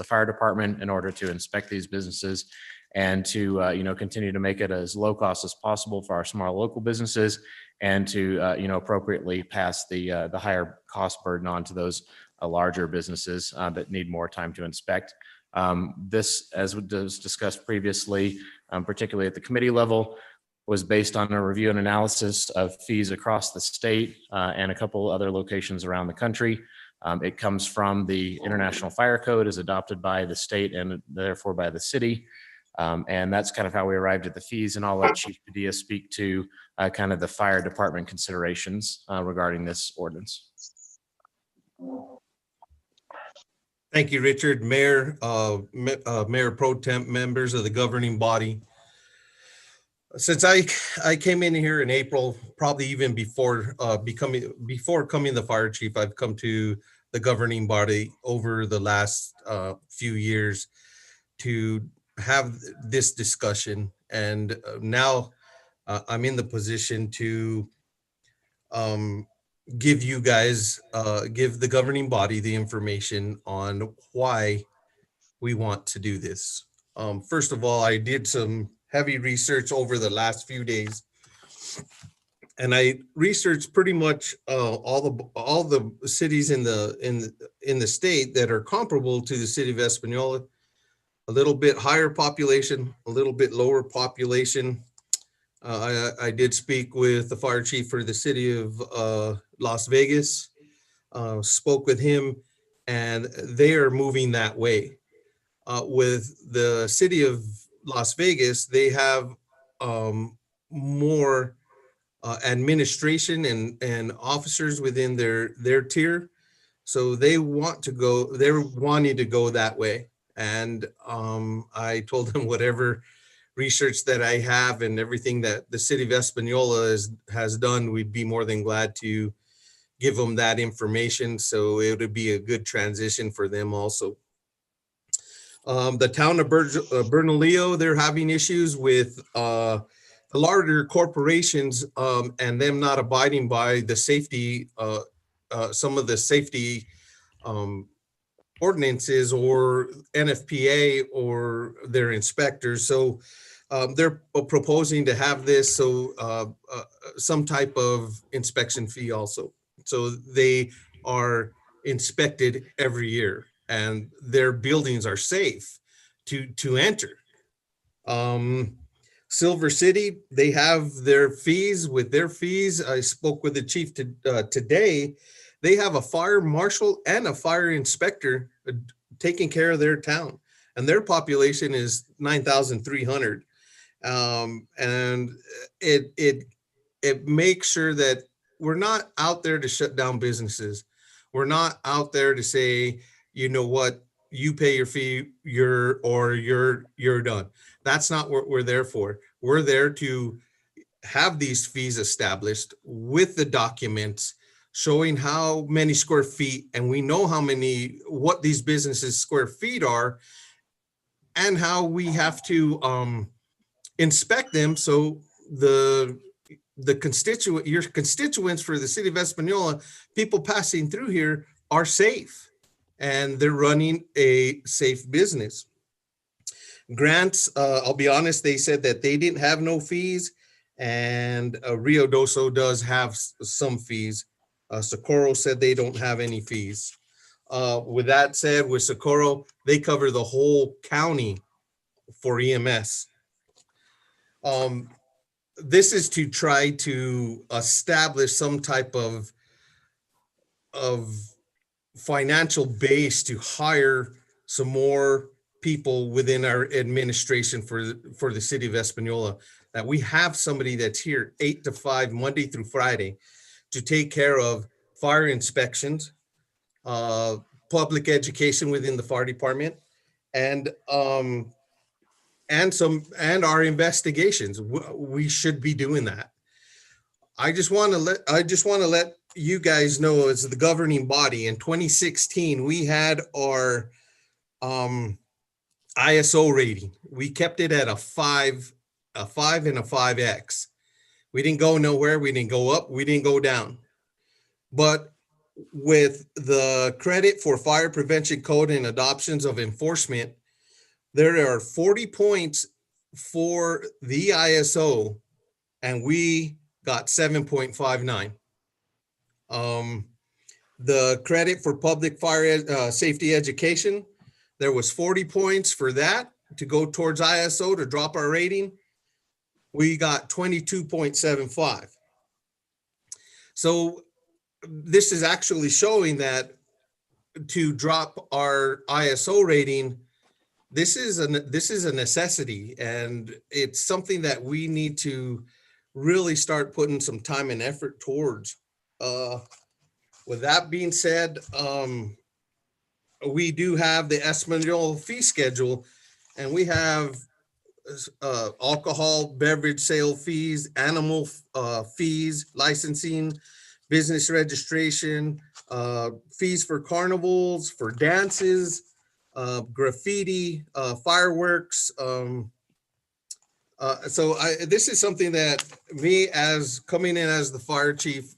fire department in order to inspect these businesses and to continue to make it as low cost as possible for our small local businesses, and to appropriately pass the higher cost burden on to those larger businesses that need more time to inspect. This, as was discussed previously, particularly at the committee level, was based on a review and analysis of fees across the state and a couple other locations around the country. It comes from the International Fire Code, as adopted by the state and therefore by the city. And that's kind of how we arrived at the fees. And I'll let Chief Padilla speak to kind of the fire department considerations regarding this ordinance. Thank you, Richard. Mayor, Mayor Pro Tem, members of the governing body. Since I came in here in April, probably even before coming the fire chief, I've come to the governing body over the last few years to have this discussion, and now I'm in the position to give you guys, give the governing body the information on why we want to do this. First of all, I did some heavy research over the last few days, and I researched pretty much all the cities in the state that are comparable to the city of Espanola. A little bit higher population, a little bit lower population. I did speak with the fire chief for the city of Las Vegas, spoke with him, and they are moving that way. With the city of Las Vegas, they have more administration and officers within their tier. So they're wanting to go that way. And I told them whatever research that I have and everything that the city of Espanola has done, we'd be more than glad to give them that information. So it would be a good transition for them also. The town of Bernalillo, they're having issues with the larger corporations and them not abiding by the safety, some of the safety ordinances or NFPA or their inspectors. So they're proposing to have this, so some type of inspection fee also. So they are inspected every year and their buildings are safe to enter. Silver City, they have their fees. With their fees, I spoke with the chief today. They have a fire marshal and a fire inspector taking care of their town. and their population is 9,300. And it makes sure that we're not out there to shut down businesses. We're not out there to say, you know what, you pay your fee, you're done. That's not what we're there for. We're there to have these fees established with the documents showing how many square feet, and we know what these businesses square feet are, and how we have to inspect them so your constituents for the city of Espanola, people passing through here, are safe and they're running a safe business. Grants, I'll be honest, they said that they didn't have no fees, and Rio Doso does have some fees. Socorro said they don't have any fees. With that said, with Socorro, they cover the whole county for EMS. This is to try to establish some type of financial base to hire some more people within our administration for the city of Espanola, that we have somebody that's here 8 to 5, Monday through Friday, to take care of fire inspections, public education within the fire department, and our investigations. We should be doing that. I just want to let you guys know, as the governing body, in 2016 we had our ISO rating. We kept it at a 5 and a 5X. We didn't go nowhere. We didn't go up. We didn't go down. But with the credit for fire prevention code and adoptions of enforcement, there are 40 points for the ISO, and we got 7.59. The credit for public fire safety education, there was 40 points for that to go towards ISO to drop our rating. We got 22.75. So this is actually showing that to drop our ISO rating, this is a necessity, and it's something that we need to really start putting some time and effort towards. With that being said, we do have the Espanola fee schedule, and we have alcohol beverage sale fees, animal fees, licensing, business registration, fees for carnivals, for dances, graffiti, fireworks. This is something that me, as coming in as the fire chief,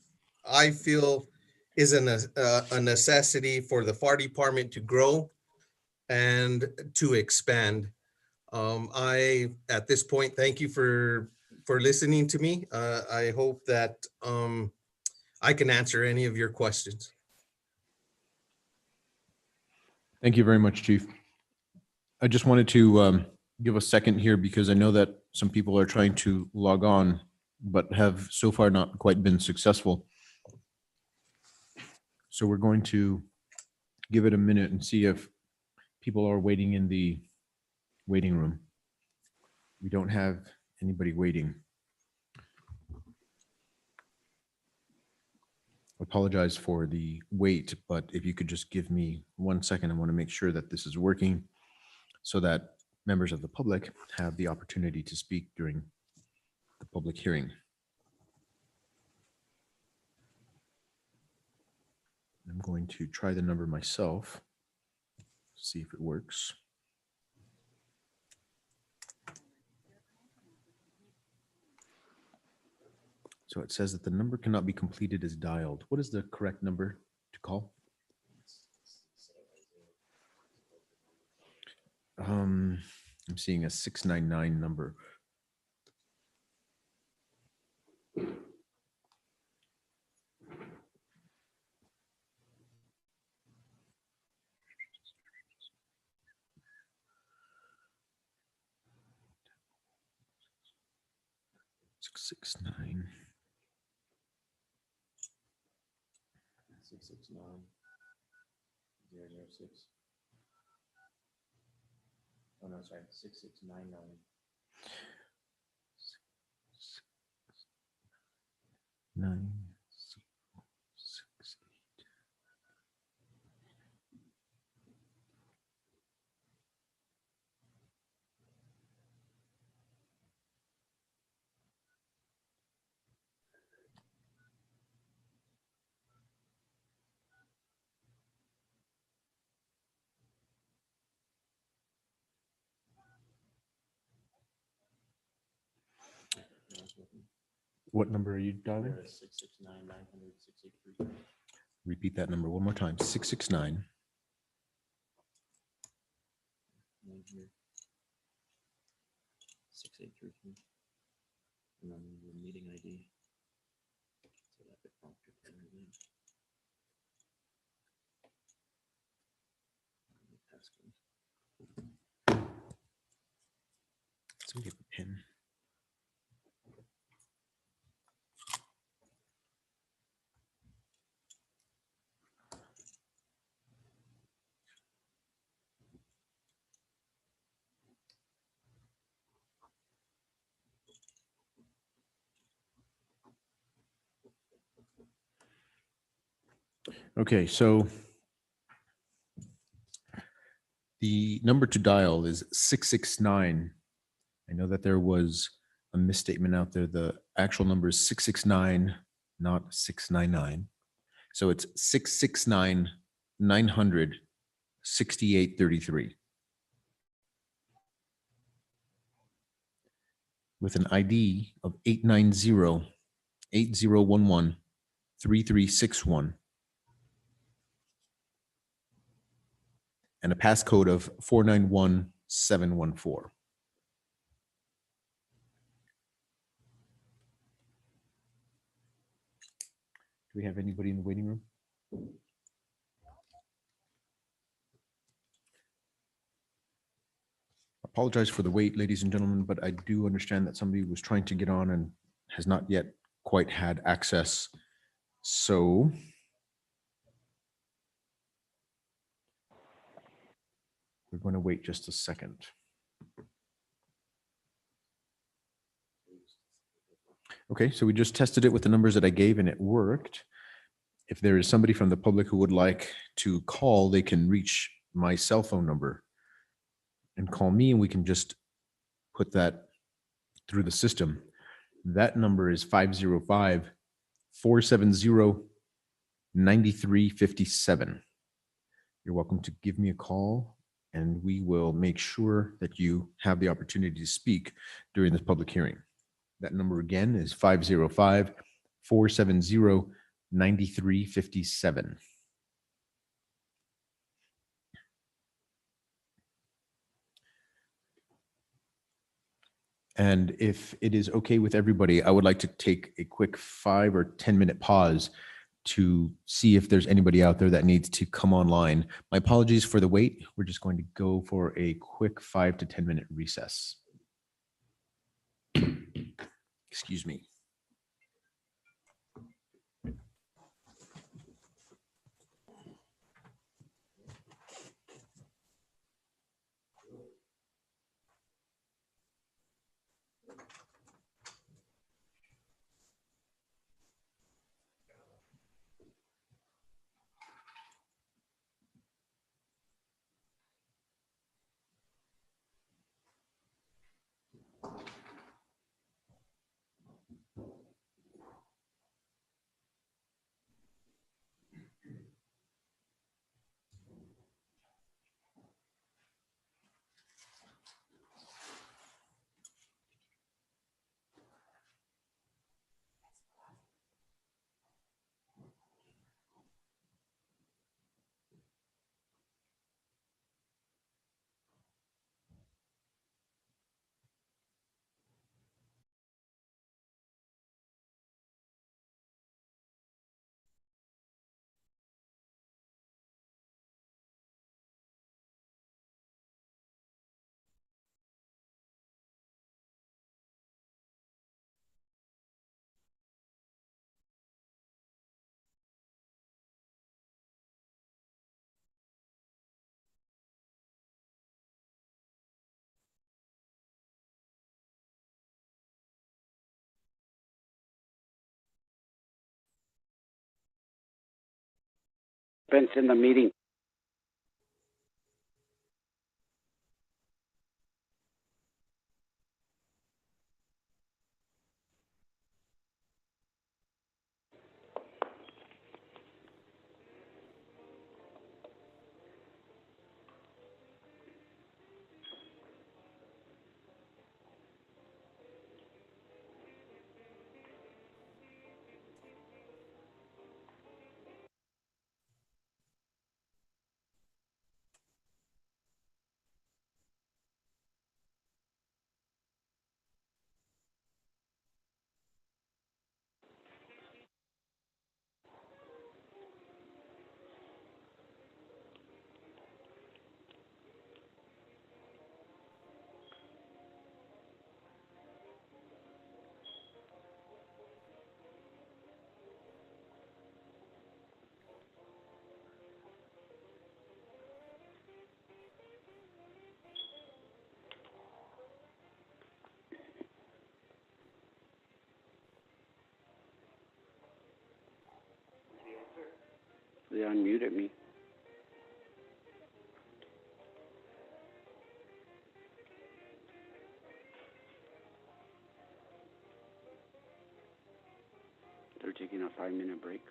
I feel is a necessity for the fire department to grow and to expand. I, at this point, thank you for listening to me. I hope that I can answer any of your questions. Thank you very much, Chief. I just wanted to give a second here because I know that some people are trying to log on, but have so far not quite been successful. So we're going to give it a minute and see if people are waiting in the waiting room. We don't have anybody waiting. Apologize for the wait, but if you could just give me 1 second, I want to make sure that this is working so that members of the public have the opportunity to speak during the public hearing. I'm going to try the number myself, see if it works. So it says that the number cannot be completed as dialed. What is the correct number to call? I'm seeing a 699 number. Six 669. 669 006. Oh, no, sorry, 6699. Nine. What number are you dialing? 669-900-683. Repeat that number one more time. 669. 683. And then the meeting ID. So that could prompt your phone again. Passcode. Somebody have a pen. Okay, so the number to dial is 669. I know that there was a misstatement out there. The actual number is 669, not 699. So it's 669-900-6833. With an ID of 890-8011-3361. And a passcode of 491714. Do we have anybody in the waiting room? Apologize for the wait, ladies and gentlemen, but I do understand that somebody was trying to get on and has not yet quite had access. So we're going to wait just a second. Okay, so we just tested it with the numbers that I gave and it worked. If there is somebody from the public who would like to call, they can reach my cell phone number and call me, and we can just put that through the system. That number is 505-470-9357. You're welcome to give me a call, and we will make sure that you have the opportunity to speak during this public hearing. That number again is 505-470-9357. And if it is okay with everybody, I would like to take a quick 5 or 10 minute pause to see if there's anybody out there that needs to come online. My apologies for the wait. We're just going to go for a quick 5 to 10 minute recess. Excuse me. participants in the meeting. They unmuted me. They're taking a 5-minute break.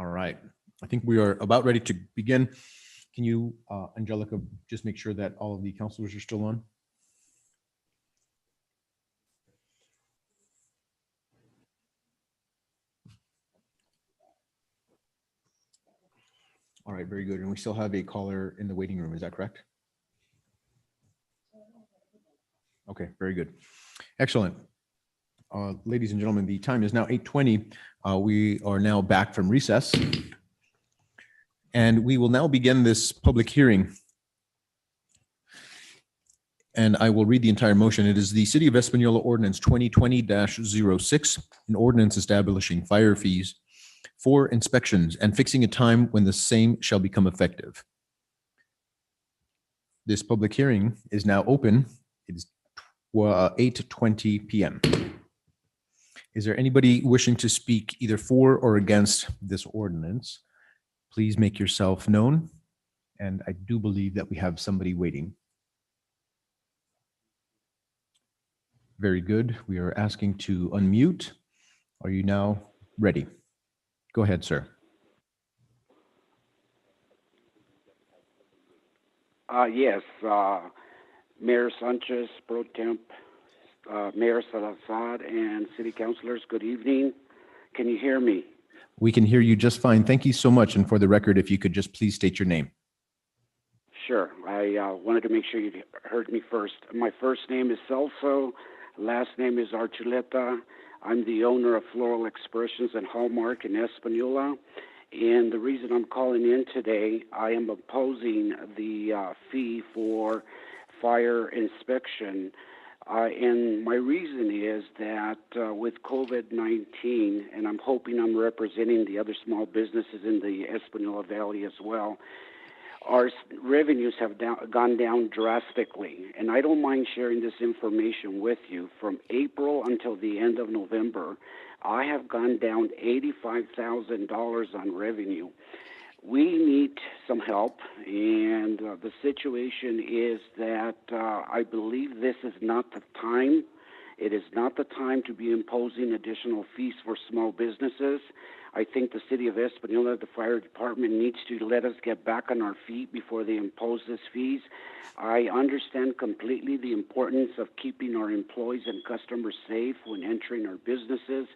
All right. I think we are about ready to begin. Can you, Angelica, just make sure that all of the counselors are still on? All right, very good. And we still have a caller in the waiting room. Is that correct? Okay, very good. Excellent. Ladies and gentlemen, the time is now 8:20. We are now back from recess. And we will now begin this public hearing. And I will read the entire motion. It is the City of Espanola Ordinance 2020-06, an ordinance establishing fire fees for inspections and fixing a time when the same shall become effective. This public hearing is now open. It is 8:20 p.m. Is there anybody wishing to speak either for or against this ordinance? Please make yourself known. And I do believe that we have somebody waiting. Very good. We are asking to unmute. Are you now ready? Go ahead, sir. Yes, Mayor Sanchez, Pro Temp, Mayor Salazar, and City Councilors, good evening. Can you hear me? We can hear you just fine. Thank you so much. And for the record, if you could just please state your name. Sure. I wanted to make sure you heard me first. My first name is Celso. Last name is Archuleta. I'm the owner of Floral Expressions and Hallmark in Espanola. And the reason I'm calling in today, I am opposing the fee for fire inspection. And my reason is that with COVID-19, and I'm hoping I'm representing the other small businesses in the Espanola Valley as well, our revenues have gone down drastically. And I don't mind sharing this information with you. From April until the end of November, I have gone down $85,000 on revenue. We need some help, and the situation is that I believe this is not the time. It is not the time to be imposing additional fees for small businesses. I think the City of Espanola, the fire department, needs to let us get back on our feet before they impose these fees. I understand completely the importance of keeping our employees and customers safe when entering our businesses.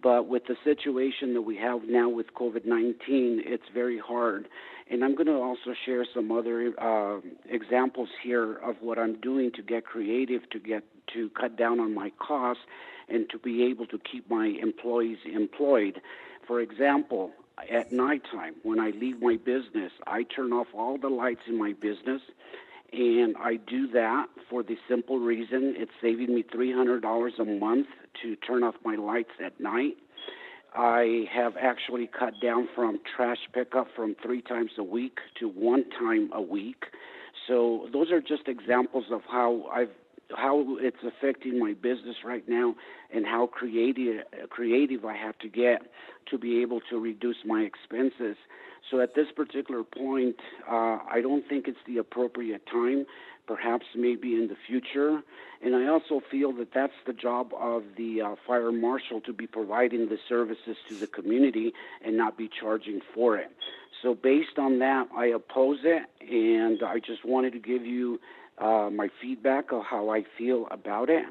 But with the situation that we have now with COVID-19, it's very hard. And I'm going to also share some other examples here of what I'm doing to get creative, to cut down on my costs, and to be able to keep my employees employed. For example, at nighttime, when I leave my business, I turn off all the lights in my business. And I do that for the simple reason it's saving me $300 a month to turn off my lights at night. I have actually cut down from trash pickup from 3 times a week to 1 time a week. So those are just examples of how it's affecting my business right now and how creative I have to get to be able to reduce my expenses. So at this particular point, I don't think it's the appropriate time, perhaps maybe in the future. And I also feel that that's the job of the fire marshal, to be providing the services to the community and not be charging for it. So based on that, I oppose it, and I just wanted to give you my feedback of how I feel about it.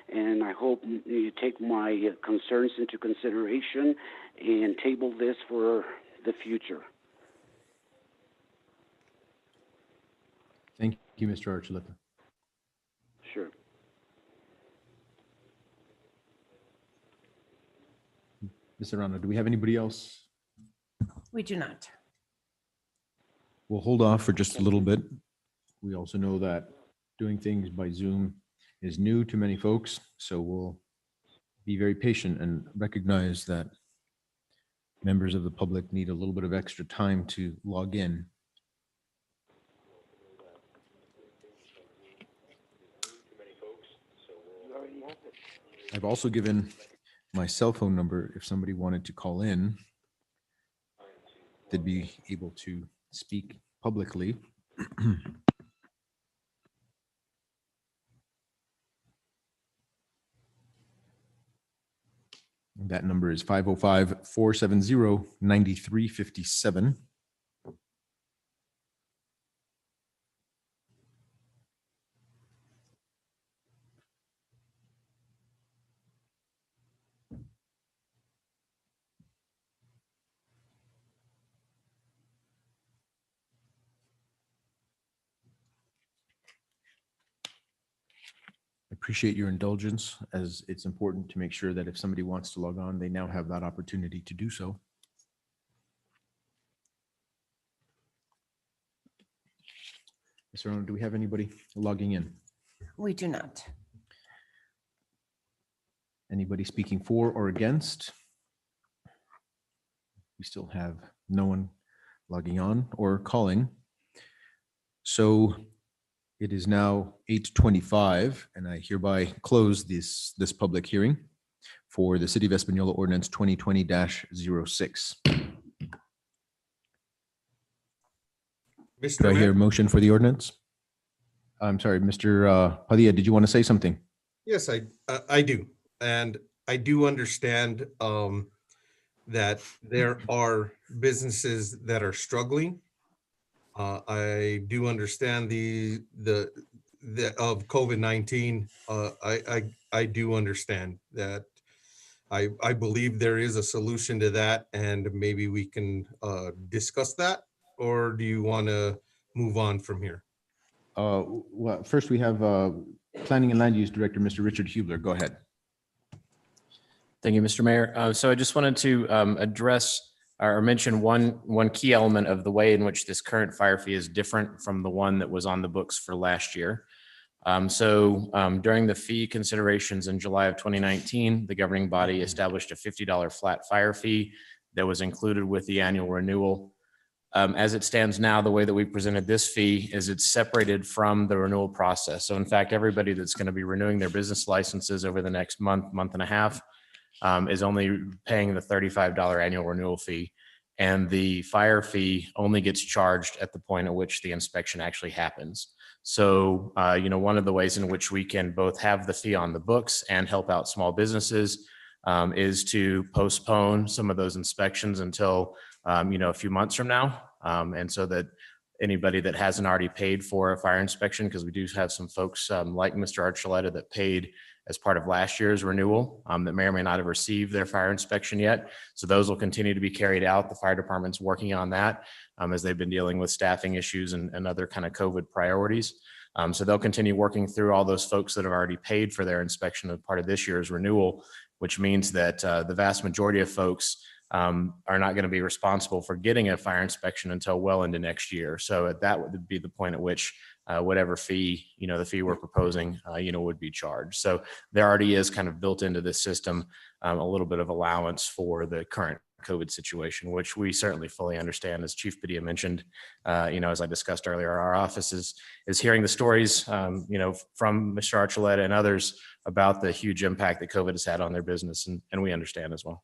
And I hope you take my concerns into consideration and table this for the future. Thank you, Mr. Archuleta. Sure. Ms. Serrano, do we have anybody else? We do not. We'll hold off for just a little bit. We also know that doing things by Zoom is new to many folks, so we'll be very patient and recognize that members of the public need a little bit of extra time to log in. I've also given my cell phone number. If somebody wanted to call in, they'd be able to speak publicly. That number is 505-470-9357. Appreciate your indulgence, as it's important to make sure that if somebody wants to log on, they now have that opportunity to do so. Ms. Serrano, do we have anybody logging in? We do not. Anybody speaking for or against? We still have no one logging on or calling. So it is now 8:25, and I hereby close this public hearing for the City of Espanola Ordinance 2020-06. Do I hear a motion for the ordinance? I'm sorry, Mr. Padilla, did you want to say something? Yes, I do. And I do understand that there are businesses that are struggling. I do understand the of COVID-19. I do understand that. I believe there is a solution to that, and maybe we can discuss that. Or do you want to move on from here? Well, first we have Planning and Land Use Director, Mr. Richard Hubler. Go ahead. Thank you, Mr. Mayor. So I just wanted to address or mention one key element of the way in which this current fire fee is different from the one that was on the books for last year. During the fee considerations in July of 2019, the governing body established a $50 flat fire fee that was included with the annual renewal. As it stands now, the way that we presented this fee is it's separated from the renewal process. So in fact, everybody that's going to be renewing their business licenses over the next month and a half is only paying the $35 annual renewal fee. And the fire fee only gets charged at the point at which the inspection actually happens. So, one of the ways in which we can both have the fee on the books and help out small businesses is to postpone some of those inspections until, a few months from now. And so that anybody that hasn't already paid for a fire inspection, because we do have some folks like Mr. Archuleta that paid as part of last year's renewal that may or may not have received their fire inspection yet. So those will continue to be carried out. The fire department's working on that as they've been dealing with staffing issues and other kind of COVID priorities. So they'll continue working through all those folks that have already paid for their inspection as part of this year's renewal, which means that the vast majority of folks are not going to be responsible for getting a fire inspection until well into next year. So that would be the point at which whatever fee, the fee we're proposing, would be charged. So there already is kind of built into this system a little bit of allowance for the current COVID situation, which we certainly fully understand. As Chief Padilla mentioned, as I discussed earlier, our office is hearing the stories, from Mr. Archuleta and others about the huge impact that COVID has had on their business, and we understand as well.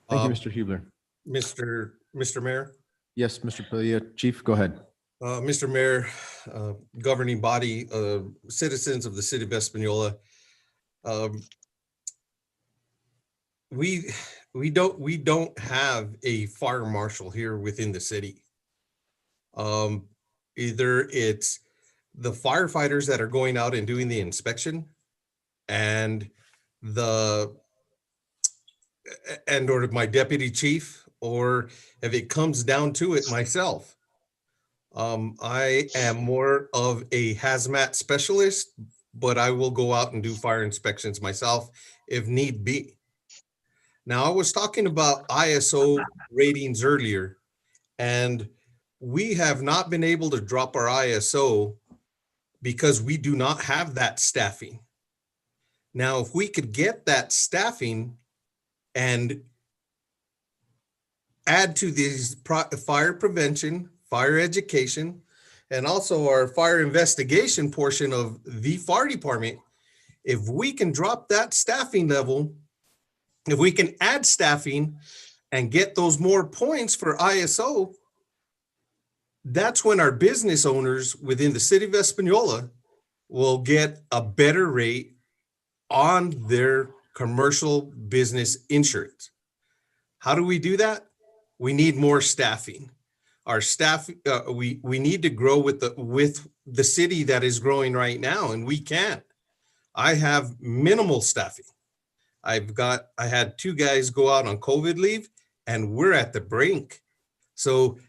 Thank you, Mr. Hubler. Mr. Mayor? Yes, Mr. Padilla. Chief, go ahead. Mr. Mayor, governing body, citizens of the city of Espanola, we don't have a fire marshal here within the city. Either it's the firefighters that are going out and doing the inspection or my deputy chief, or if it comes down to it, myself. I am more of a hazmat specialist, but I will go out and do fire inspections myself if need be. Now, I was talking about ISO ratings earlier, and we have not been able to drop our ISO because we do not have that staffing. Now, if we could get that staffing and add to these fire prevention, fire education, and also our fire investigation portion of the fire department, if we can drop that staffing level, if we can add staffing and get those more points for ISO, that's when our business owners within the city of Espanola will get a better rate on their commercial business insurance. How do we do that? We need more staffing. Our staff, we need to grow with the city that is growing right now, and we can't. I have minimal staffing. I had 2 guys go out on COVID leave, and we're at the brink. So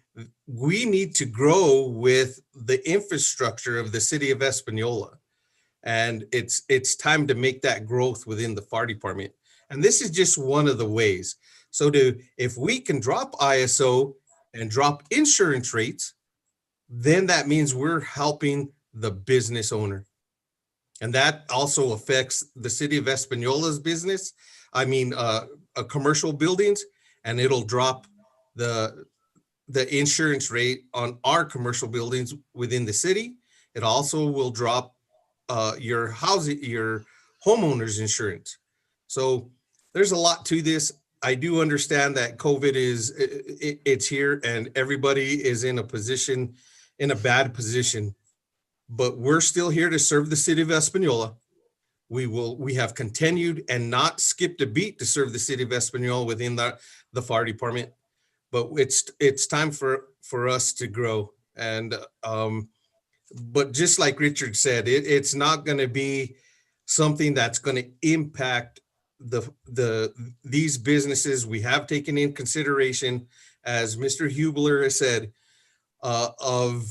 we need to grow with the infrastructure of the city of Espanola. And it's time to make that growth within the fire department. And this is just one of the ways. So if we can drop ISO and drop insurance rates, then that means we're helping the business owner. And that also affects the city of Espanola's business. I mean, commercial buildings, and it'll drop the insurance rate on our commercial buildings within the city. It also will drop your homeowner's insurance. So there's a lot to this. I do understand that COVID it's here and everybody is in a bad position, but we're still here to serve the city of Espanola. We have continued and not skipped a beat to serve the city of Espanola within the fire department, but it's time for us to grow. And but just like Richard said, it's not going to be something that's going to impact these businesses. We have taken in consideration, as Mr. Hubler has said, of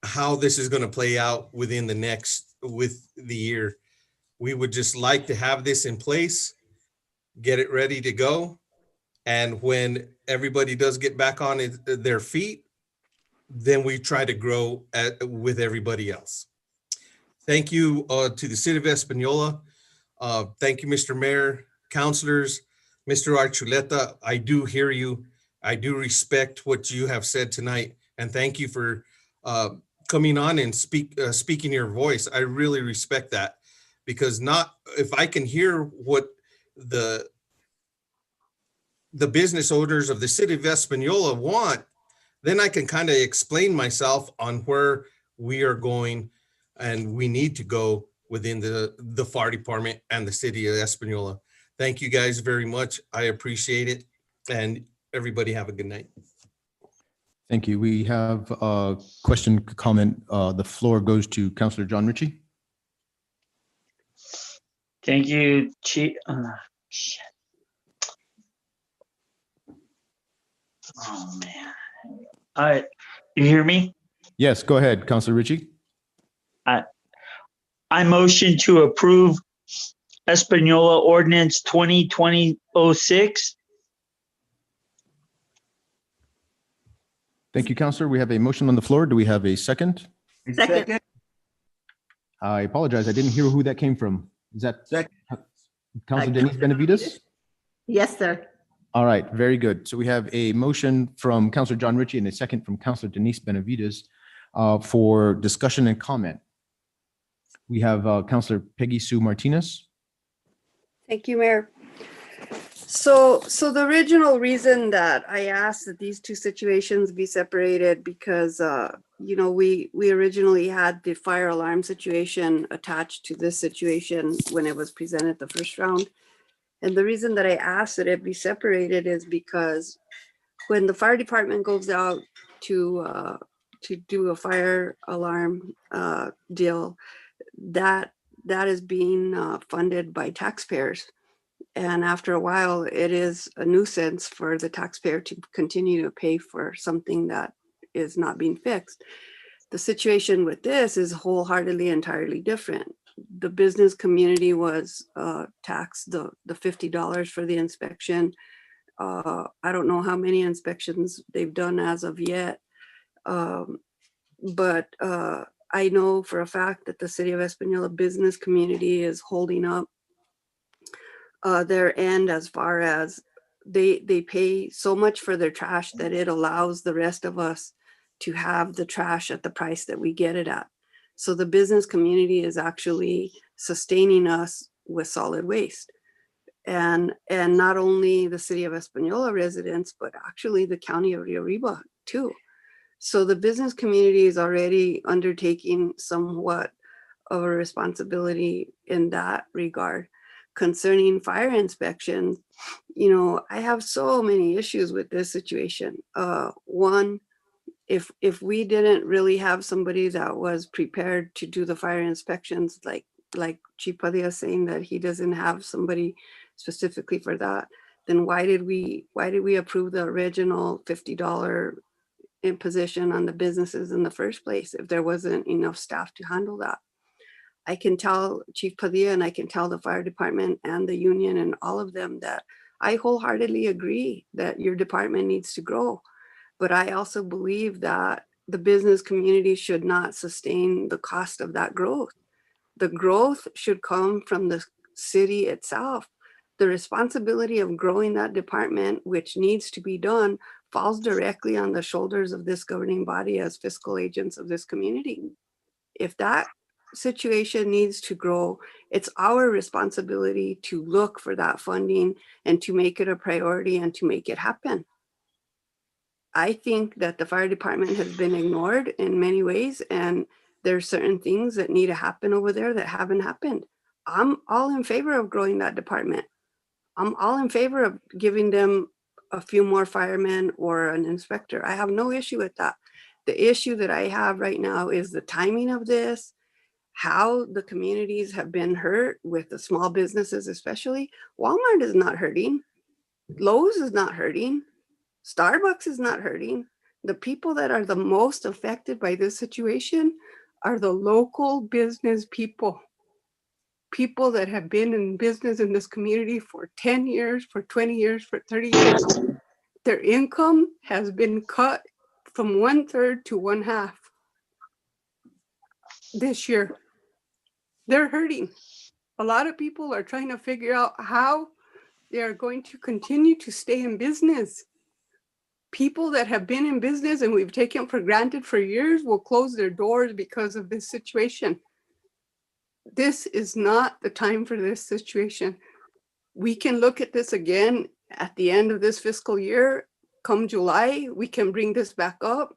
how this is going to play out with the year. We would just like to have this in place, get it ready to go. And when everybody does get back on their feet, then we try to grow with everybody else. Thank you to the city of Espanola. Thank you, Mr. Mayor, councilors, Mr. Archuleta. I do hear you. I do respect what you have said tonight. And thank you for coming on and speaking your voice. I really respect that, because if I can hear what the business owners of the city of Espanola want, then I can kind of explain myself on where we are going and we need to go within the fire department and the city of Espanola. Thank you guys very much. I appreciate it. And everybody have a good night. Thank you. We have a question, comment. The floor goes to Councilor John Ritchie. Thank you, Chief. Shit. Oh, man. All right. You hear me? Yes, go ahead, Councilor Ritchie. I motion to approve Espanola Ordinance 2020-06. Thank you, Councilor. We have a motion on the floor. Do we have a second? Second. I apologize. I didn't hear who that came from. Is that Councilor Denise Benavides? Yes, sir. All right, very good. So we have a motion from Councilor John Ritchie and a second from Councilor Denise Benavides for discussion and comment. We have Councilor Peggy Sue Martinez. Thank you, Mayor. So the original reason that I asked that these two situations be separated, because we originally had the fire alarm situation attached to this situation when it was presented the first round. And the reason that I asked that it be separated is because when the fire department goes out to do a fire alarm deal, that is being funded by taxpayers. And after a while, it is a nuisance for the taxpayer to continue to pay for something that is not being fixed. The situation with this is wholeheartedly entirely different. The business community was taxed the $50 for the inspection. I don't know how many inspections they've done as of yet, but I know for a fact that the city of Espanola business community is holding up their end, as far as they pay so much for their trash that it allows the rest of us to have the trash at the price that we get it at. So the business community is actually sustaining us with solid waste. And not only the city of Espanola residents, but actually the county of Rio Arriba too. So the business community is already undertaking somewhat of a responsibility in that regard. concerning fire inspections, you know, I have so many issues with this situation. One, if we didn't really have somebody that was prepared to do the fire inspections, like Chief Padilla saying that he doesn't have somebody specifically for that, then why did we approve the original $50 imposition on the businesses in the first place if there wasn't enough staff to handle that? I can tell Chief Padilla and I can tell the fire department and the union and all of them that I wholeheartedly agree that your department needs to grow. But I also believe that the business community should not sustain the cost of that growth. The growth should come from the city itself. The responsibility of growing that department, which needs to be done, falls directly on the shoulders of this governing body as fiscal agents of this community. If that situation needs to grow, it's our responsibility to look for that funding and to make it a priority and to make it happen. I think that the fire department has been ignored in many ways, and there's certain things that need to happen over there that haven't happened. I'm all in favor of growing that department. I'm all in favor of giving them a few more firemen or an inspector. I have no issue with that. The issue that I have right now is the timing of this, how the communities have been hurt with the small businesses, especially. Walmart is not hurting. Lowe's is not hurting. Starbucks is not hurting. The people that are the most affected by this situation are the local business people. People that have been in business in this community for 10 years, for 20 years, for 30 years. Their income has been cut from 1/3 to 1/2 this year. They're hurting. A lot of people are trying to figure out how they are going to continue to stay in business. People that have been in business and we've taken for granted for years will close their doors because of this situation. This is not the time for this situation. We can look at this again at the end of this fiscal year. Come July, we can bring this back up.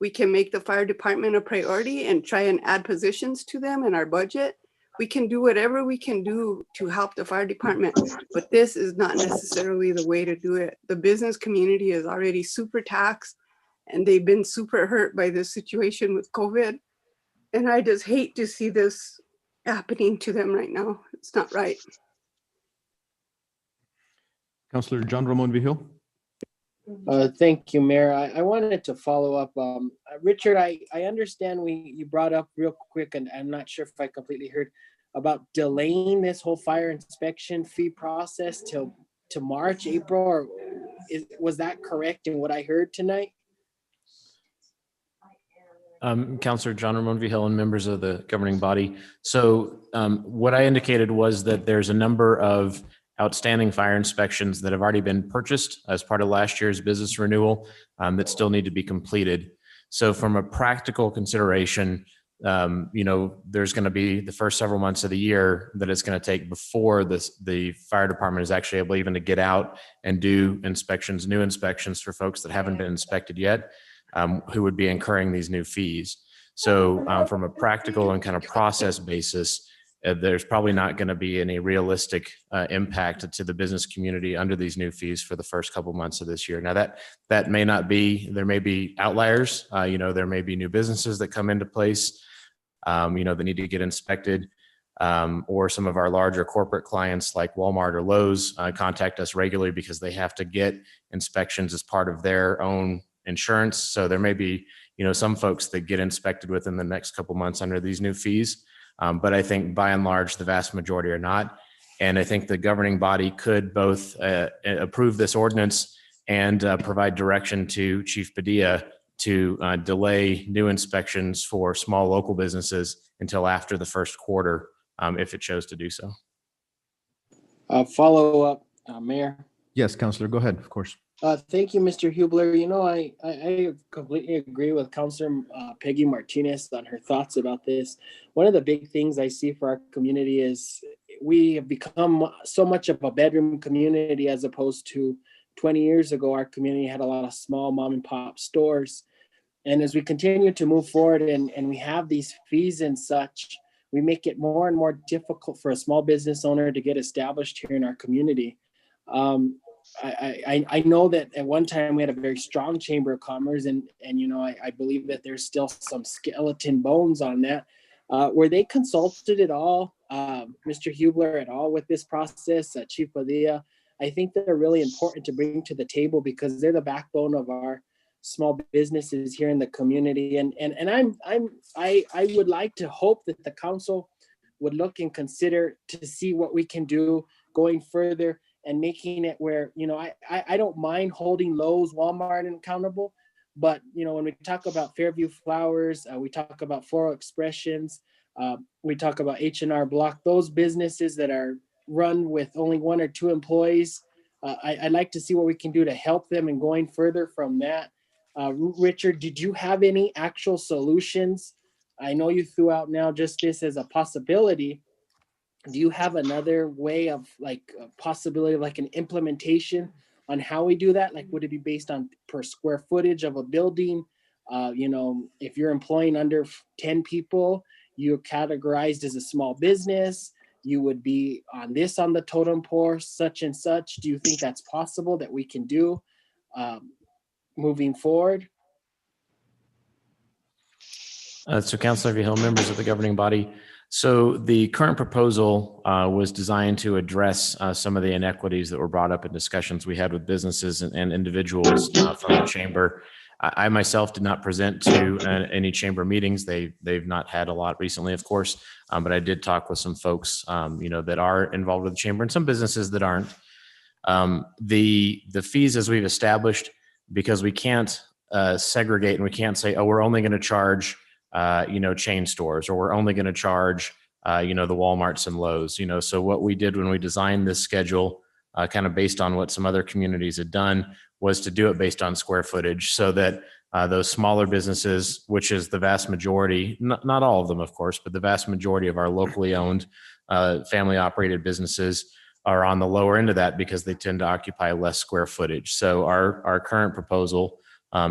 We can make the fire department a priority and try and add positions to them in our budget. We can do whatever we can do to help the fire department, but this is not necessarily the way to do it. The business community is already super taxed and they've been super hurt by this situation with COVID. And I just hate to see this happening to them right now. It's not right. Councillor John Ramon Vigil. Thank you, Mayor. I wanted to follow up. Richard, I understand you brought up real quick, and I'm not sure if I completely heard about delaying this whole fire inspection fee process to March, April, or was that correct in what I heard tonight? Councillor John Ramon Vigil and members of the governing body. So what I indicated was that there's a number of outstanding fire inspections that have already been purchased as part of last year's business renewal that still need to be completed. So from a practical consideration, there's going to be the first several months of the year that it's going to take before the fire department is actually able even to get out and do inspections, new inspections for folks that haven't been inspected yet, who would be incurring these new fees. So from a practical and kind of process basis, there's probably not going to be any realistic impact to the business community under these new fees for the first couple months of this year. Now that may not be, there may be outliers, there may be new businesses that come into place, that need to get inspected, or some of our larger corporate clients like Walmart or Lowe's contact us regularly because they have to get inspections as part of their own insurance. So there may be, some folks that get inspected within the next couple months under these new fees. But I think by and large, the vast majority are not. And I think the governing body could both approve this ordinance and provide direction to Chief Padilla to delay new inspections for small local businesses until after the first quarter, if it chose to do so. Follow up, Mayor. Yes, Councillor, go ahead, of course. Thank you, Mr. Hubler. I completely agree with Councillor Peggy Martinez on her thoughts about this. One of the big things I see for our community is we have become so much of a bedroom community as opposed to 20 years ago. Our community had a lot of small mom and pop stores. And as we continue to move forward and we have these fees and such, we make it more and more difficult for a small business owner to get established here in our community. I know that at one time we had a very strong Chamber of Commerce, and you know, I believe that there's still some skeleton bones on that. Were they consulted at all, Mr. Hubler, at all with this process, Chief Padilla? I think they're really important to bring to the table because they're the backbone of our small businesses here in the community. And I would like to hope that the council would look and consider to see what we can do going further and making it where, you know, I don't mind holding Lowe's, Walmart accountable, but, you know, when we talk about Fairview Flowers, we talk about Floral Expressions, we talk about H&R Block, those businesses that are run with only 1 or 2 employees, I'd like to see what we can do to help them and going further from that. Richard, did you have any actual solutions? I know you threw out now just this as a possibility. Do you have another way of like a possibility of like an implementation on how we do that? Like, would it be based on per square footage of a building? You know, if you're employing under 10 people, you're categorized as a small business. You would be on the totem pole, such and such. Do you think that's possible that we can do moving forward? So Councilor Vihil, members of the governing body. So the current proposal was designed to address some of the inequities that were brought up in discussions we had with businesses and individuals from the chamber. I myself did not present to any chamber meetings. They've not had a lot recently, of course, but I did talk with some folks, you know, that are involved with the chamber and some businesses that aren't. The fees, as we've established, because we can't segregate and we can't say, oh, we're only going to charge you know, chain stores, or we're only going to charge, you know, the Walmarts and Lowe's, you know. So what we did when we designed this schedule, kind of based on what some other communities had done, was to do it based on square footage so that those smaller businesses, which is the vast majority, not all of them, of course, but the vast majority of our locally owned family operated businesses are on the lower end of that because they tend to occupy less square footage. So our current proposal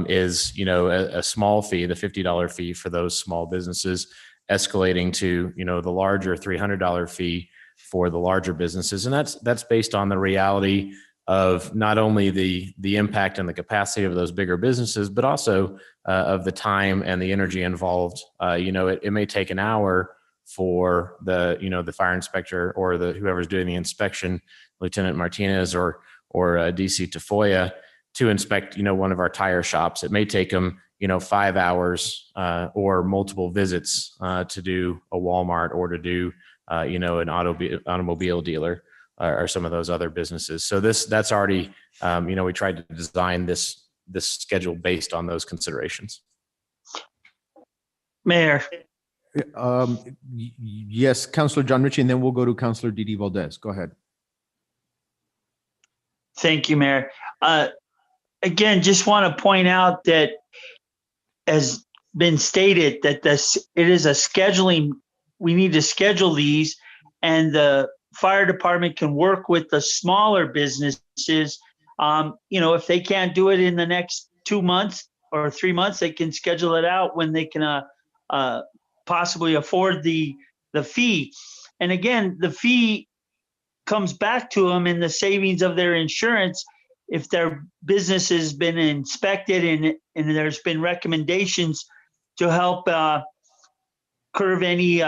is, you know, a small fee, the $50 fee for those small businesses, escalating to, you know, the larger $300 fee for the larger businesses. And that's based on the reality of not only the impact and the capacity of those bigger businesses, but also of the time and the energy involved. You know, it may take an hour for the, you know, the fire inspector or the whoever's doing the inspection, Lieutenant Martinez or DC Tafoya, to inspect, you know, one of our tire shops. It may take them, you know, 5 hours or multiple visits to do a Walmart or to do, you know, an automobile dealer or some of those other businesses. So that's already, you know, we tried to design this schedule based on those considerations. Mayor. Yes, Councilor John Ritchie, and then we'll go to Councilor Didi Valdez. Go ahead. Thank you, Mayor. Again, just want to point out that, as been stated, that it is a scheduling. We need to schedule these, and the fire department can work with the smaller businesses. You know, if they can't do it in the next 2 months or 3 months, they can schedule it out when they can possibly afford the fee. And again, the fee comes back to them in the savings of their insurance. If their business has been inspected and there's been recommendations to help curb any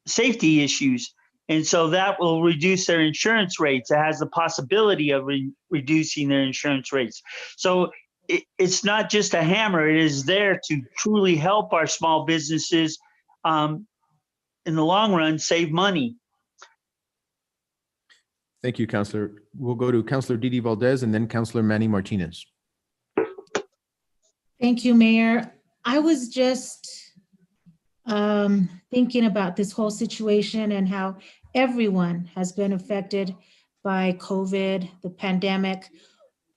safety issues. And so that will reduce their insurance rates. It has the possibility of reducing their insurance rates. So it's not just a hammer. It is there to truly help our small businesses in the long run save money. Thank you, Councilor. We'll go to Councilor Didi Valdez and then Councilor Manny Martinez. Thank you, Mayor. I was just thinking about this whole situation and how everyone has been affected by COVID, the pandemic.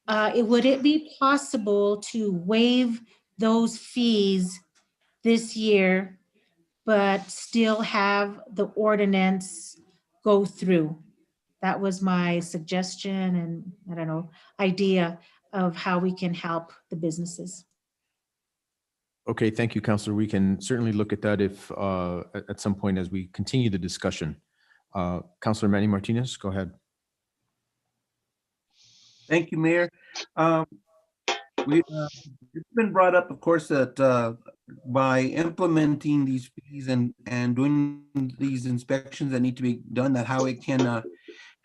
Would it be possible to waive those fees this year, but still have the ordinance go through? That was my suggestion and, I don't know, idea of how we can help the businesses. Okay, thank you, Counselor. We can certainly look at that if at some point as we continue the discussion. Counselor Manny Martinez, go ahead. Thank you, Mayor. It's been brought up, of course, that by implementing these fees and doing these inspections that need to be done, that how it can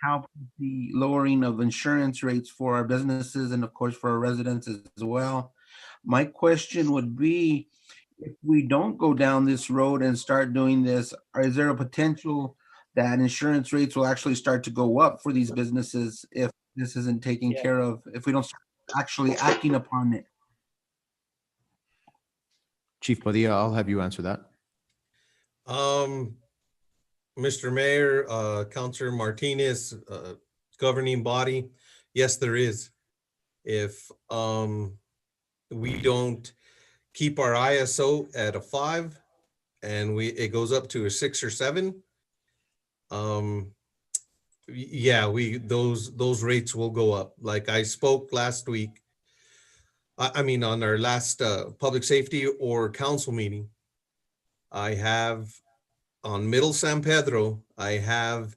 help the lowering of insurance rates for our businesses and of course for our residents as well. My question would be, if we don't go down this road and start doing this, is there a potential that insurance rates will actually start to go up for these businesses if this isn't taken care of, if we don't start actually acting upon it? Chief Padilla, I'll have you answer that. Mr. Mayor, Councilor Martinez, governing body, yes, there is. If we don't keep our ISO at a 5 and it goes up to a 6 or 7, yeah, those rates will go up. Like I spoke last week, I mean, on our last public safety or council meeting, I have on Middle San Pedro, I have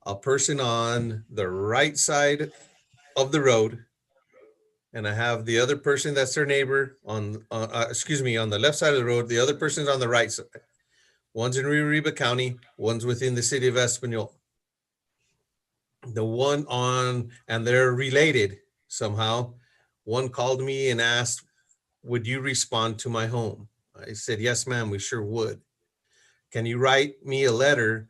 a person on the right side of the road, and I have the other person that's their neighbor on, excuse me, on the left side of the road. The other person's on the right side. One's in Rio Arriba County, one's within the city of Espanol. The one on, and they're related somehow. One called me and asked, would you respond to my home? I said, yes, ma'am, we sure would. Can you write me a letter?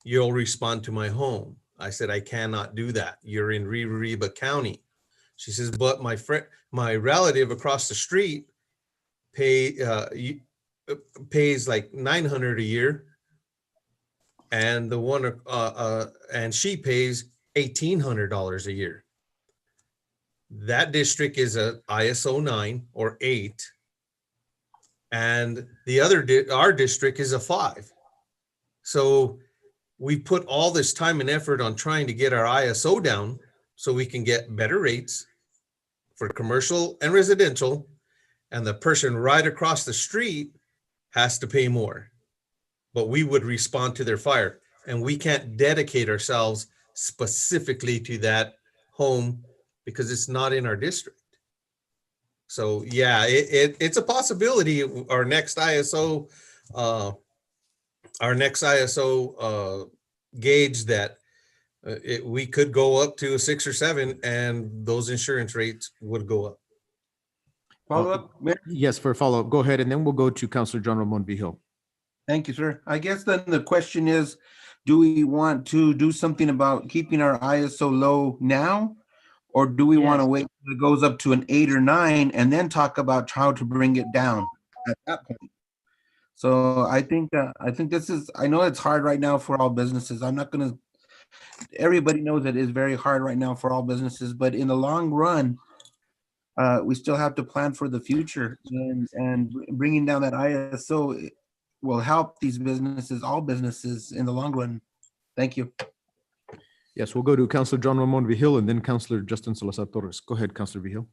You'll respond to my home. I said, I cannot do that. You're in Rio Arriba County. She says, but my friend, my relative across the street pays like $900 a year. And the one, and she pays $1,800 a year. That district is a ISO 9 or 8. And the other, our district is a 5. So we put all this time and effort on trying to get our ISO down so we can get better rates for commercial and residential. And the person right across the street has to pay more, but we would respond to their fire. And we can't dedicate ourselves specifically to that home because it's not in our district. So yeah, it's a possibility. Our next ISO gauge that we could go up to a 6 or 7, and those insurance rates would go up. Follow up? Yes, for a follow-up. Go ahead, and then we'll go to Councilor John Ramon Vigil. Thank you, sir. I guess then the question is, do we want to do something about keeping our ISO low now? Or do we want to wait till it goes up to an 8 or 9 and then talk about how to bring it down at that point? So I think this is, I know it's hard right now for all businesses. I'm not going to, everybody knows that it's very hard right now for all businesses, but in the long run, we still have to plan for the future, and bringing down that ISO will help these businesses, all businesses in the long run. Thank you. Yes, we'll go to Councilor John Ramon Vigil and then Councilor Justin Salazar Torres. Go ahead, Councilor Vigil.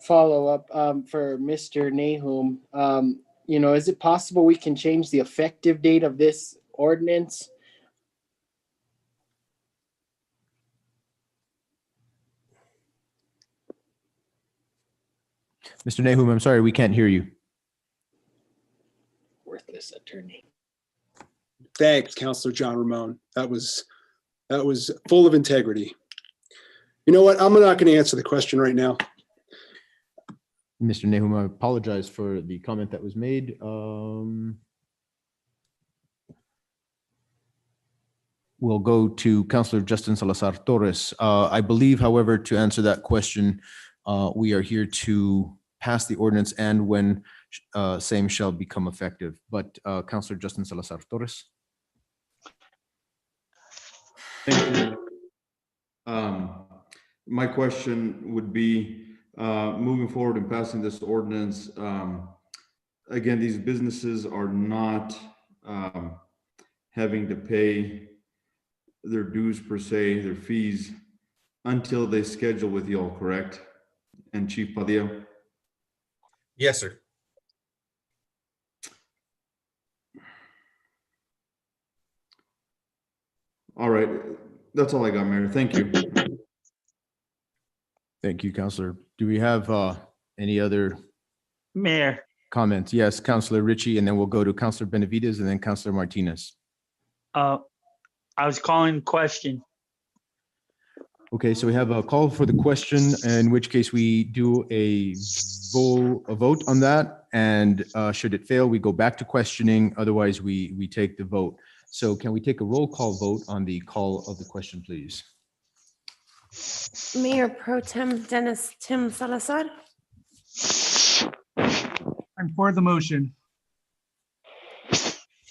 Follow up for Mr. Nahum. You know, is it possible we can change the effective date of this ordinance? Mr. Nahum, I'm sorry, we can't hear you. Worthless attorney. Thanks, Councilor John Ramon. That was full of integrity. You know what? I'm not going to answer the question right now. Mr. Nahum, I apologize for the comment that was made. We'll go to Councilor Justin Salazar Torres. I believe, however, to answer that question, we are here to pass the ordinance and when same shall become effective. But Councilor Justin Salazar Torres. Thank you. My question would be, moving forward and passing this ordinance, again, these businesses are not having to pay their dues per se, their fees, until they schedule with y'all, correct? And Chief Padilla? Yes, sir. All right. That's all I got, Mayor. Thank you. Thank you, Counselor. Do we have any other Mayor, comments? Yes, Counselor Ritchie, and then we'll go to Counselor Benavides and then Counselor Martinez. I was calling question. Okay, so we have a call for the question, in which case we do a vote on that. And should it fail, we go back to questioning. Otherwise, we take the vote. So can we take a roll call vote on the call of the question, please? Mayor Pro Tem Dennis Tim Salazar, I'm for the motion.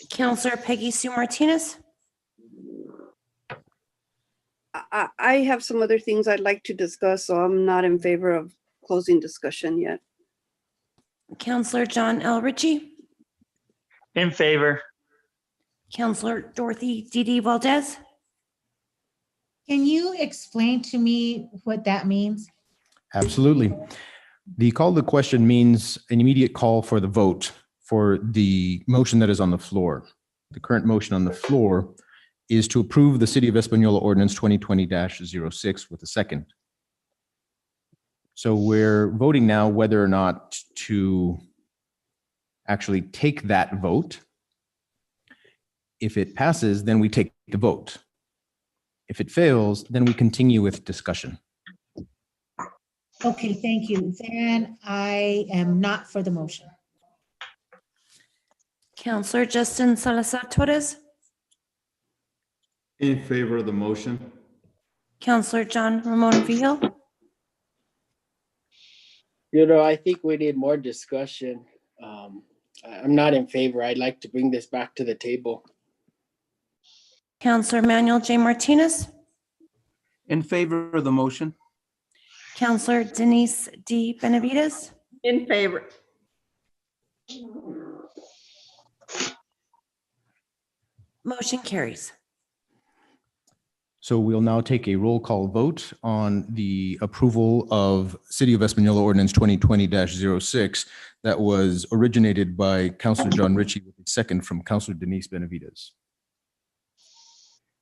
Counselor Peggy Sue Martinez, I have some other things I'd like to discuss, so I'm not in favor of closing discussion yet. Counselor John L. Ritchie, In favor. Counselor Dorothy D.D. Valdez, Can you explain to me what that means? Absolutely. The call of the question means an immediate call for the vote for the motion that is on the floor. The current motion on the floor is to approve the City of Espanola Ordinance 2020-06 with a second. So we're voting now whether or not to actually take that vote. If it passes, then we take the vote. If it fails, then we continue with discussion. Okay, thank you. Then I am not for the motion. Counselor Justin Salazar Torres, In favor of the motion. Counselor John Ramon Vihil, I think we need more discussion. I'm not in favor. I'd like to bring this back to the table. Counselor Manuel J. Martinez, In favor of the motion. Counselor Denise D. Benavides, In favor. motion carries. So we'll now take a roll call vote on the approval of City of Espanola Ordinance 2020-06 that was originated by Counselor John Ritchie with a second from Counselor Denise Benavides.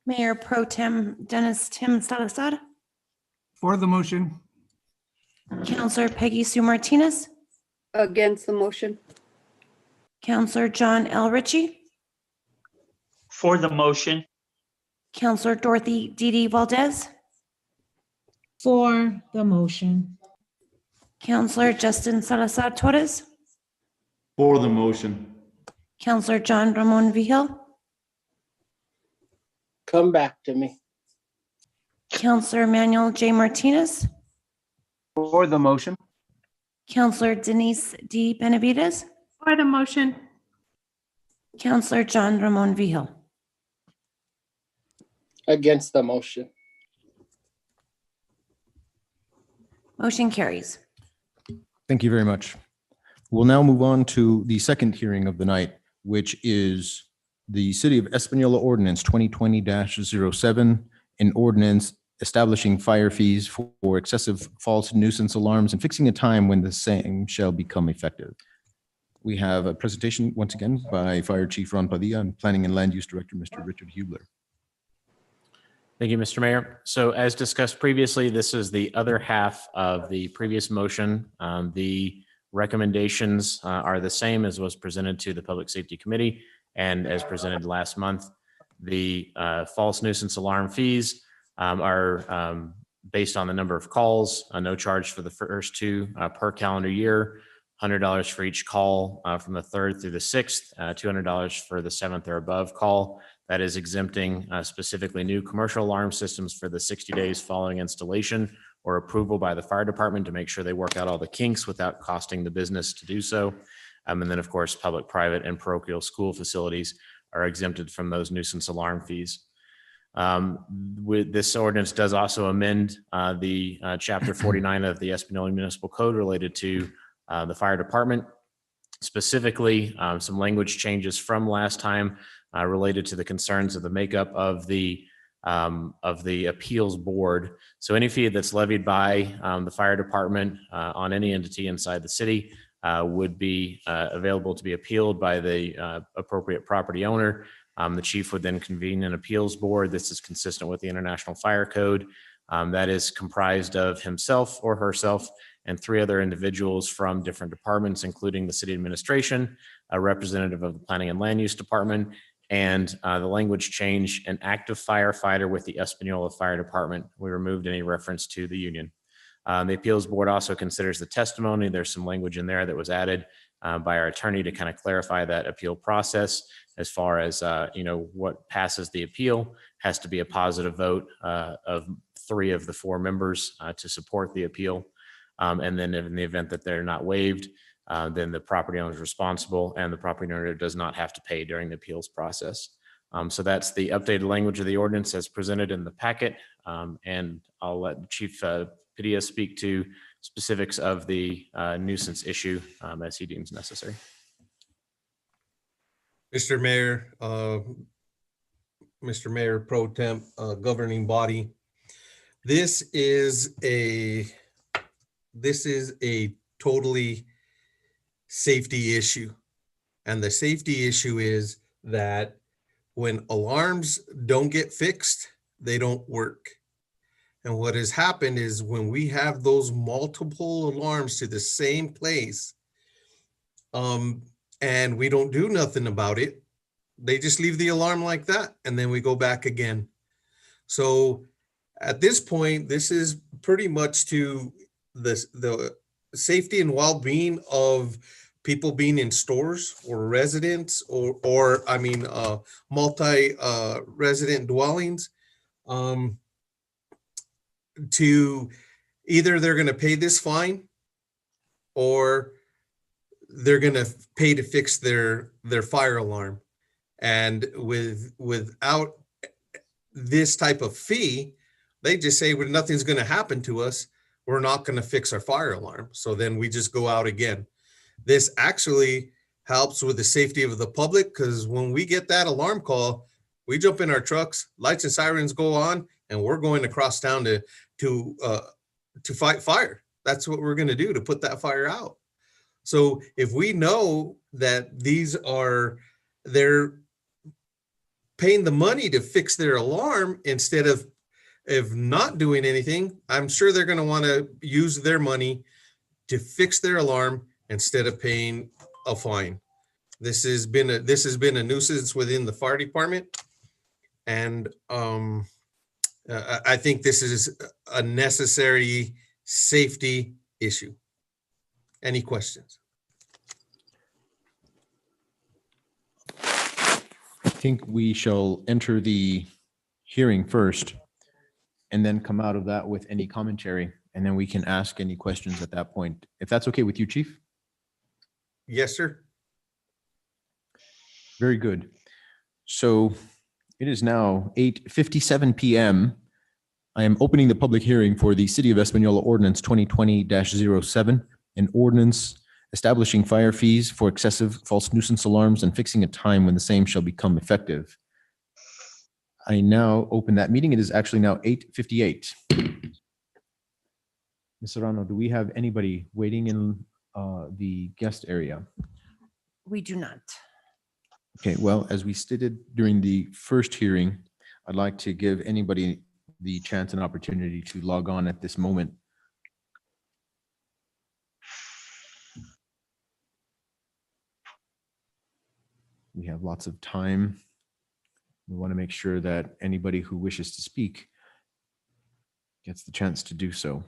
Mayor Pro Tem Dennis Tim Salazar, For the motion. Counselor Peggy Sue Martinez, Against the motion. Counselor John L. Ritchie, For the motion. Counselor Dorothy D.D. Valdez, For the motion. Counselor Justin Salazar Torres, For the motion. Counselor John Ramon Vihil, Come back to me. Counselor Manuel J. Martinez, For the motion. Counselor Denise D. Benavides, For the motion. Counselor John Ramon Vihil. Against the motion. Motion carries. Thank you very much. We'll now move on to the second hearing of the night, which is the City of Espanola Ordinance 2020-07, an ordinance establishing fire fees for excessive false nuisance alarms and fixing a time when the same shall become effective. We have a presentation once again by Fire Chief Ron Padilla and Planning and Land Use Director, Mr. Richard Hubler. Thank you, Mr. Mayor. So as discussed previously, this is the other half of the previous motion. The recommendations are the same as was presented to the Public Safety Committee and as presented last month. The false nuisance alarm fees are based on the number of calls, no charge for the first two per calendar year, $100 for each call from the 3rd through the 6th, $200 for the 7th or above call. That is exempting specifically new commercial alarm systems for the 60 days following installation or approval by the fire department to make sure they work out all the kinks without costing the business to do so. And then, of course, public, private, and parochial school facilities are exempted from those nuisance alarm fees. This ordinance does also amend the Chapter 49 of the Espanola Municipal Code related to the fire department. Specifically, some language changes from last time related to the concerns of the makeup of the appeals board. So any fee that's levied by the fire department on any entity inside the city would be available to be appealed by the appropriate property owner. The chief would then convene an appeals board. This is consistent with the International Fire Code. That is comprised of himself or herself and 3 other individuals from different departments, including the city administration, a representative of the Planning and Land Use Department, and the language change, an active firefighter with the Espanola Fire Department. We removed any reference to the union. The appeals board also considers the testimony. There's some language in there that was added by our attorney to kind of clarify that appeal process as far as, what passes the appeal has to be a positive vote of 3 of the 4 members to support the appeal. And then in the event that they're not waived, then the property owner is responsible and the property owner does not have to pay during the appeals process. So that's the updated language of the ordinance as presented in the packet. And I'll let Chief Padilla speak to specifics of the nuisance issue as he deems necessary. Mr. Mayor Pro Temp, governing body. This is a totally safety issue. And the safety issue is that when alarms don't get fixed, they don't work. And what has happened is when we have those multiple alarms to the same place, and we don't do nothing about it, they just leave the alarm like that, and then we go back again. So at this point, this is pretty much to the safety and well-being of people being in stores or residents or multi-resident dwellings. To either they're going to pay this fine or they're going to pay to fix their fire alarm. And without this type of fee, they just say, well, nothing's going to happen to us. We're not going to fix our fire alarm. So then we just go out again. This actually helps with the safety of the public, because when we get that alarm call, we jump in our trucks, lights and sirens go on, and we're going across town to fight fire. That's what we're going to do to put that fire out. So if we know that they're paying the money to fix their alarm instead of not doing anything, I'm sure they're going to want to use their money to fix their alarm instead of paying a fine. This has been a nuisance within the fire department, and I think this is a necessary safety issue. Any questions? I think we shall enter the hearing first and then come out of that with any commentary, and then we can ask any questions at that point. If that's okay with you, Chief? Yes, sir. Very good. So it is now 8:57 p.m. I am opening the public hearing for the City of Espanola Ordinance 2020-07, an ordinance establishing fire fees for excessive false nuisance alarms and fixing a time when the same shall become effective. I now open that meeting. It is actually now 8:58. Ms. Serrano, do we have anybody waiting in the guest area? We do not. Okay, well, as we stated during the first hearing, I'd like to give anybody the chance and opportunity to log on at this moment. We have lots of time. We want to make sure that anybody who wishes to speak gets the chance to do so.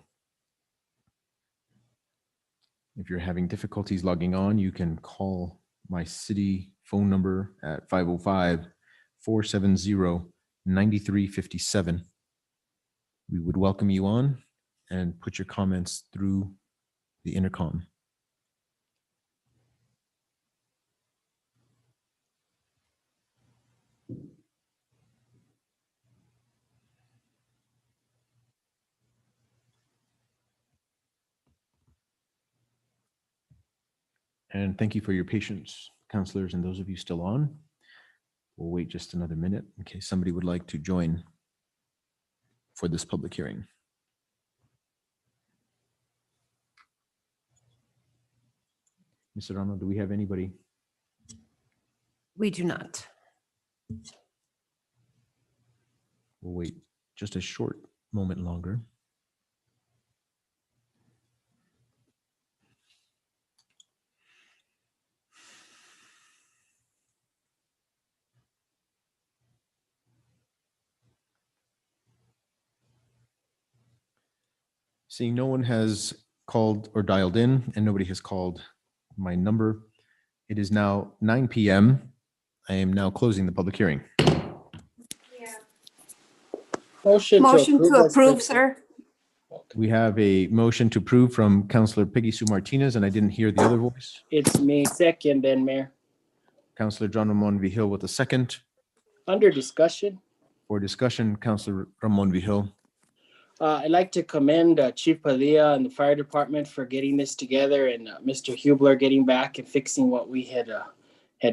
If you're having difficulties logging on, you can call my city phone number at 505-470-9357. We would welcome you on and put your comments through the intercom. And thank you for your patience, councilors, and those of you still on. We'll wait just another minute in case somebody would like to join for this public hearing. Ms. Serrano, do we have anybody? We do not. We'll wait just a short moment longer. Seeing no one has called or dialed in and nobody has called my number, it is now 9 p.m. I am now closing the public hearing. Motion to as approve, presented. sir. We have a motion to approve from Councillor Peggy Sue Martinez, and I didn't hear the other voice. It's me, second then, Mayor. Councillor John Ramon Vihil with a second. Under discussion, For discussion, Councillor Ramon Vihil. I'd like to commend Chief Padilla and the fire department for getting this together, and Mr. Hubler getting back and fixing what we had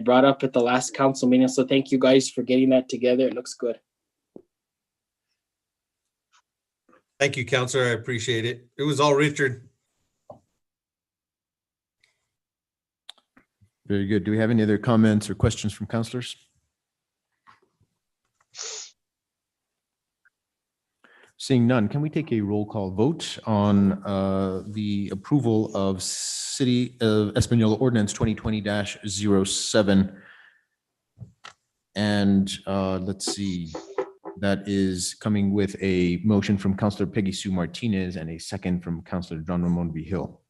brought up at the last council meeting. So thank you guys for getting that together. It looks good. Thank you, Counselor. I appreciate it. It was all Richard. Very good. Do we have any other comments or questions from councillors? Seeing none, can we take a roll call vote on the approval of City of Espanola Ordinance 2020-07? And let's see, that is coming with a motion from Councillor Peggy Sue Martinez and a second from Councillor John Ramon Vihil.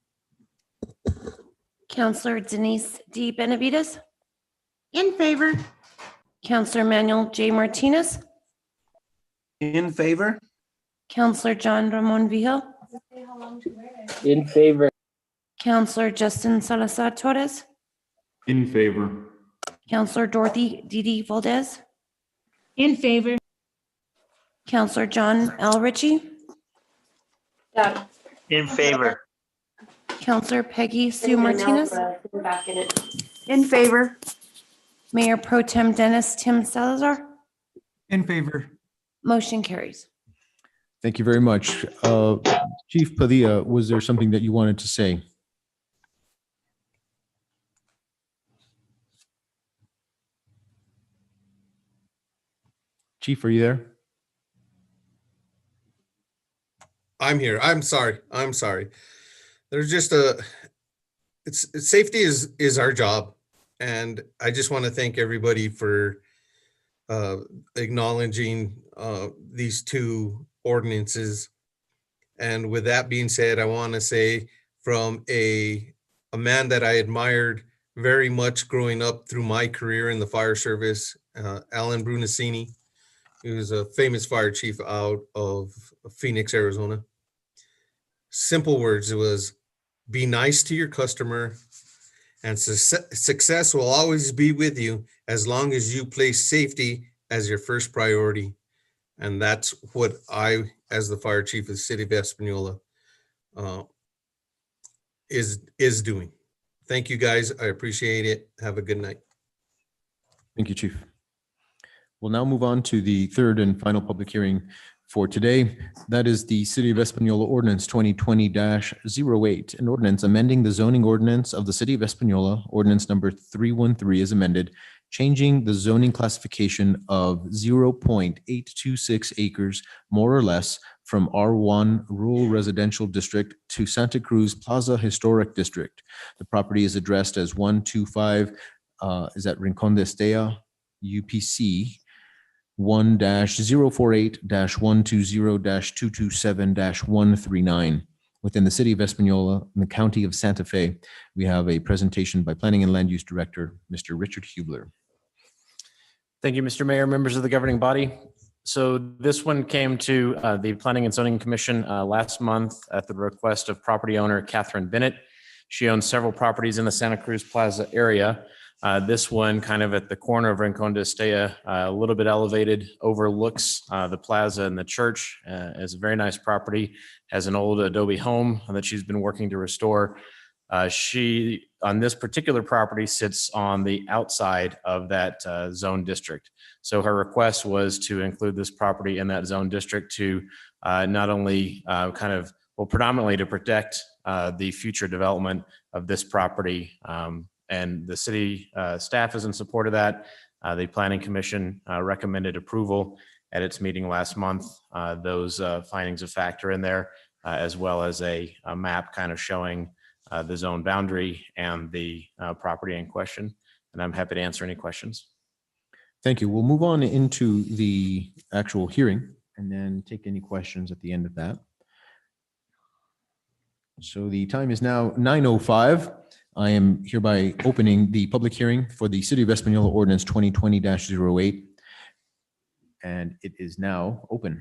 Counselor Denise D. Benavides, In favor. Counselor Manuel J. Martinez, In favor? Counselor John Ramon Vihil, In favor. Counselor Justin Salazar Torres, In favor. Counselor Dorothy Didi Valdez, In favor. Counselor John L. Ritchie, In favor. Counselor Peggy Sue Martinez, In favor. Mayor Pro Tem Dennis Tim Salazar. In favor. Motion carries. Thank you very much. Chief Padilla, was there something that you wanted to say? Chief, are you there? I'm here. I'm sorry. There's just safety is our job. And I just want to thank everybody for acknowledging these two ordinances. And with that being said, I want to say from a man that I admired very much growing up through my career in the fire service, Alan Brunacini. He was a famous fire chief out of Phoenix, Arizona. Simple words, it was be nice to your customer and success will always be with you as long as you place safety as your first priority. And that's what I, as the fire chief of the city of Espanola, is doing. Thank you, guys. I appreciate it. Have a good night. Thank you, Chief. We'll now move on to the third and final public hearing for today. That is the City of Espanola Ordinance 2020-08, an ordinance amending the zoning ordinance of the City of Espanola, ordinance number 313 is amended, changing the zoning classification of 0.826 acres, more or less, from R1 Rural Residential District to Santa Cruz Plaza Historic District. The property is addressed as 125, is that Rincon de Estella, UPC, 1-048-120-227-139. Within the City of Espanola in the County of Santa Fe, we have a presentation by Planning and Land Use Director, Mr. Richard Hubler. Thank you, Mr. Mayor, members of the governing body. So this one came to the Planning and Zoning Commission last month at the request of property owner Catherine Bennett. She owns several properties in the Santa Cruz Plaza area. This one kind of at the corner of Rincon de Estella, a little bit elevated, overlooks the plaza and the church. It's a very nice property, has an old adobe home that she's been working to restore. She, on this particular property, sits on the outside of that zone district. So her request was to include this property in that zone district to not only predominantly to protect the future development of this property. And the city staff is in support of that. The Planning Commission recommended approval at its meeting last month. Those findings of fact are in there, as well as a map kind of showing the zone boundary and the property in question. And I'm happy to answer any questions. Thank you. We'll move on into the actual hearing and then take any questions at the end of that. So the time is now 9:05. I am hereby opening the public hearing for the City of Espanola Ordinance 2020-08. And it is now open.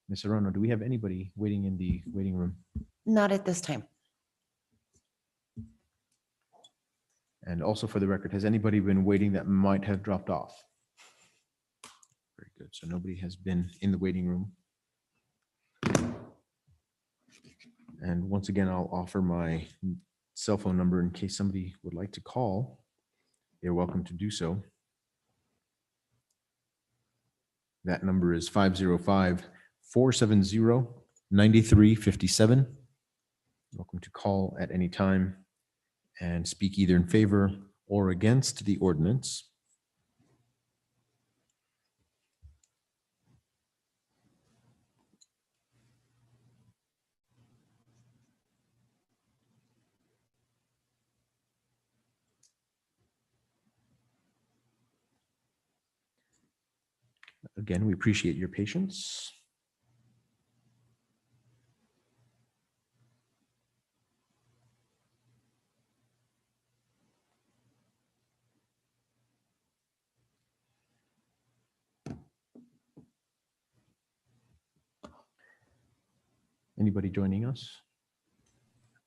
Ms. Serrano, do we have anybody waiting in the waiting room? Not at this time. And also for the record, has anybody been waiting that might have dropped off? Very good. So nobody has been in the waiting room. And once again, I'll offer my cell phone number in case somebody would like to call. They're welcome to do so. That number is 505-470-9357. Welcome to call at any time and speak either in favor or against the ordinance. Again, we appreciate your patience. Anybody joining us?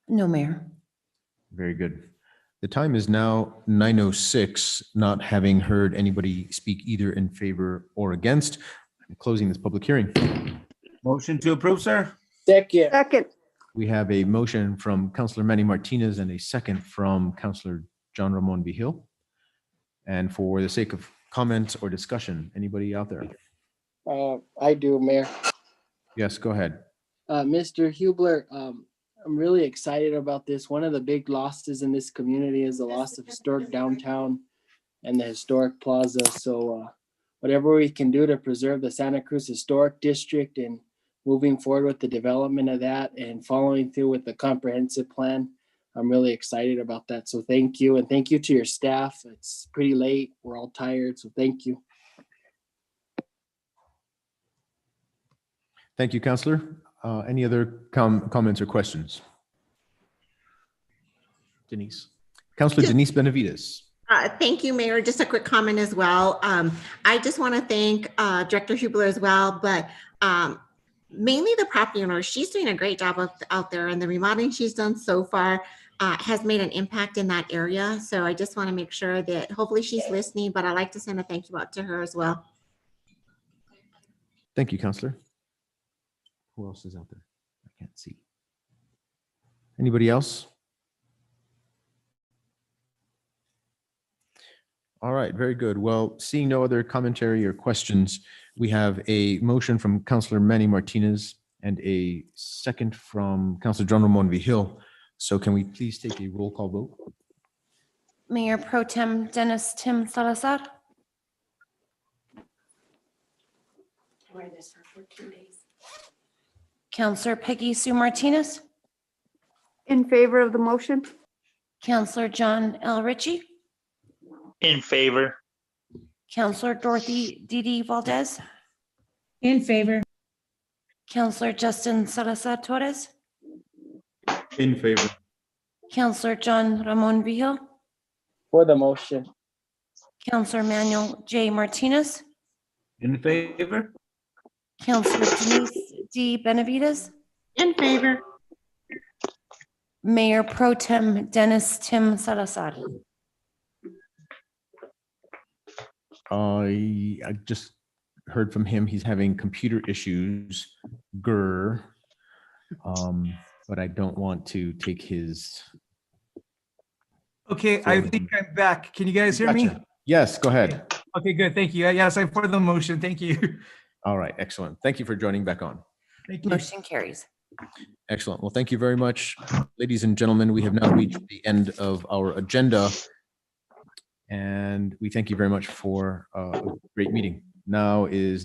No, Mayor. Very good. The time is now 9:06, not having heard anybody speak either in favor or against. I'm closing this public hearing. Motion to approve, sir? Second. Second. We have a motion from Councilor Manny Martinez and a second from Councilor John Ramon Vigil. And for the sake of comment or discussion, anybody out there? I do, Mayor. Yes, go ahead. Mr. Hubler, I'm really excited about this. One of the big losses in this community is the loss of historic downtown and the historic plaza. So whatever we can do to preserve the Santa Cruz Historic District and moving forward with the development of that and following through with the comprehensive plan, I'm really excited about that. So thank you. And thank you to your staff. It's pretty late. We're all tired. So thank you. Thank you, Councilor. Any other comments or questions? Denise. Councilor Denise Benavides. Thank you, Mayor. Just a quick comment as well. I just want to thank Director Hubler as well, but mainly the property owner. She's doing a great job out there, and the remodeling she's done so far has made an impact in that area. So I just want to make sure that hopefully she's listening, but I'd like to send a thank you out to her as well. Thank you, Councilor. Who else is out there? I can't see. Anybody else? All right, very good. Well, seeing no other commentary or questions, we have a motion from Councilor Manny Martinez and a second from Councilor John Ramon Vigil. So can we please take a roll call vote? Mayor Pro Tem Dennis Tim Salazar. Wear this for 14 days. Counselor Peggy Sue Martinez. In favor of the motion? Counselor John L. Ritchie. In favor. Counselor Dorothy Didi Valdez. In favor. Counselor Justin Salazar Torres. In favor. Counselor John Ramon Vigil. For the motion. Counselor Manuel J. Martinez. In favor? Counselor Denise D. Benavides. In favor. Mayor Pro Tem Dennis Tim Salazar. I just heard from him. He's having computer issues. But I don't want to take his. Okay, I think I'm back. Can you guys hear me? Gotcha. Yes, go ahead. Okay, good. Thank you. Yes, I for the motion. Thank you. All right, excellent. Thank you for joining back on. Thank you. Motion carries. Excellent. Well, thank you very much, ladies and gentlemen. We have now reached the end of our agenda. And we thank you very much for a great meeting. Now is